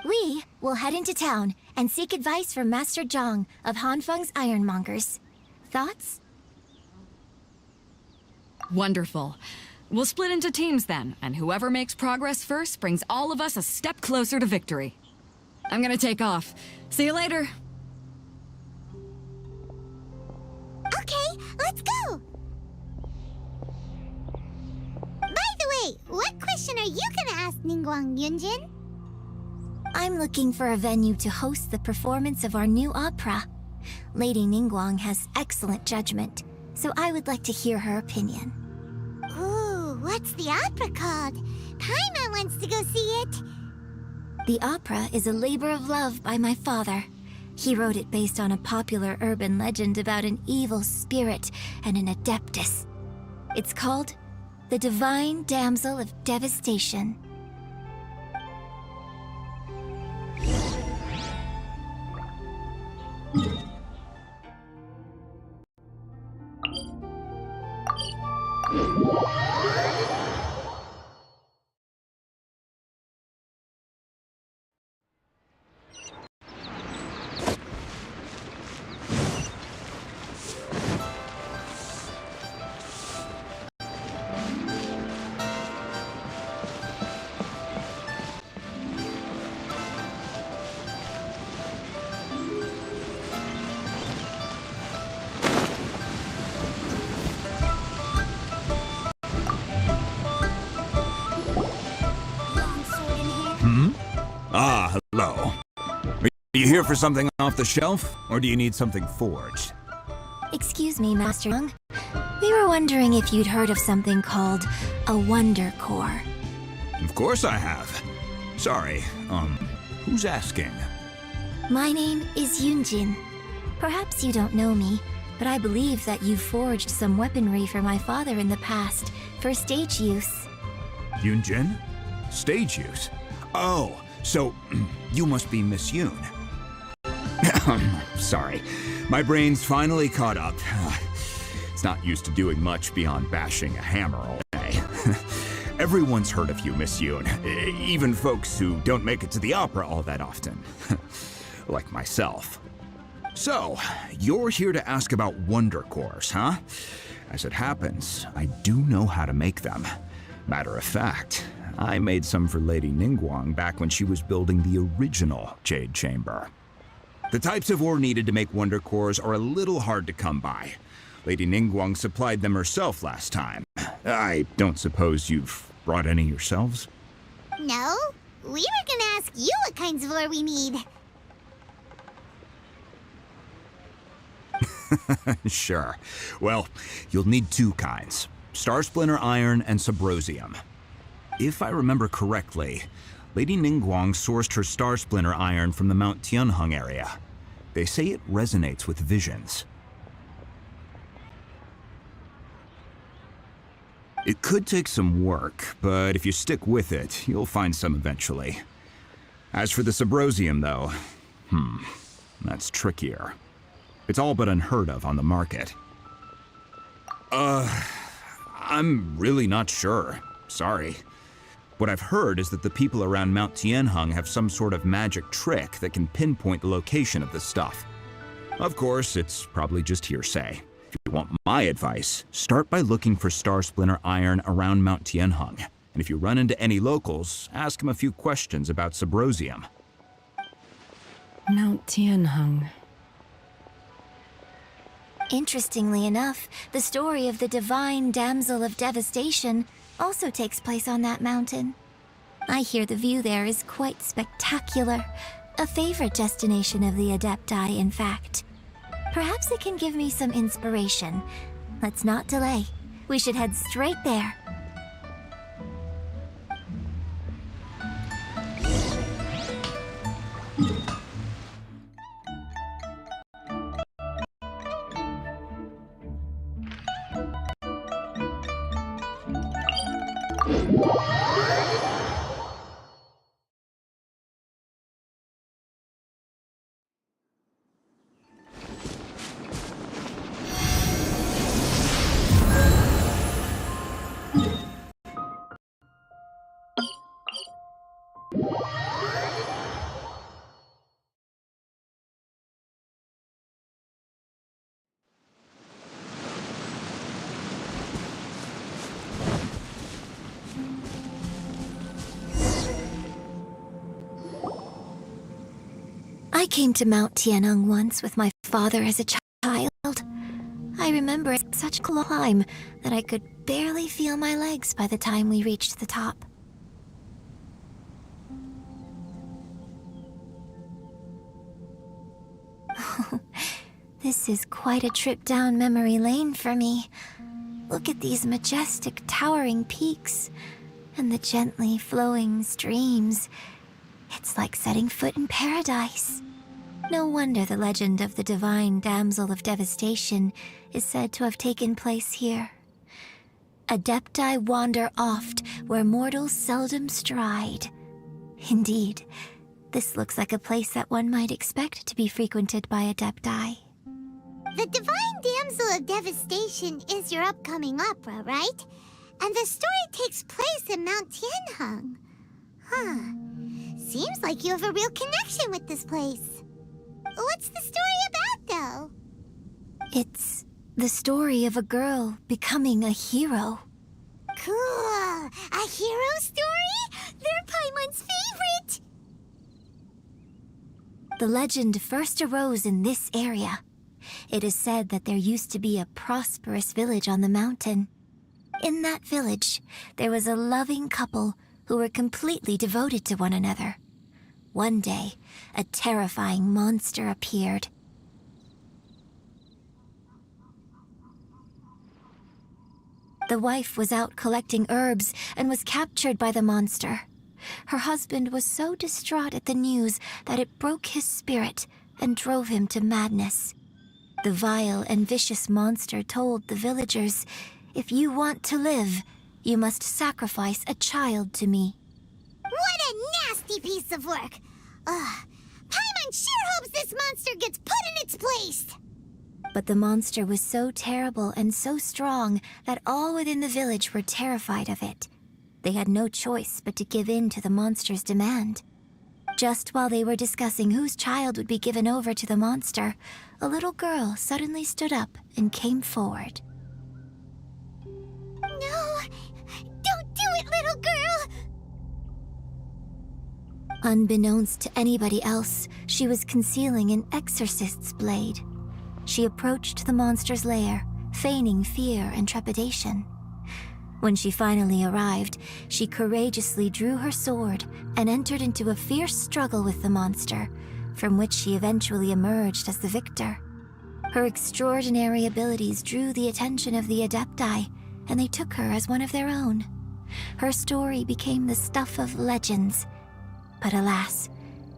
We will head into town and seek advice from Master Zhang of Hanfeng's Ironmongers. Thoughts? Wonderful. We'll split into teams then, and whoever makes progress first brings all of us a step closer to victory. I'm gonna take off. See you later. Okay, let's go! By the way, what question are you gonna ask Ningguang, Yunjin? I'm looking for a venue to host the performance of our new opera. Lady Ningguang has excellent judgment, so I would like to hear her opinion. Ooh, what's the opera called? Paimon wants to go see it. The opera is a labor of love by my father. He wrote it based on a popular urban legend about an evil spirit and an adeptus. It's called The Divine Damsel of Devastation. Ah, hello. Are you here for something off the shelf, or do you need something forged? Excuse me, Master Young. We were wondering if you'd heard of something called a Wonder Core. Of course I have. Sorry, who's asking? My name is Yunjin. Perhaps you don't know me, but I believe that you forged some weaponry for my father in the past, for stage use. Yunjin? Stage use? Oh, so you must be Miss Yoon. Sorry, my brain's finally caught up. It's not used to doing much beyond bashing a hammer all day. Everyone's heard of you, Miss Yoon, even folks who don't make it to the opera all that often. Like myself. So, you're here to ask about wonder cores, huh? As it happens, I do know how to make them. Matter of fact, I made some for Lady Ningguang back when she was building the original Jade Chamber. The types of ore needed to make wonder cores are a little hard to come by. Lady Ningguang supplied them herself last time. I don't suppose you've brought any yourselves? No, we were gonna ask you what kinds of ore we need. Sure. Well, you'll need two kinds. Star Splinter Iron and Subrosium. If I remember correctly, Lady Ningguang sourced her Star Splinter Iron from the Mount Tianheng area. They say it resonates with visions. It could take some work, but if you stick with it, you'll find some eventually. As for the Subrosium, though, that's trickier. It's all but unheard of on the market. I'm really not sure. Sorry. What I've heard is that the people around Mount Tianheng have some sort of magic trick that can pinpoint the location of the stuff. Of course, it's probably just hearsay. If you want my advice, start by looking for Star Splinter Iron around Mount Tianheng. And if you run into any locals, ask them a few questions about Subrosium. Mount Tianheng. Interestingly enough, the story of the Divine Damsel of Devastation also takes place on that mountain. I hear the view there is quite spectacular, A favorite destination of the Adepti, in fact. Perhaps it can give me some inspiration. Let's not delay. We should head straight there. I came to Mount Tianeng once with my father as a child. I remember it such a climb that I could barely feel my legs by the time we reached the top. This is quite a trip down memory lane for me. Look at these majestic, towering peaks and the gently flowing streams. It's like setting foot in paradise. No wonder the legend of the divine damsel of devastation is said to have taken place here. Adepti wander oft where mortals seldom stride. Indeed, this looks like a place that one might expect to be frequented by Adepti. The Divine Damsel of Devastation is your upcoming opera, right? And the story takes place in Mount Tianheng. Huh. Seems like you have a real connection with this place. What's the story about, though? It's the story of a girl becoming a hero. Cool. A hero story? They're Paimon's favorite. The legend first arose in this area. It is said that there used to be a prosperous village on the mountain. In that village, there was a loving couple who were completely devoted to one another. One day, a terrifying monster appeared. The wife was out collecting herbs and was captured by the monster. Her husband was so distraught at the news that it broke his spirit and drove him to madness. The vile and vicious monster told the villagers, "If you want to live, you must sacrifice a child to me." What a nasty piece of work! Ugh. Paimon sure hopes this monster gets put in its place! But the monster was so terrible and so strong that all within the village were terrified of it. They had no choice but to give in to the monster's demand. Just while they were discussing whose child would be given over to the monster, a little girl suddenly stood up and came forward. No! Don't do it, little girl! Unbeknownst to anybody else, she was concealing an exorcist's blade. She approached the monster's lair, feigning fear and trepidation. When she finally arrived, she courageously drew her sword and entered into a fierce struggle with the monster, from which she eventually emerged as the victor. Her extraordinary abilities drew the attention of the Adepti, and they took her as one of their own. Her story became the stuff of legends. But alas,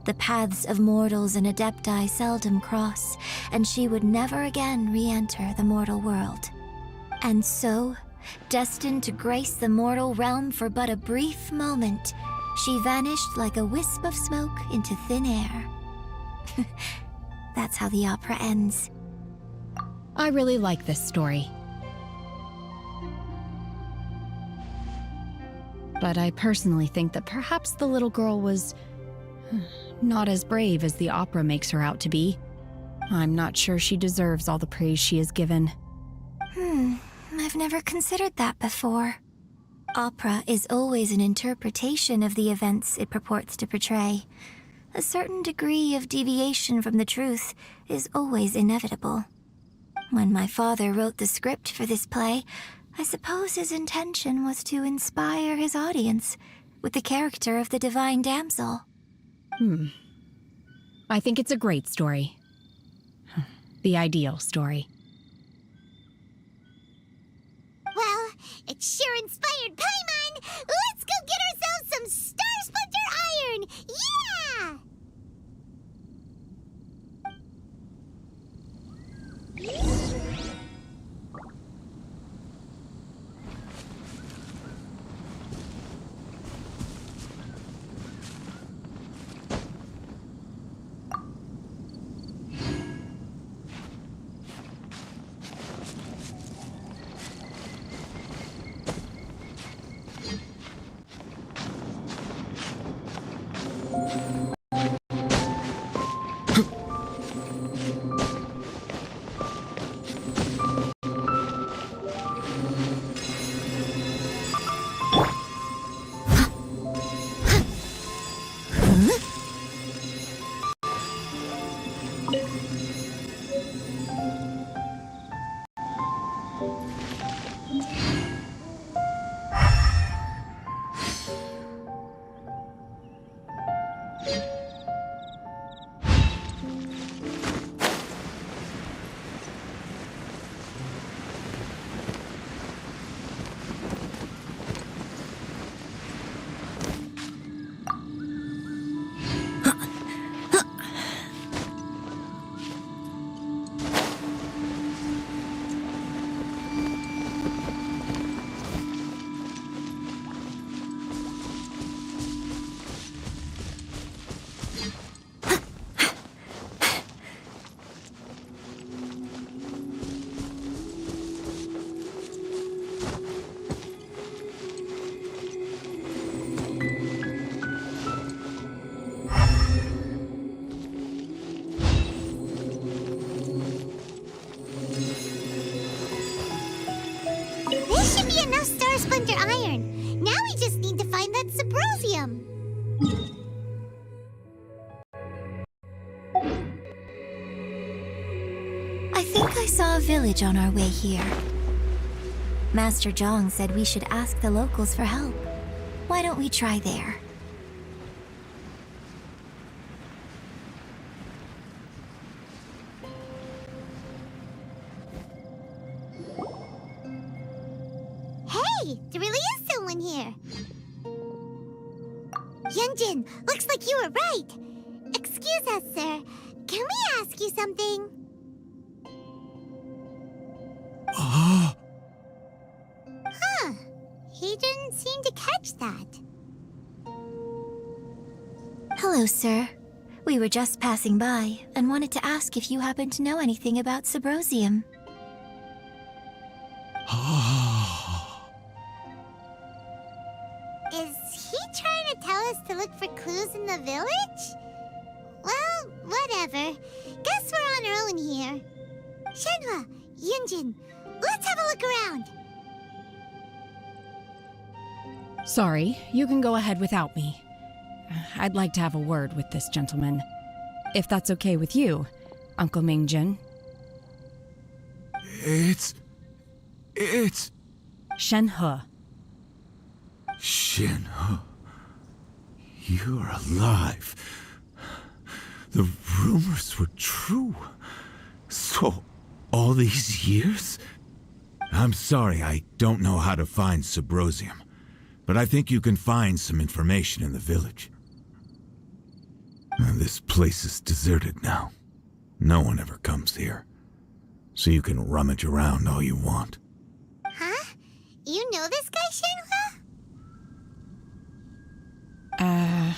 the paths of mortals and Adepti seldom cross, and she would never again re-enter the mortal world. And so, destined to grace the mortal realm for but a brief moment, she vanished like a wisp of smoke into thin air. That's how the opera ends. I really like this story. But I personally think that perhaps the little girl was not as brave as the opera makes her out to be. I'm not sure she deserves all the praise she is given. I've never considered that before. Opera is always an interpretation of the events it purports to portray. A certain degree of deviation from the truth is always inevitable. When my father wrote the script for this play, I suppose his intention was to inspire his audience with the character of the Divine Damsel. I think it's a great story. The ideal story. Well, it sure inspired Paimon! Let's go get ourselves some Star Splinter Iron! Yeah! This should be enough Star Splinter Iron. Now we just need to find that Subrosium. I think I saw a village on our way here. Master Zhang said we should ask the locals for help. Why don't we try there? Hey, there really is someone here. Yunjin, looks like you were right. Excuse us, sir. Can we ask you something? Huh. He didn't seem to catch that. Hello, sir. We were just passing by and wanted to ask if you happen to know anything about Subrosium. Is he trying to tell us to look for clues in the village? Well, whatever. Guess we're on our own here. Shenhua, Yunjin, let's have a look around. Sorry, you can go ahead without me. I'd like to have a word with this gentleman. If that's okay with you, Uncle Mingjin. It's... Shenhe. Shenhe. You're alive. The rumors were true. So, all these years? I'm sorry, I don't know how to find Subrosium. But I think you can find some information in the village. This place is deserted now. No one ever comes here. So you can rummage around all you want. Huh? You know this guy, Shenhua?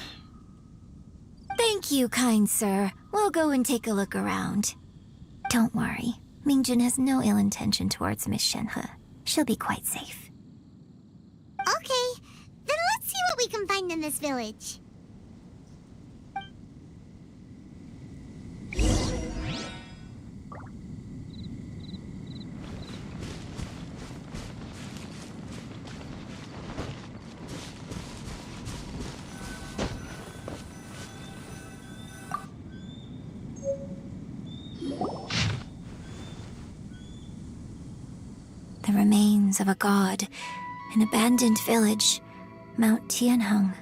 Thank you, kind sir. We'll go and take a look around. Don't worry. Mingjin has no ill intention towards Miss Shenhe. She'll be quite safe. Okay, then let's see what we can find in this village. The remains of a god, an abandoned village, Mount Tianheng.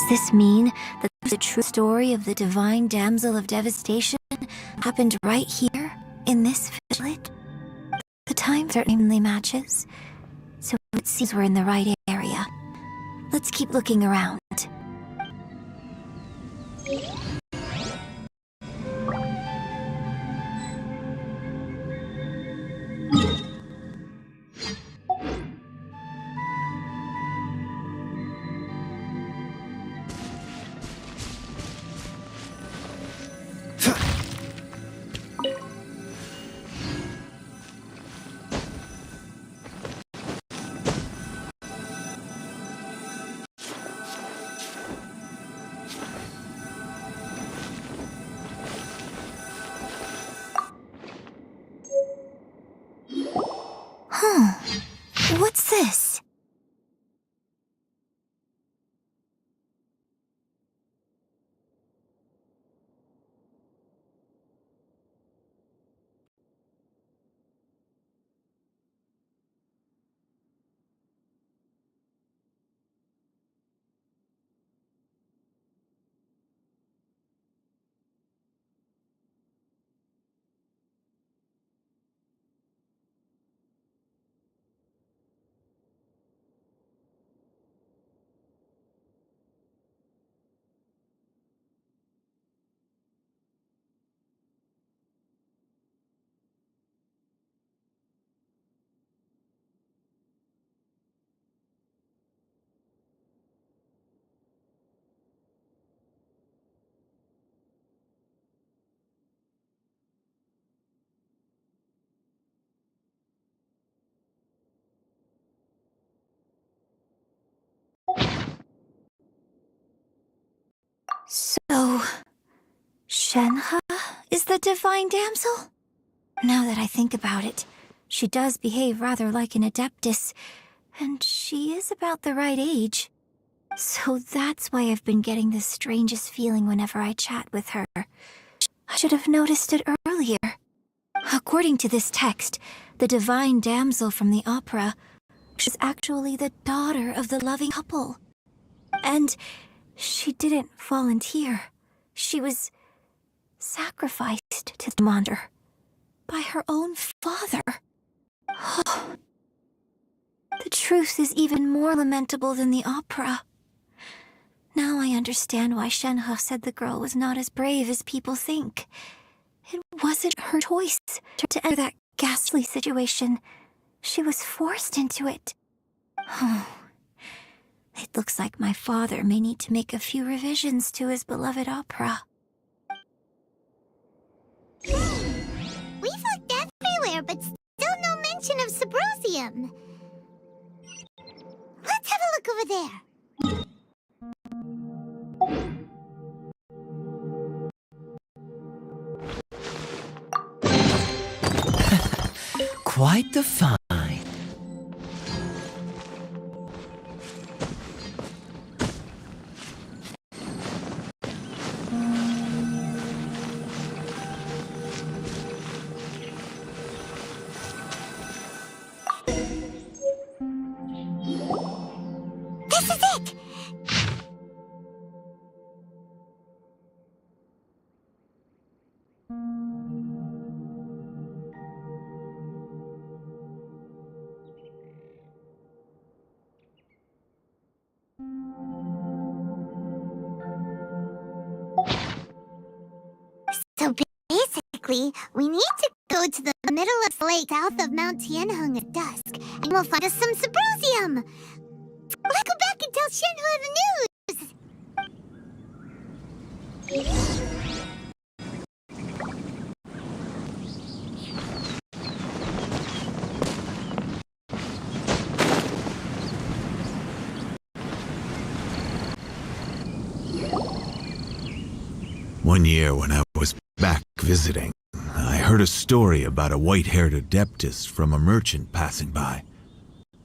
this mean that the true story of the divine damsel of devastation happened right here, in this village? The time certainly matches, so it seems we're in the right area. Let's keep looking around. What's this? So, Shenhe is the divine damsel? Now that I think about it, she does behave rather like an adeptus, and she is about the right age. So that's why I've been getting the strangest feeling whenever I chat with her. I should have noticed it earlier. According to this text, the divine damsel from the opera is actually the daughter of the loving couple. And she didn't volunteer. She was sacrificed to the monster by her own father. The truth is even more lamentable than the opera. Now I understand why Shenhe said the girl was not as brave as people think. It wasn't her choice to enter that ghastly situation. She was forced into it. It looks like my father may need to make a few revisions to his beloved opera. We've looked everywhere, but still no mention of Subrosium. Let's have a look over there. Quite the find. This is it! So basically, we need to go to the middle of the lake south of Mount Tianheng at dusk, and we'll find us some Subrosium! Let's go back and tell Shenhe the news! One year when I was back visiting, I heard a story about a white-haired adeptus from a merchant passing by.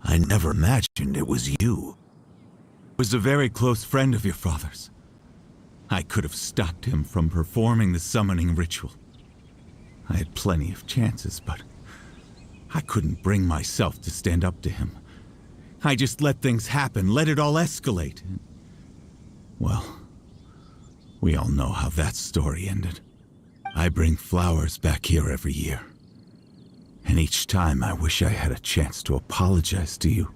I never imagined it was you. I was a very close friend of your father's. I could have stopped him from performing the summoning ritual. I had plenty of chances, but I couldn't bring myself to stand up to him. I just let things happen, let it all escalate. Well, we all know how that story ended. I bring flowers back here every year. And each time I wish I had a chance to apologize to you.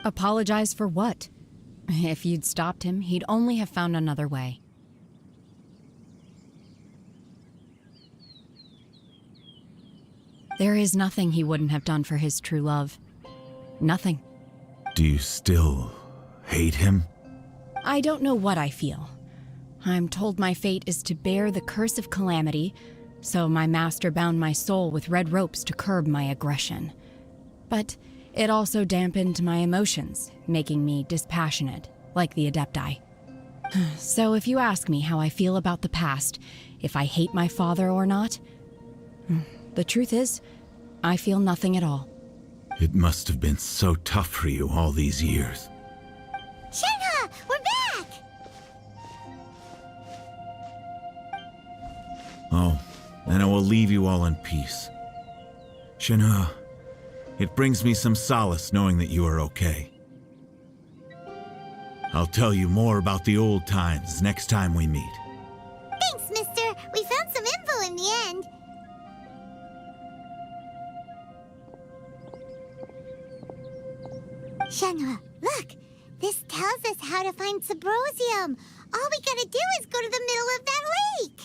Apologize for what? If you'd stopped him, he'd only have found another way. There is nothing he wouldn't have done for his true love. Nothing. Do you still hate him? I don't know what I feel. I'm told my fate is to bear the curse of calamity, so my master bound my soul with red ropes to curb my aggression. But it also dampened my emotions, making me dispassionate, like the Adepti. So if you ask me how I feel about the past, if I hate my father or not, the truth is, I feel nothing at all. It must have been so tough for you all these years. Shenhe, we're back! Oh, and I will leave you all in peace. Shenhe, it brings me some solace knowing that you are okay. I'll tell you more about the old times next time we meet. Thanks, mister. We found some info in the end. Shenhe, look! This tells us how to find Subrosium. All we gotta do is go to the middle of that lake.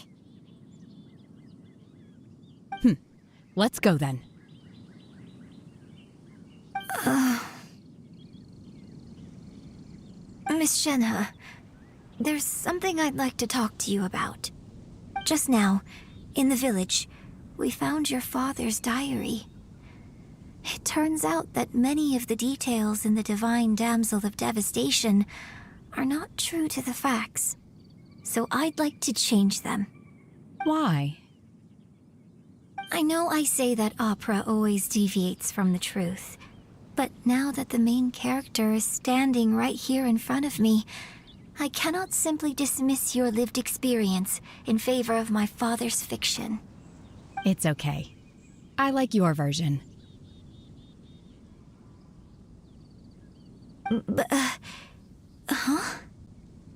Let's go then. Miss Shenhe, there's something I'd like to talk to you about. Just now, in the village, we found your father's diary. It turns out that many of the details in the Divine Damsel of Devastation are not true to the facts. So I'd like to change them. Why? I know I say that opera always deviates from the truth, but now that the main character is standing right here in front of me, I cannot simply dismiss your lived experience in favor of my father's fiction. It's okay. I like your version. Huh?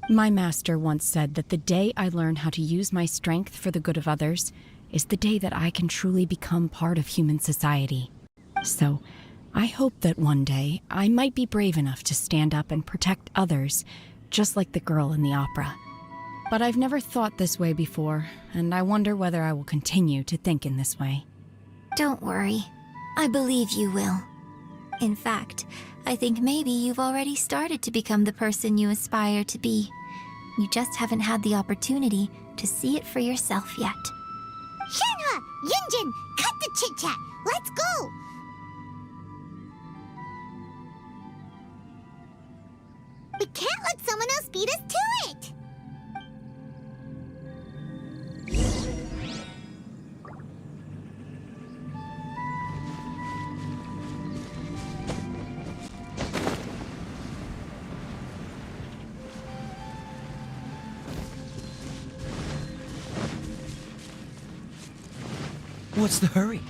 My master once said that the day I learn how to use my strength for the good of others is the day that I can truly become part of human society. So, I hope that one day I might be brave enough to stand up and protect others, just like the girl in the opera. But I've never thought this way before, and I wonder whether I will continue to think in this way. Don't worry. I believe you will. In fact, I think maybe you've already started to become the person you aspire to be. You just haven't had the opportunity to see it for yourself yet. Shenhe! Yunjin! Cut the chit-chat! Let's go! We can't let someone else beat us to it! What's the hurry?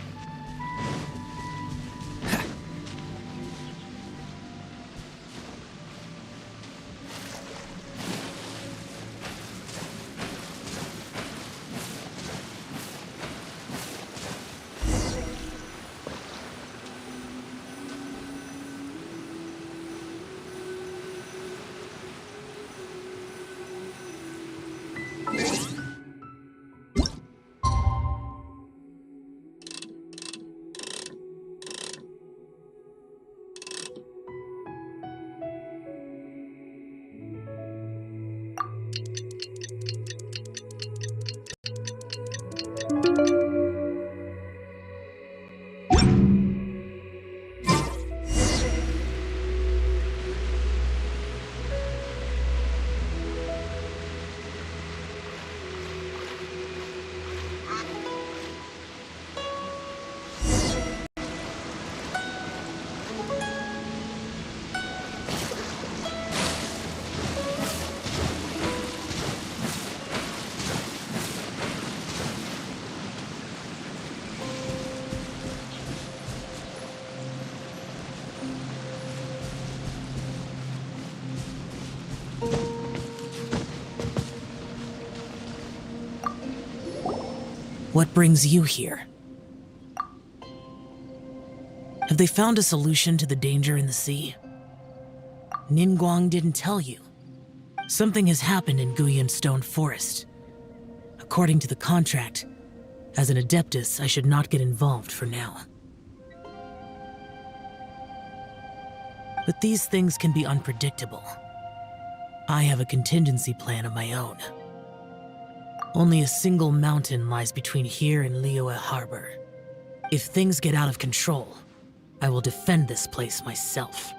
What brings you here? Have they found a solution to the danger in the sea? Ningguang didn't tell you. Something has happened in Guyan Stone Forest. According to the contract, as an Adeptus, I should not get involved for now. But these things can be unpredictable. I have a contingency plan of my own. Only a single mountain lies between here and Liyue Harbor. If things get out of control, I will defend this place myself.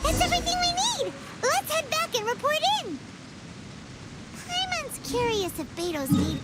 That's everything we need! Let's head back and report in! Paimon's curious if Beto's need...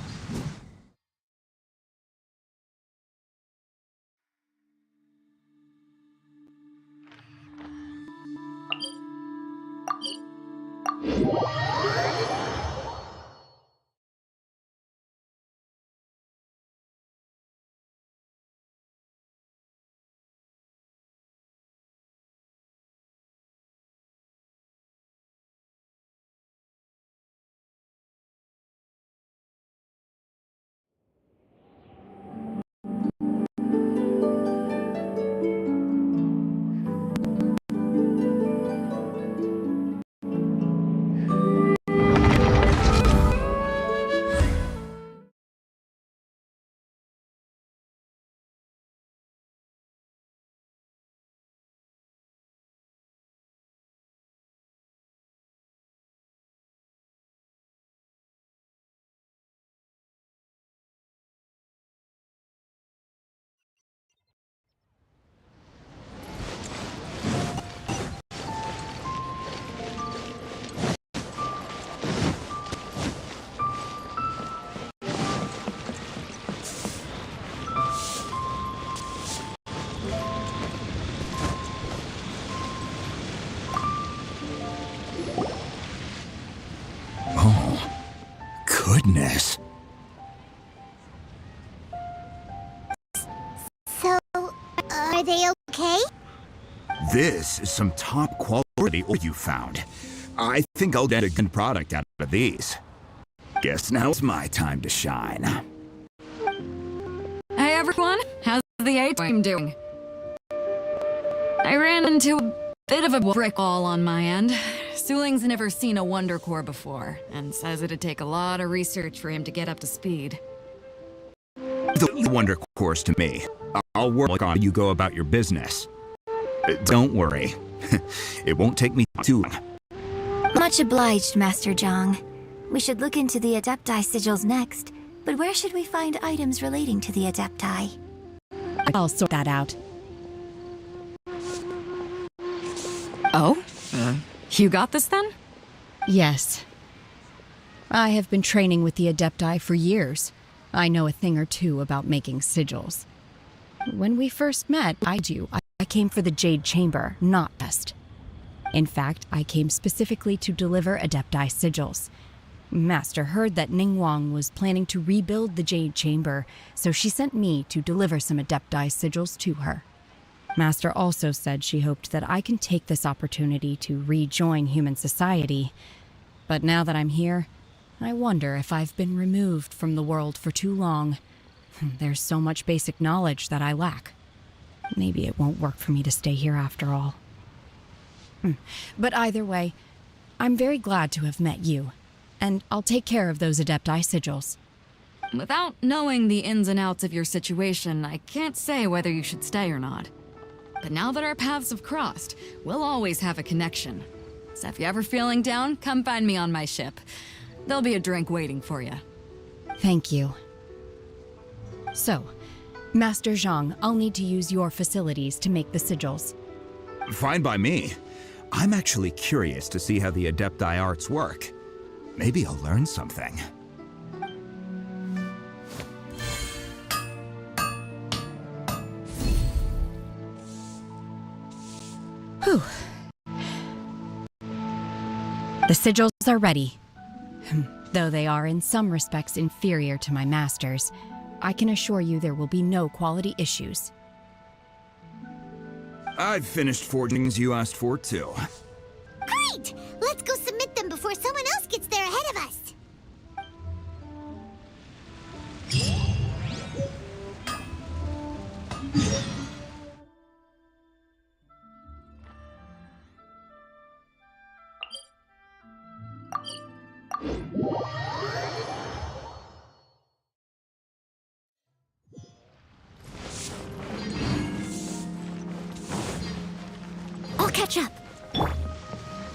Goodness. So, are they okay? This is some top quality ore you found. I think I'll get a good product out of these. Guess now it's my time to shine. Hey everyone, how's the A-team doing? I ran into a bit of a brick wall on my end. Suling's never seen a Wonder Core before, and says it'd take a lot of research for him to get up to speed. The Wonder Course to me. I'll work on you go about your business. Don't worry. It won't take me too long. Much obliged, Master Zhang. We should look into the Adepti sigils next, but where should we find items relating to the Adepti? I'll sort that out. Oh? You got this then? Yes. I have been training with the Adepti for years. I know a thing or two about making sigils. When we first met, I came for the Jade Chamber, not Pest. In fact, I came specifically to deliver Adepti sigils. Master heard that Ningguang was planning to rebuild the Jade Chamber, so she sent me to deliver some Adepti sigils to her. Master also said she hoped that I can take this opportunity to rejoin human society. But now that I'm here, I wonder if I've been removed from the world for too long. There's so much basic knowledge that I lack. Maybe it won't work for me to stay here after all. But either way, I'm very glad to have met you, and I'll take care of those Adepti sigils. Without knowing the ins and outs of your situation, I can't say whether you should stay or not. But now that our paths have crossed, we'll always have a connection. So if you're ever feeling down, come find me on my ship. There'll be a drink waiting for you. Thank you. So, Master Zhang, I'll need to use your facilities to make the sigils. Fine by me. I'm actually curious to see how the Adepti arts work. Maybe I'll learn something. Whew. The sigils are ready. Though they are in some respects inferior to my master's, I can assure you there will be no quality issues. I've finished forgings you asked for, too. Great! Let's go submit them before someone else gets there ahead of us. I'll catch up.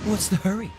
What's the hurry?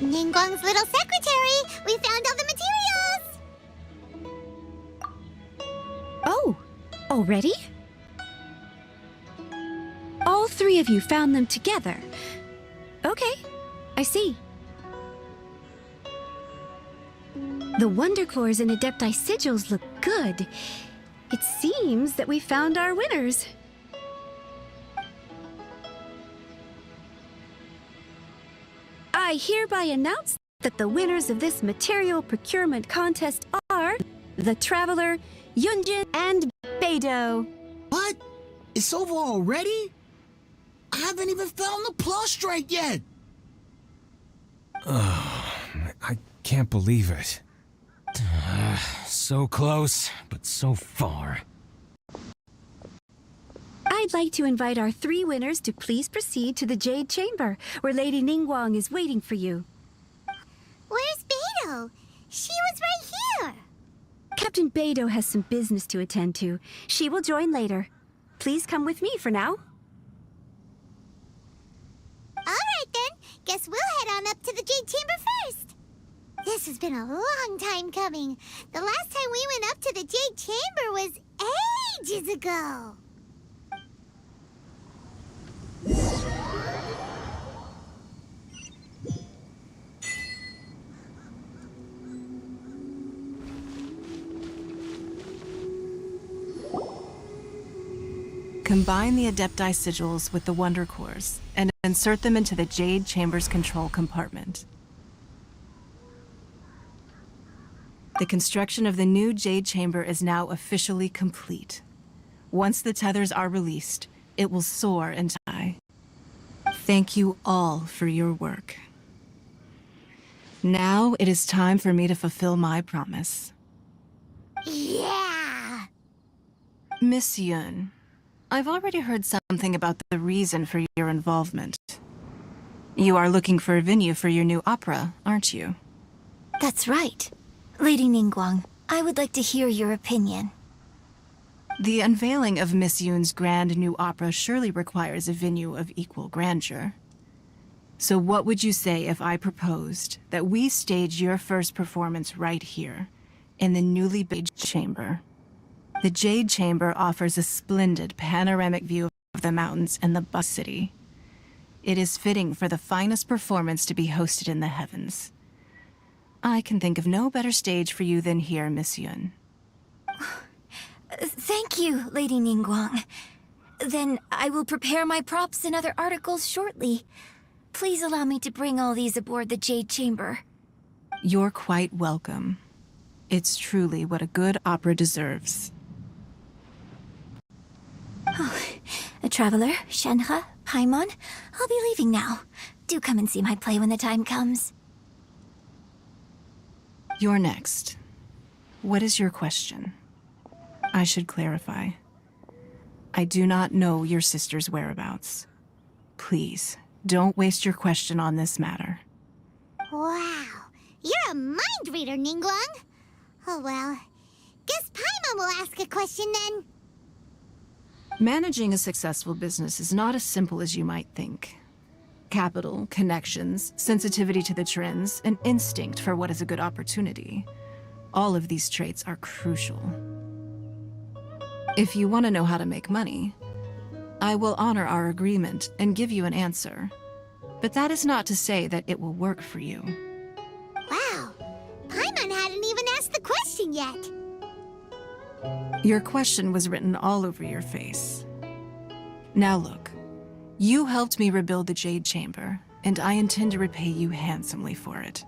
Ningguang's little secretary! We found all the materials! Oh, already? All three of you found them together. Okay, I see. The Wonder Cores and Adepti sigils look good. It seems that we found our winners. I hereby announce that the winners of this material procurement contest are the Traveler, Yunjin, and Beidou. What? It's over already? I haven't even found the prostrate yet! I can't believe it. So close, but so far. I'd like to invite our three winners to please proceed to the Jade Chamber, where Lady Ningguang is waiting for you. Where's Beidou? She was right here! Captain Beidou has some business to attend to. She will join later. Please come with me for now. Alright then, guess we'll head on up to the Jade Chamber first. This has been a long time coming. The last time we went up to the Jade Chamber was ages ago. Combine the Adepti sigils with the Wonder Cores and insert them into the Jade Chamber's control compartment. The construction of the new Jade Chamber is now officially complete. Once the tethers are released, it will soar into I. Thank you all for your work. Now it is time for me to fulfill my promise. Yeah! Miss Yun, I've already heard something about the reason for your involvement. You are looking for a venue for your new opera, aren't you? That's right. Lady Ningguang, I would like to hear your opinion. The unveiling of Miss Yoon's grand new opera surely requires a venue of equal grandeur. So what would you say if I proposed that we stage your first performance right here, in the newly built chamber? The Jade Chamber offers a splendid panoramic view of the mountains and the bus city. It is fitting for the finest performance to be hosted in the heavens. I can think of no better stage for you than here, Miss Yun. Thank you, Lady Ningguang. Then I will prepare my props and other articles shortly. Please allow me to bring all these aboard the Jade Chamber. You're quite welcome. It's truly what a good opera deserves. Traveler, Shenhe, Paimon, I'll be leaving now. Do come and see my play when the time comes. You're next. What is your question? I should clarify. I do not know your sister's whereabouts. Please, don't waste your question on this matter. Wow, you're a mind reader, Ningguang. Oh well, guess Paimon will ask a question then. Managing a successful business is not as simple as you might think. Capital, connections, sensitivity to the trends, and instinct for what is a good opportunity. All of these traits are crucial. If you want to know how to make money, I will honor our agreement and give you an answer. But that is not to say that it will work for you. Wow, Paimon hadn't even asked the question yet. Your question was written all over your face. Now look, you helped me rebuild the Jade Chamber, and I intend to repay you handsomely for it.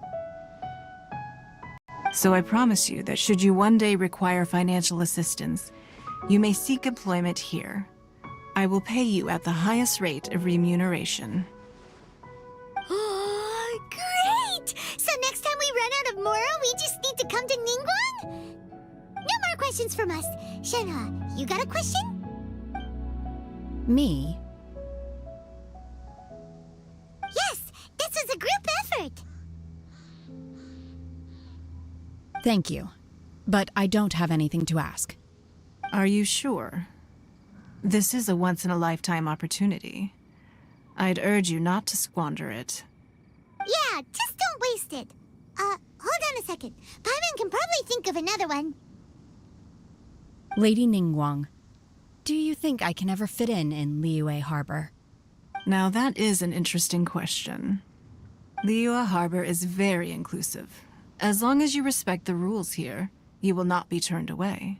So I promise you that should you one day require financial assistance, you may seek employment here. I will pay you at the highest rate of remuneration. Oh, great! So next time we run out of Moro, we just need to come to Ningguang? No more questions from us. Shenhe, you got a question? Me? Yes, this was a group effort. Thank you. But I don't have anything to ask. Are you sure? This is a once-in-a-lifetime opportunity. I'd urge you not to squander it. Yeah, just don't waste it. Hold on a second. Paimon can probably think of another one. Lady Ningguang, do you think I can ever fit in Liyue Harbor? Now that is an interesting question. Liyue Harbor is very inclusive. As long as you respect the rules here, you will not be turned away.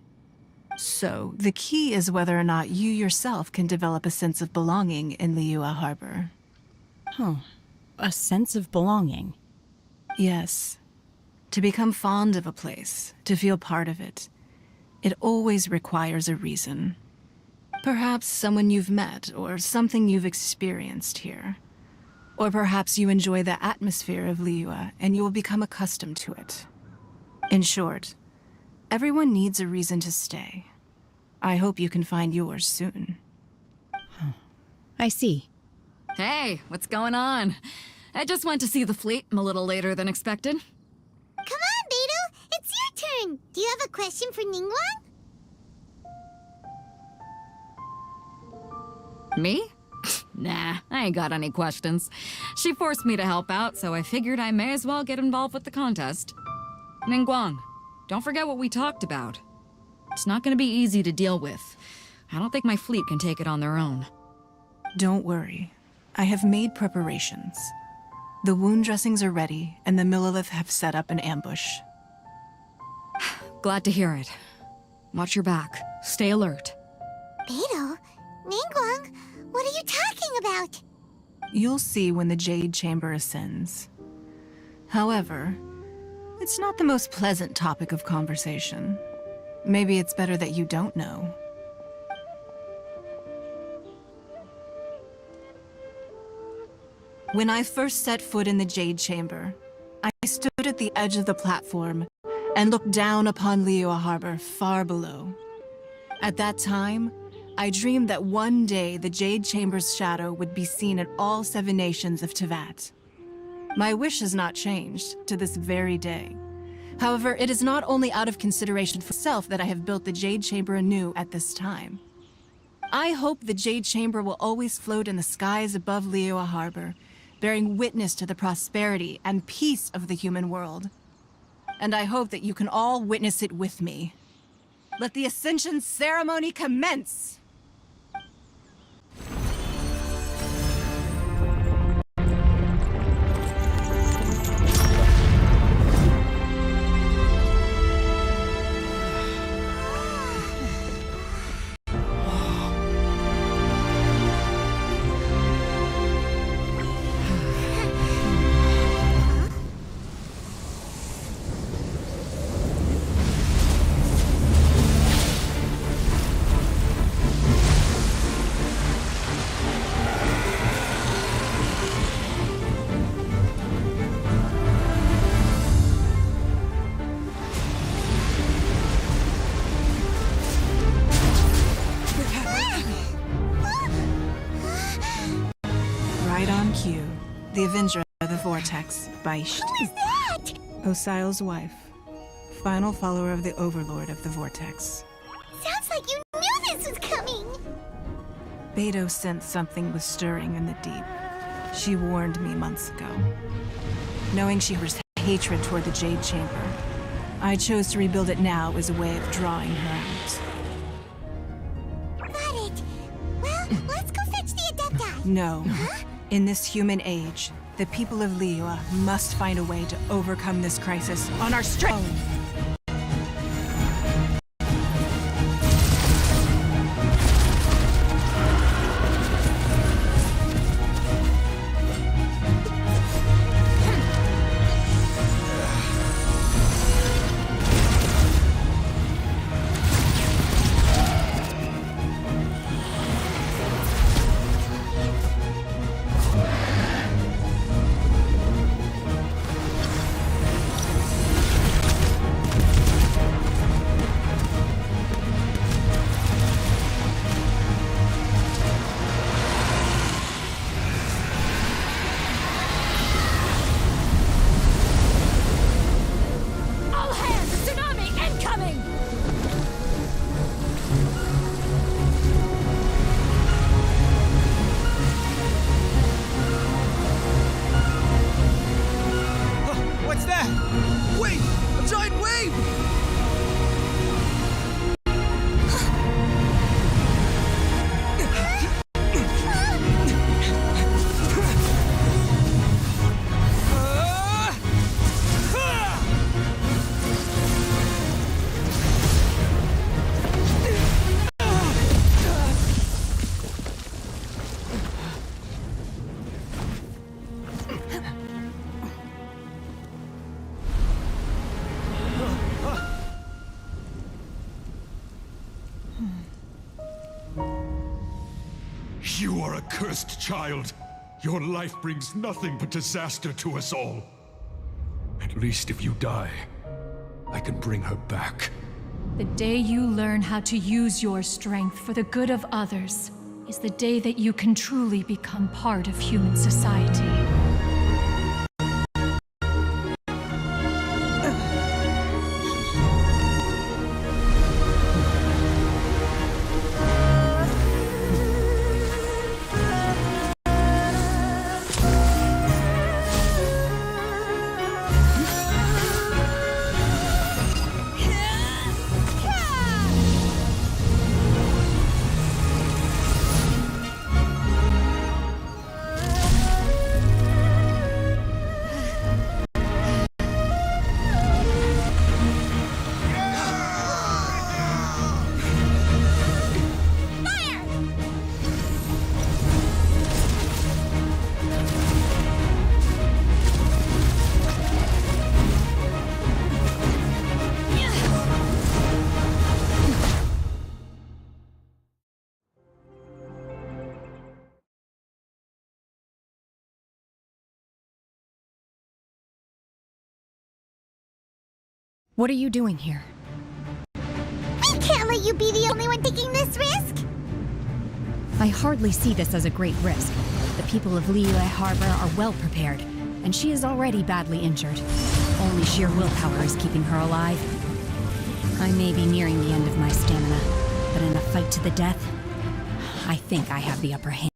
So, the key is whether or not you yourself can develop a sense of belonging in Liyue Harbor. Oh, a sense of belonging? Yes. To become fond of a place, to feel part of it, it always requires a reason. Perhaps someone you've met, or something you've experienced here. Or perhaps you enjoy the atmosphere of Liyue, and you will become accustomed to it. In short, everyone needs a reason to stay. I hope you can find yours soon. I see. Hey, what's going on? I just went to see the fleet a little later than expected. Come on, Beidou! It's your turn! Do you have a question for Ningguang? Me? Nah, I ain't got any questions. She forced me to help out, so I figured I may as well get involved with the contest. Ningguang, don't forget what we talked about. It's not gonna be easy to deal with. I don't think my fleet can take it on their own. Don't worry. I have made preparations. The wound dressings are ready, and the Millilith have set up an ambush. Glad to hear it. Watch your back. Stay alert. Beidou? Ningguang? What are you talking about? You'll see when the Jade Chamber ascends. However, it's not the most pleasant topic of conversation. Maybe it's better that you don't know. When I first set foot in the Jade Chamber, I stood at the edge of the platform and looked down upon Liyue Harbor far below. At that time, I dreamed that one day the Jade Chamber's shadow would be seen in all 7 nations of Tevat. My wish has not changed to this very day, However, it is not only out of consideration for self that I have built the Jade Chamber anew at this time. I hope the Jade Chamber will always float in the skies above Liyue Harbor, bearing witness to the prosperity and peace of the human world. And I hope that you can all witness it with me. Let the Ascension ceremony commence! The Avenger of the Vortex, Beisht. Who is that? Osial's wife. Final follower of the Overlord of the Vortex. Sounds like you knew this was coming! Beidou sensed something was stirring in the deep. She warned me months ago. Knowing she has hatred toward the Jade Chamber, I chose to rebuild it now as a way of drawing her out. Got it. Well, let's go fetch the Adepti. No. Huh? In this human age, the people of Liyue must find a way to overcome this crisis on our strength. You are a cursed child. Your life brings nothing but disaster to us all. At least if you die, I can bring her back. The day you learn how to use your strength for the good of others is the day that you can truly become part of human society. What are you doing here? We can't let you be the only one taking this risk! I hardly see this as a great risk. The people of Liyue Harbor are well prepared, and she is already badly injured. only sheer willpower is keeping her alive. I may be nearing the end of my stamina, but in a fight to the death, I think I have the upper hand.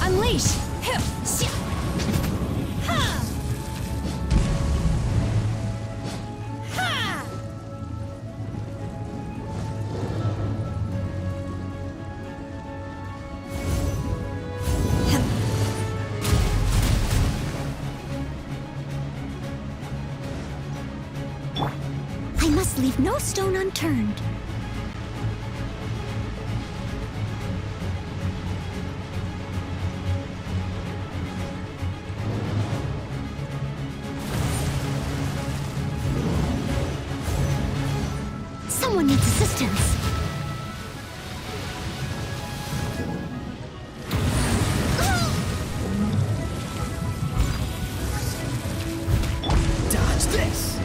Unleash! I must leave no stone unturned. Someone needs assistance. Dodge this!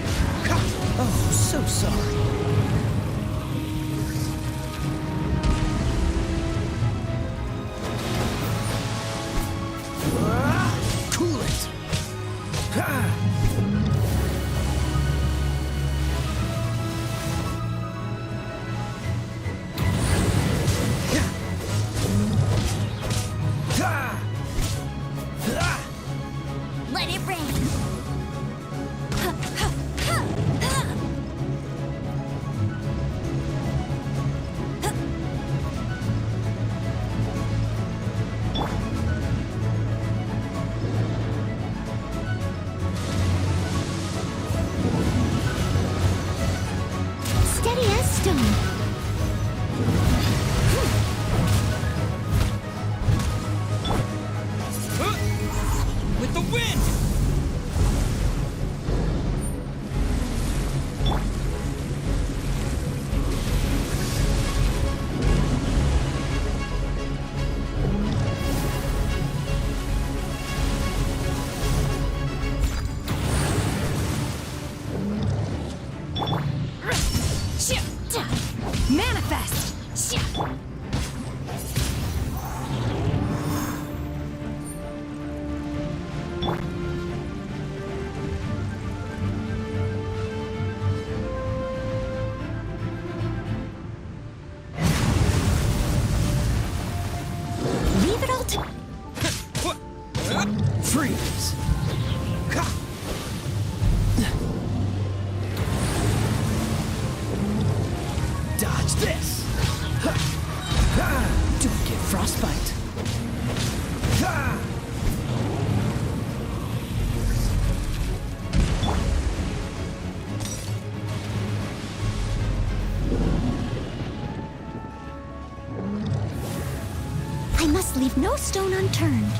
Oh, so sorry. Cool it! Let it rain. Steady as stone. With the wind! Manifest! Leave it all to... Freeze! Dodge this! Don't get frostbite. I must leave no stone unturned.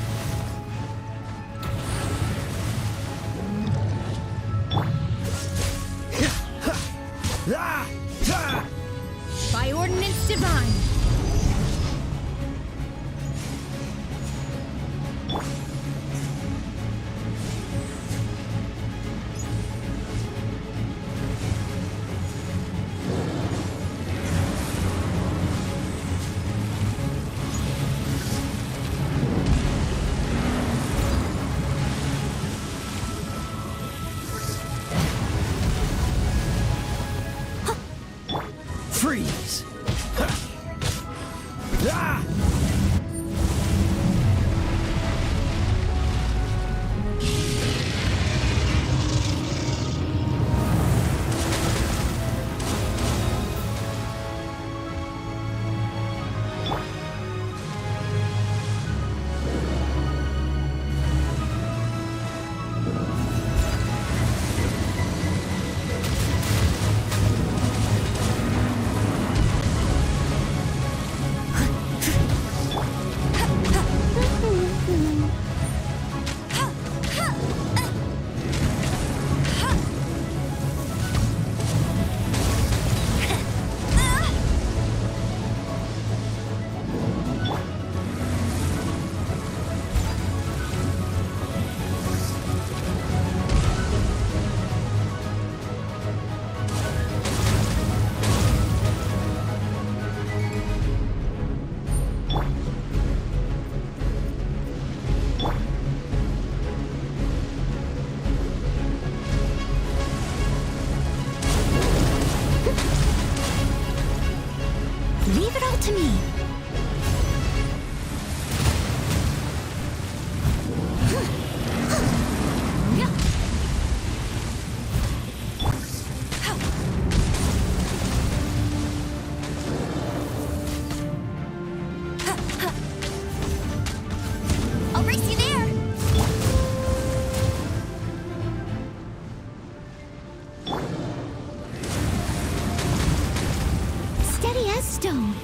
By ordinance divine! Freeze! Leave it all to me. I'll race you there. Steady as stone.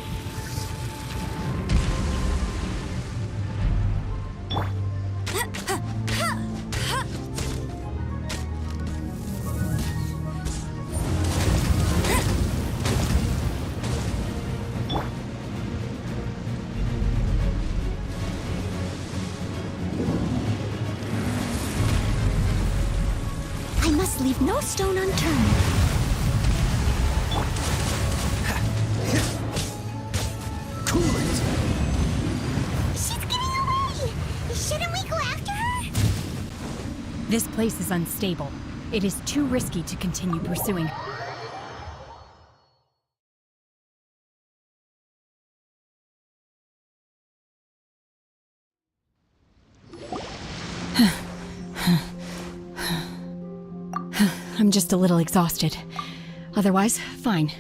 I must leave no stone unturned. She's getting away! Shouldn't we go after her? This place is unstable. It is too risky to continue pursuing. I'm just a little exhausted. Otherwise, fine.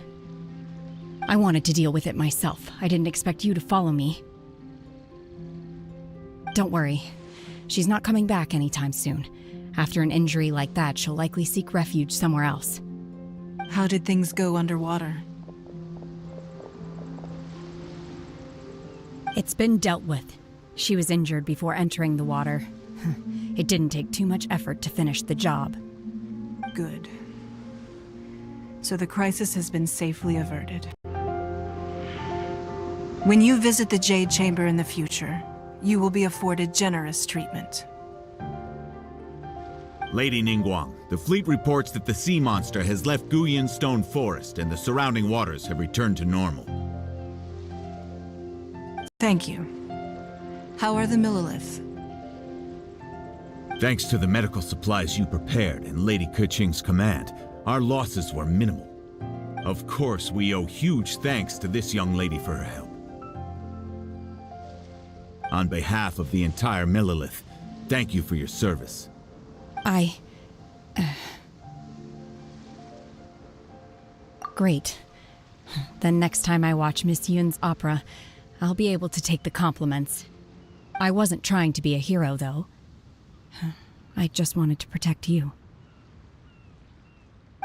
I wanted to deal with it myself. I didn't expect you to follow me. Don't worry. She's not coming back anytime soon. After an injury like that, she'll likely seek refuge somewhere else. How did things go underwater? It's been dealt with. She was injured before entering the water. It didn't take too much effort to finish the job. Good. So the crisis has been safely averted. When you visit the Jade Chamber in the future, you will be afforded generous treatment. Lady Ningguang, the fleet reports that the sea monster has left Guyan Stone Forest and the surrounding waters have returned to normal. Thank you. How are the Millilith? Thanks to the medical supplies you prepared and Lady Keqing's command, our losses were minimal. Of course, we owe huge thanks to this young lady for her help. On behalf of the entire Millilith, thank you for your service. Great. Then next time I watch Miss Yun's opera, I'll be able to take the compliments. I wasn't trying to be a hero, though. I just wanted to protect you.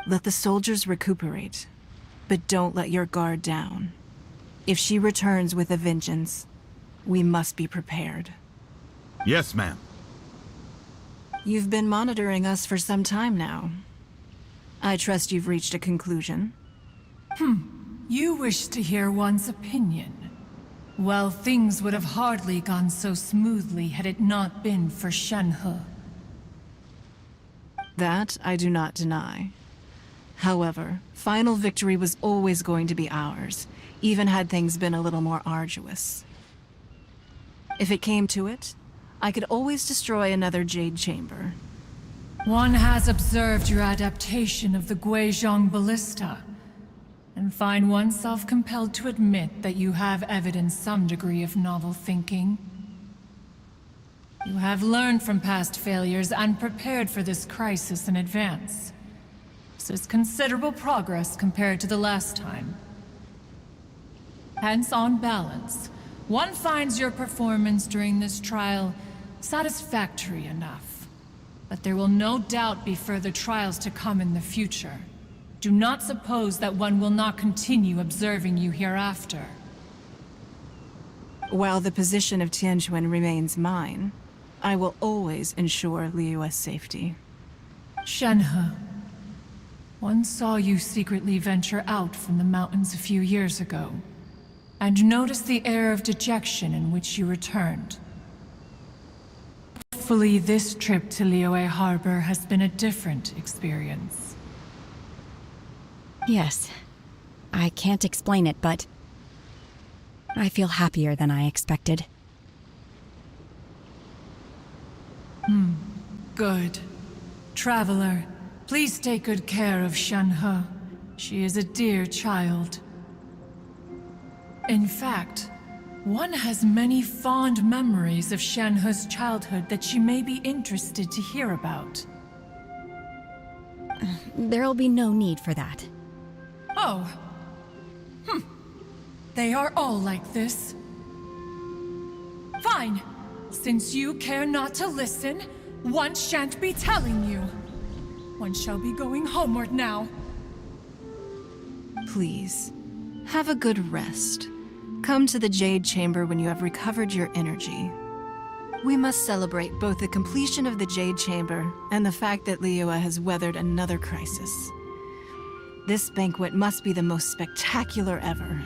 Let the soldiers recuperate, but don't let your guard down. If she returns with a vengeance, we must be prepared. Yes, ma'am. You've been monitoring us for some time now. I trust you've reached a conclusion. You wish to hear one's opinion. Well, things would have hardly gone so smoothly had it not been for Shenhe. That I do not deny. However, final victory was always going to be ours, even had things been a little more arduous. If it came to it, I could always destroy another Jade Chamber. One has observed your adaptation of the Guizhong Ballista, and find oneself compelled to admit that you have evidenced some degree of novel thinking. You have learned from past failures and prepared for this crisis in advance. This is considerable progress compared to the last time. Hence, on balance, one finds your performance during this trial satisfactory enough. But there will no doubt be further trials to come in the future. Do not suppose that one will not continue observing you hereafter. While the position of Tianquan remains mine, I will always ensure Liyue's safety. Shenhe, one saw you secretly venture out from the mountains a few years ago, and noticed the air of dejection in which you returned. Hopefully this trip to Liyue Harbor has been a different experience. Yes. I can't explain it, but I feel happier than I expected. Good. Traveler, please take good care of Shenhe. She is a dear child. In fact, one has many fond memories of Shenhe's childhood that she may be interested to hear about. There'll be no need for that. Oh. They are all like this. Fine. Since you care not to listen, one shan't be telling you. One shall be going homeward now. Please, have a good rest. Come to the Jade Chamber when you have recovered your energy. We must celebrate both the completion of the Jade Chamber and the fact that Liyue has weathered another crisis. This banquet must be the most spectacular ever.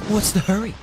What's the hurry?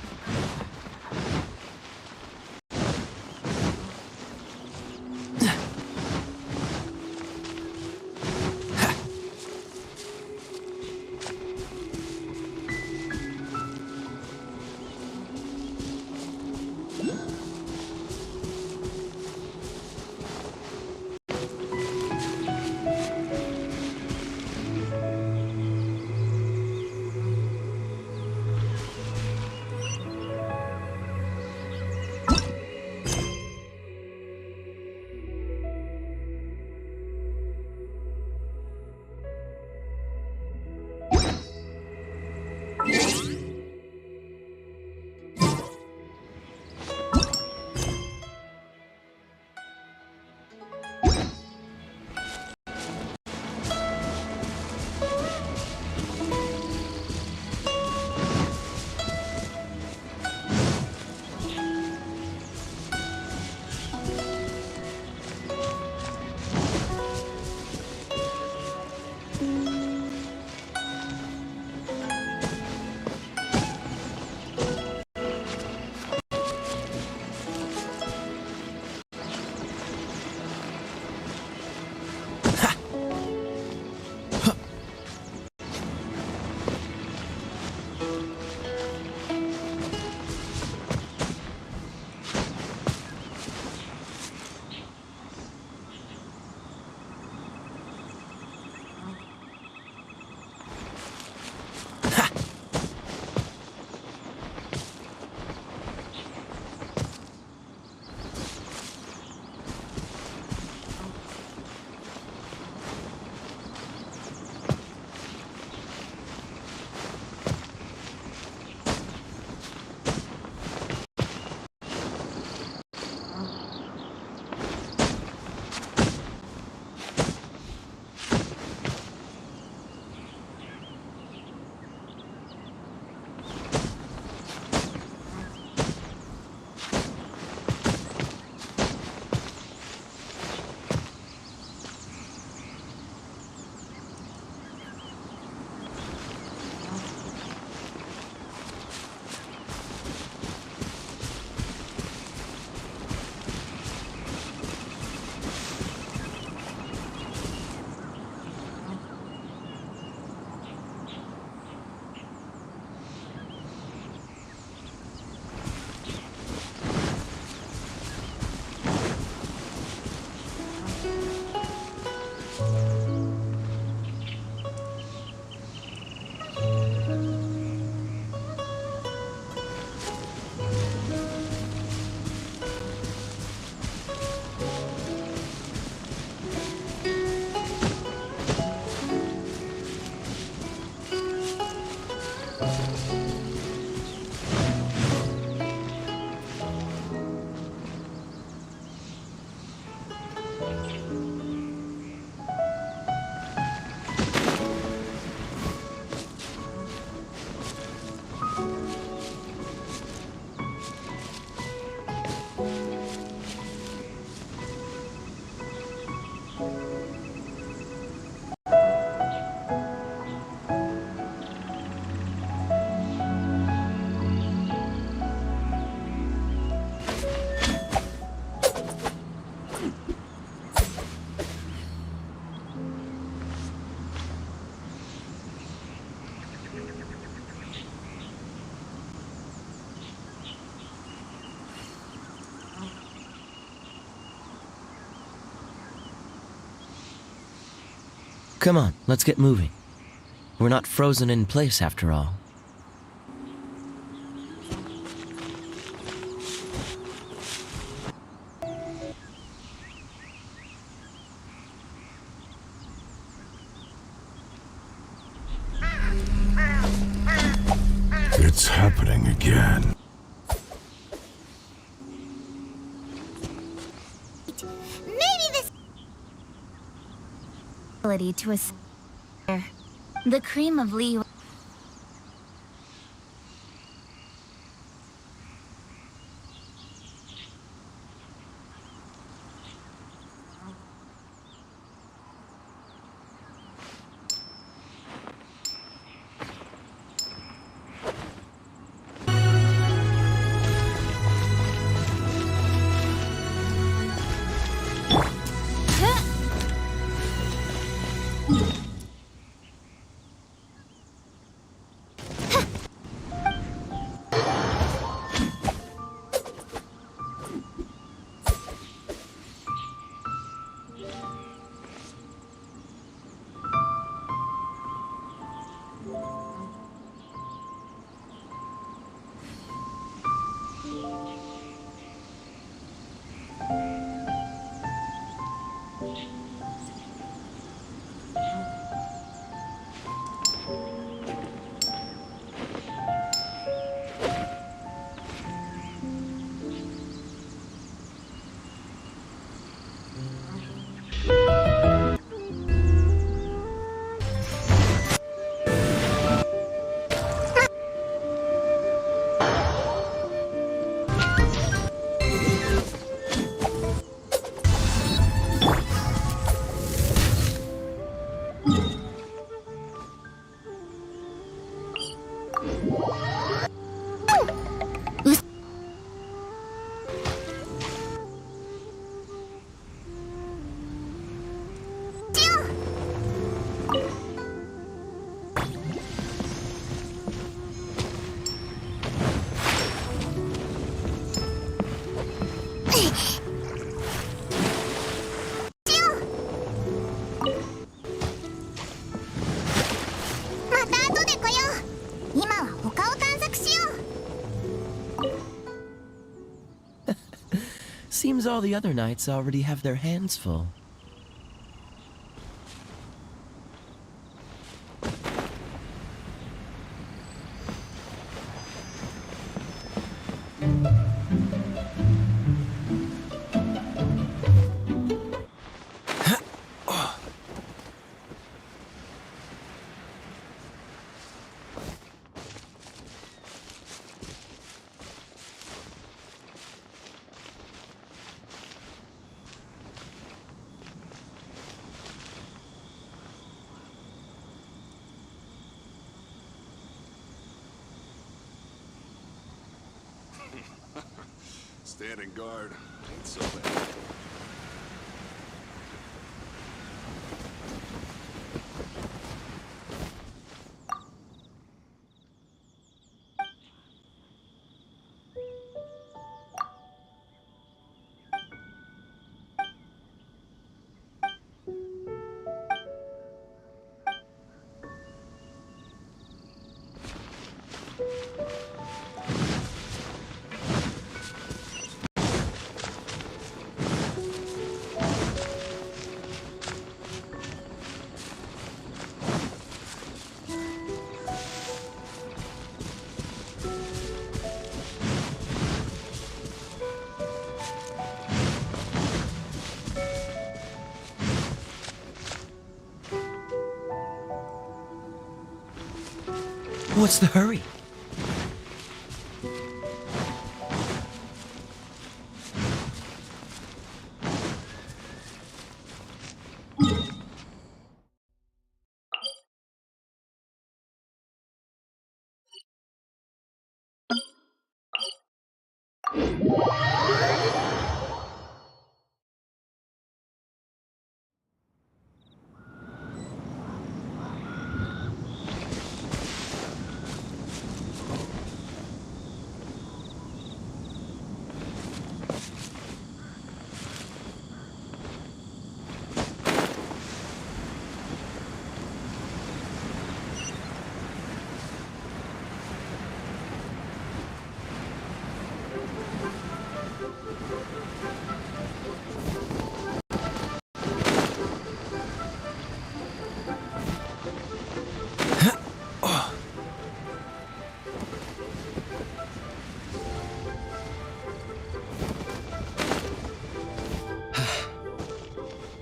Come on, let's get moving. We're not frozen in place after all. It's happening again. Maybe this ability to the cream of Lee. Seems all the other knights already have their hands full. Standing guard ain't so bad. What's the hurry?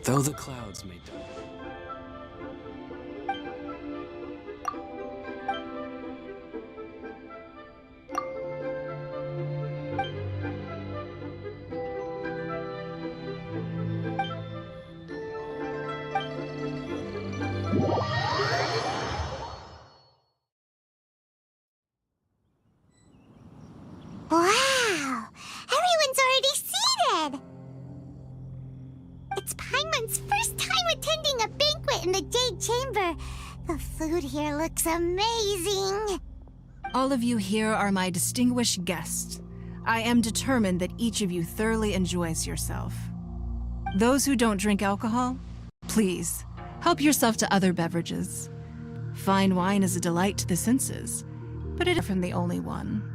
Though the clouds may darken. Wow! Everyone's already seated! It's Paimon's first time attending a banquet in the Jade Chamber. The food here looks amazing. All of you here are my distinguished guests. I am determined that each of you thoroughly enjoys yourself. Those who don't drink alcohol, please, help yourself to other beverages. Fine wine is a delight to the senses, but it is from the only one.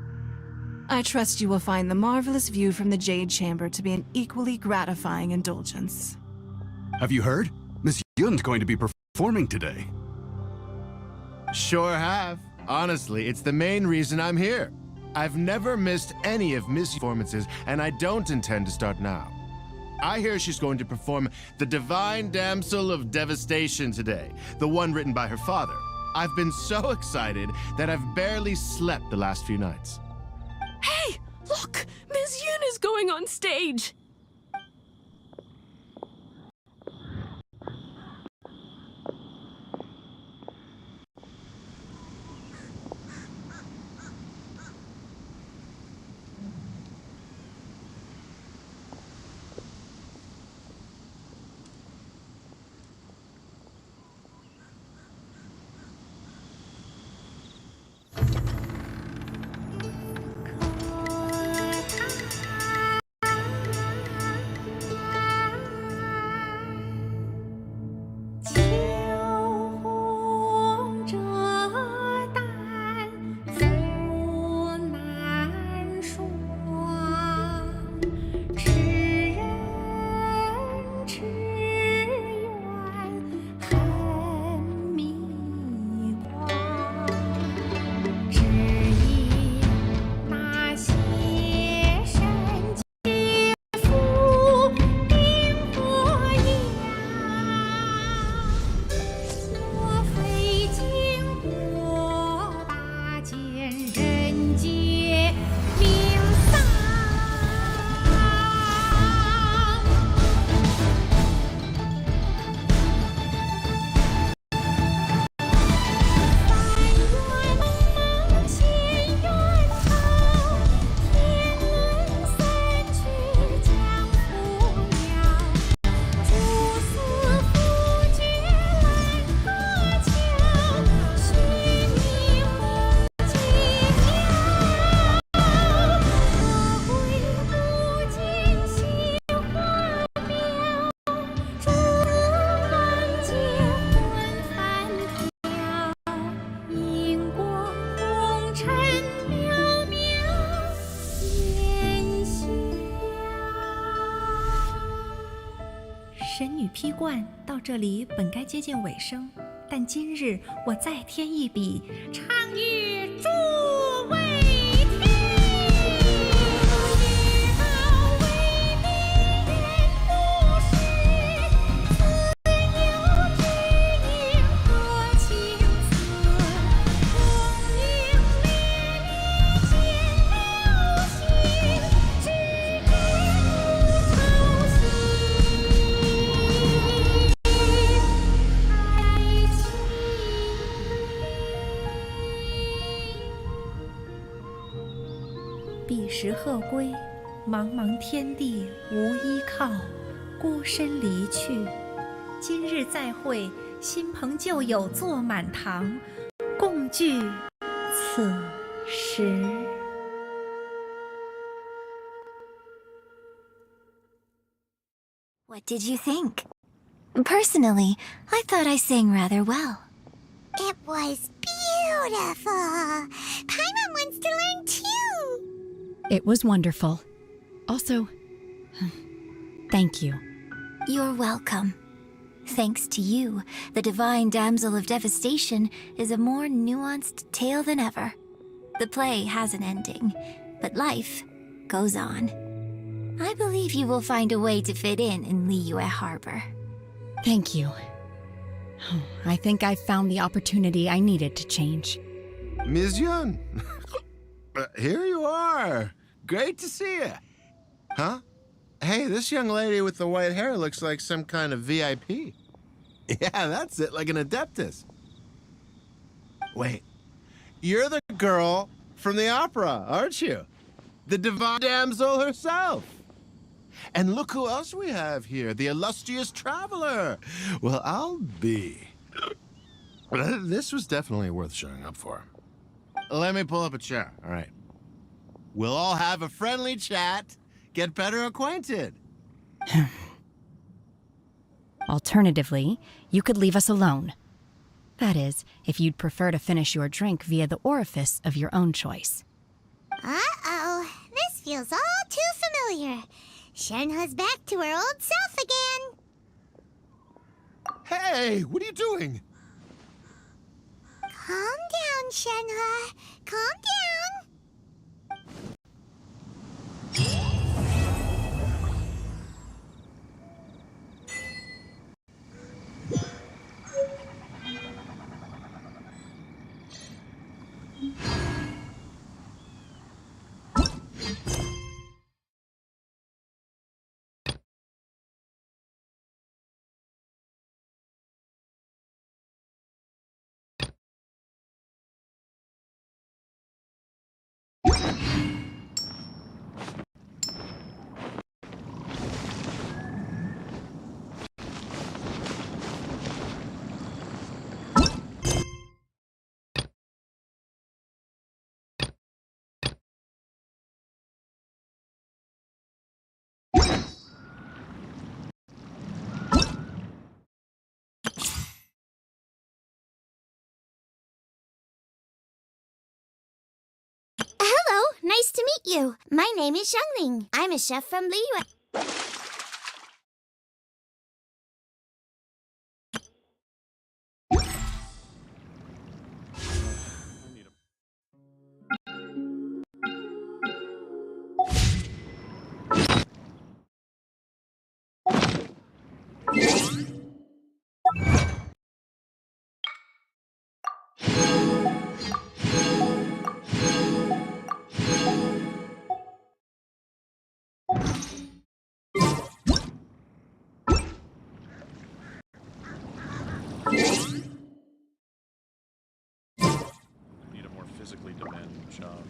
I trust you will find the marvelous view from the Jade Chamber to be an equally gratifying indulgence. Have you heard? Miss Yun's going to be performing today. Sure have. Honestly, it's the main reason I'm here. I've never missed any of Miss performances, and I don't intend to start now. I hear she's going to perform The Divine Damsel of Devastation today, the one written by her father. I've been so excited that I've barely slept the last few nights. Hey, look! Miss Yun is going on stage!批冠到这里本该接近尾声，但今日我再添一笔，唱与诸位听。知道为敌人不识，自有知音何情思？风雨彼时鹤归，茫茫天地无依靠，孤身离去。今日再会，新朋旧友坐满堂，共聚此时。What did you think? Personally, I thought I sang rather well. It was beautiful. Paimon wants to learn too. It was wonderful. Also, thank you. You're welcome. Thanks to you, the Divine Damsel of Devastation is a more nuanced tale than ever. The play has an ending, but life goes on. I believe you will find a way to fit in Liyue Harbor. Thank you. I think I've found the opportunity I needed to change. Ms. Yun, here you are. Great to see you. Huh? Hey, this young lady with the white hair looks like some kind of VIP. Yeah, that's it, like an Adeptus. Wait, you're the girl from the opera, aren't you? The Divine Damsel herself. And look who else we have here, the illustrious traveler. Well, I'll be. This was definitely worth showing up for. Let me pull up a chair, all right. We'll all have a friendly chat, get better acquainted. Alternatively, you could leave us alone. That is, if you'd prefer to finish your drink via the orifice of your own choice. Uh-oh, this feels all too familiar. Shenhe's back to her old self again. Hey, what are you doing? Calm down, Shenhe. Calm down. Hello, nice to meet you. My name is Xiangling. I'm a chef from Liyue. Need a more physically demanding job.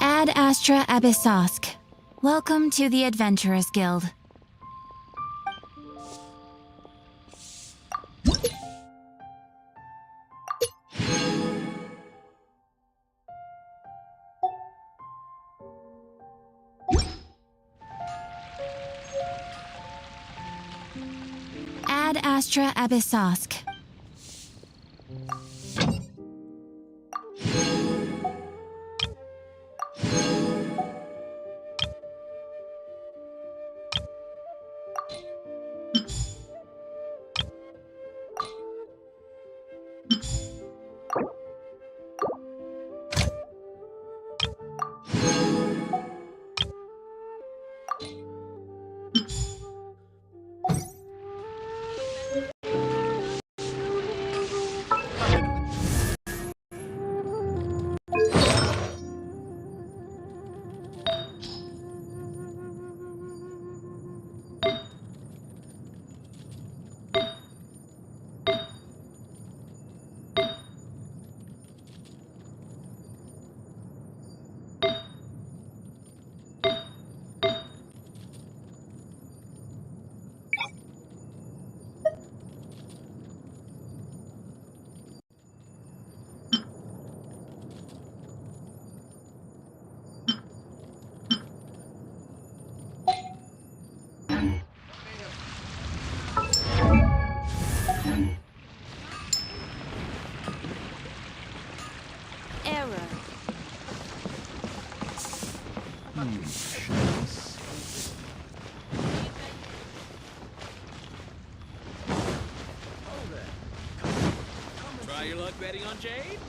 Ad Astra Abyssosk. Welcome to the Adventurers Guild. Ad Astra Abyssosk. Try your luck betting on Jade?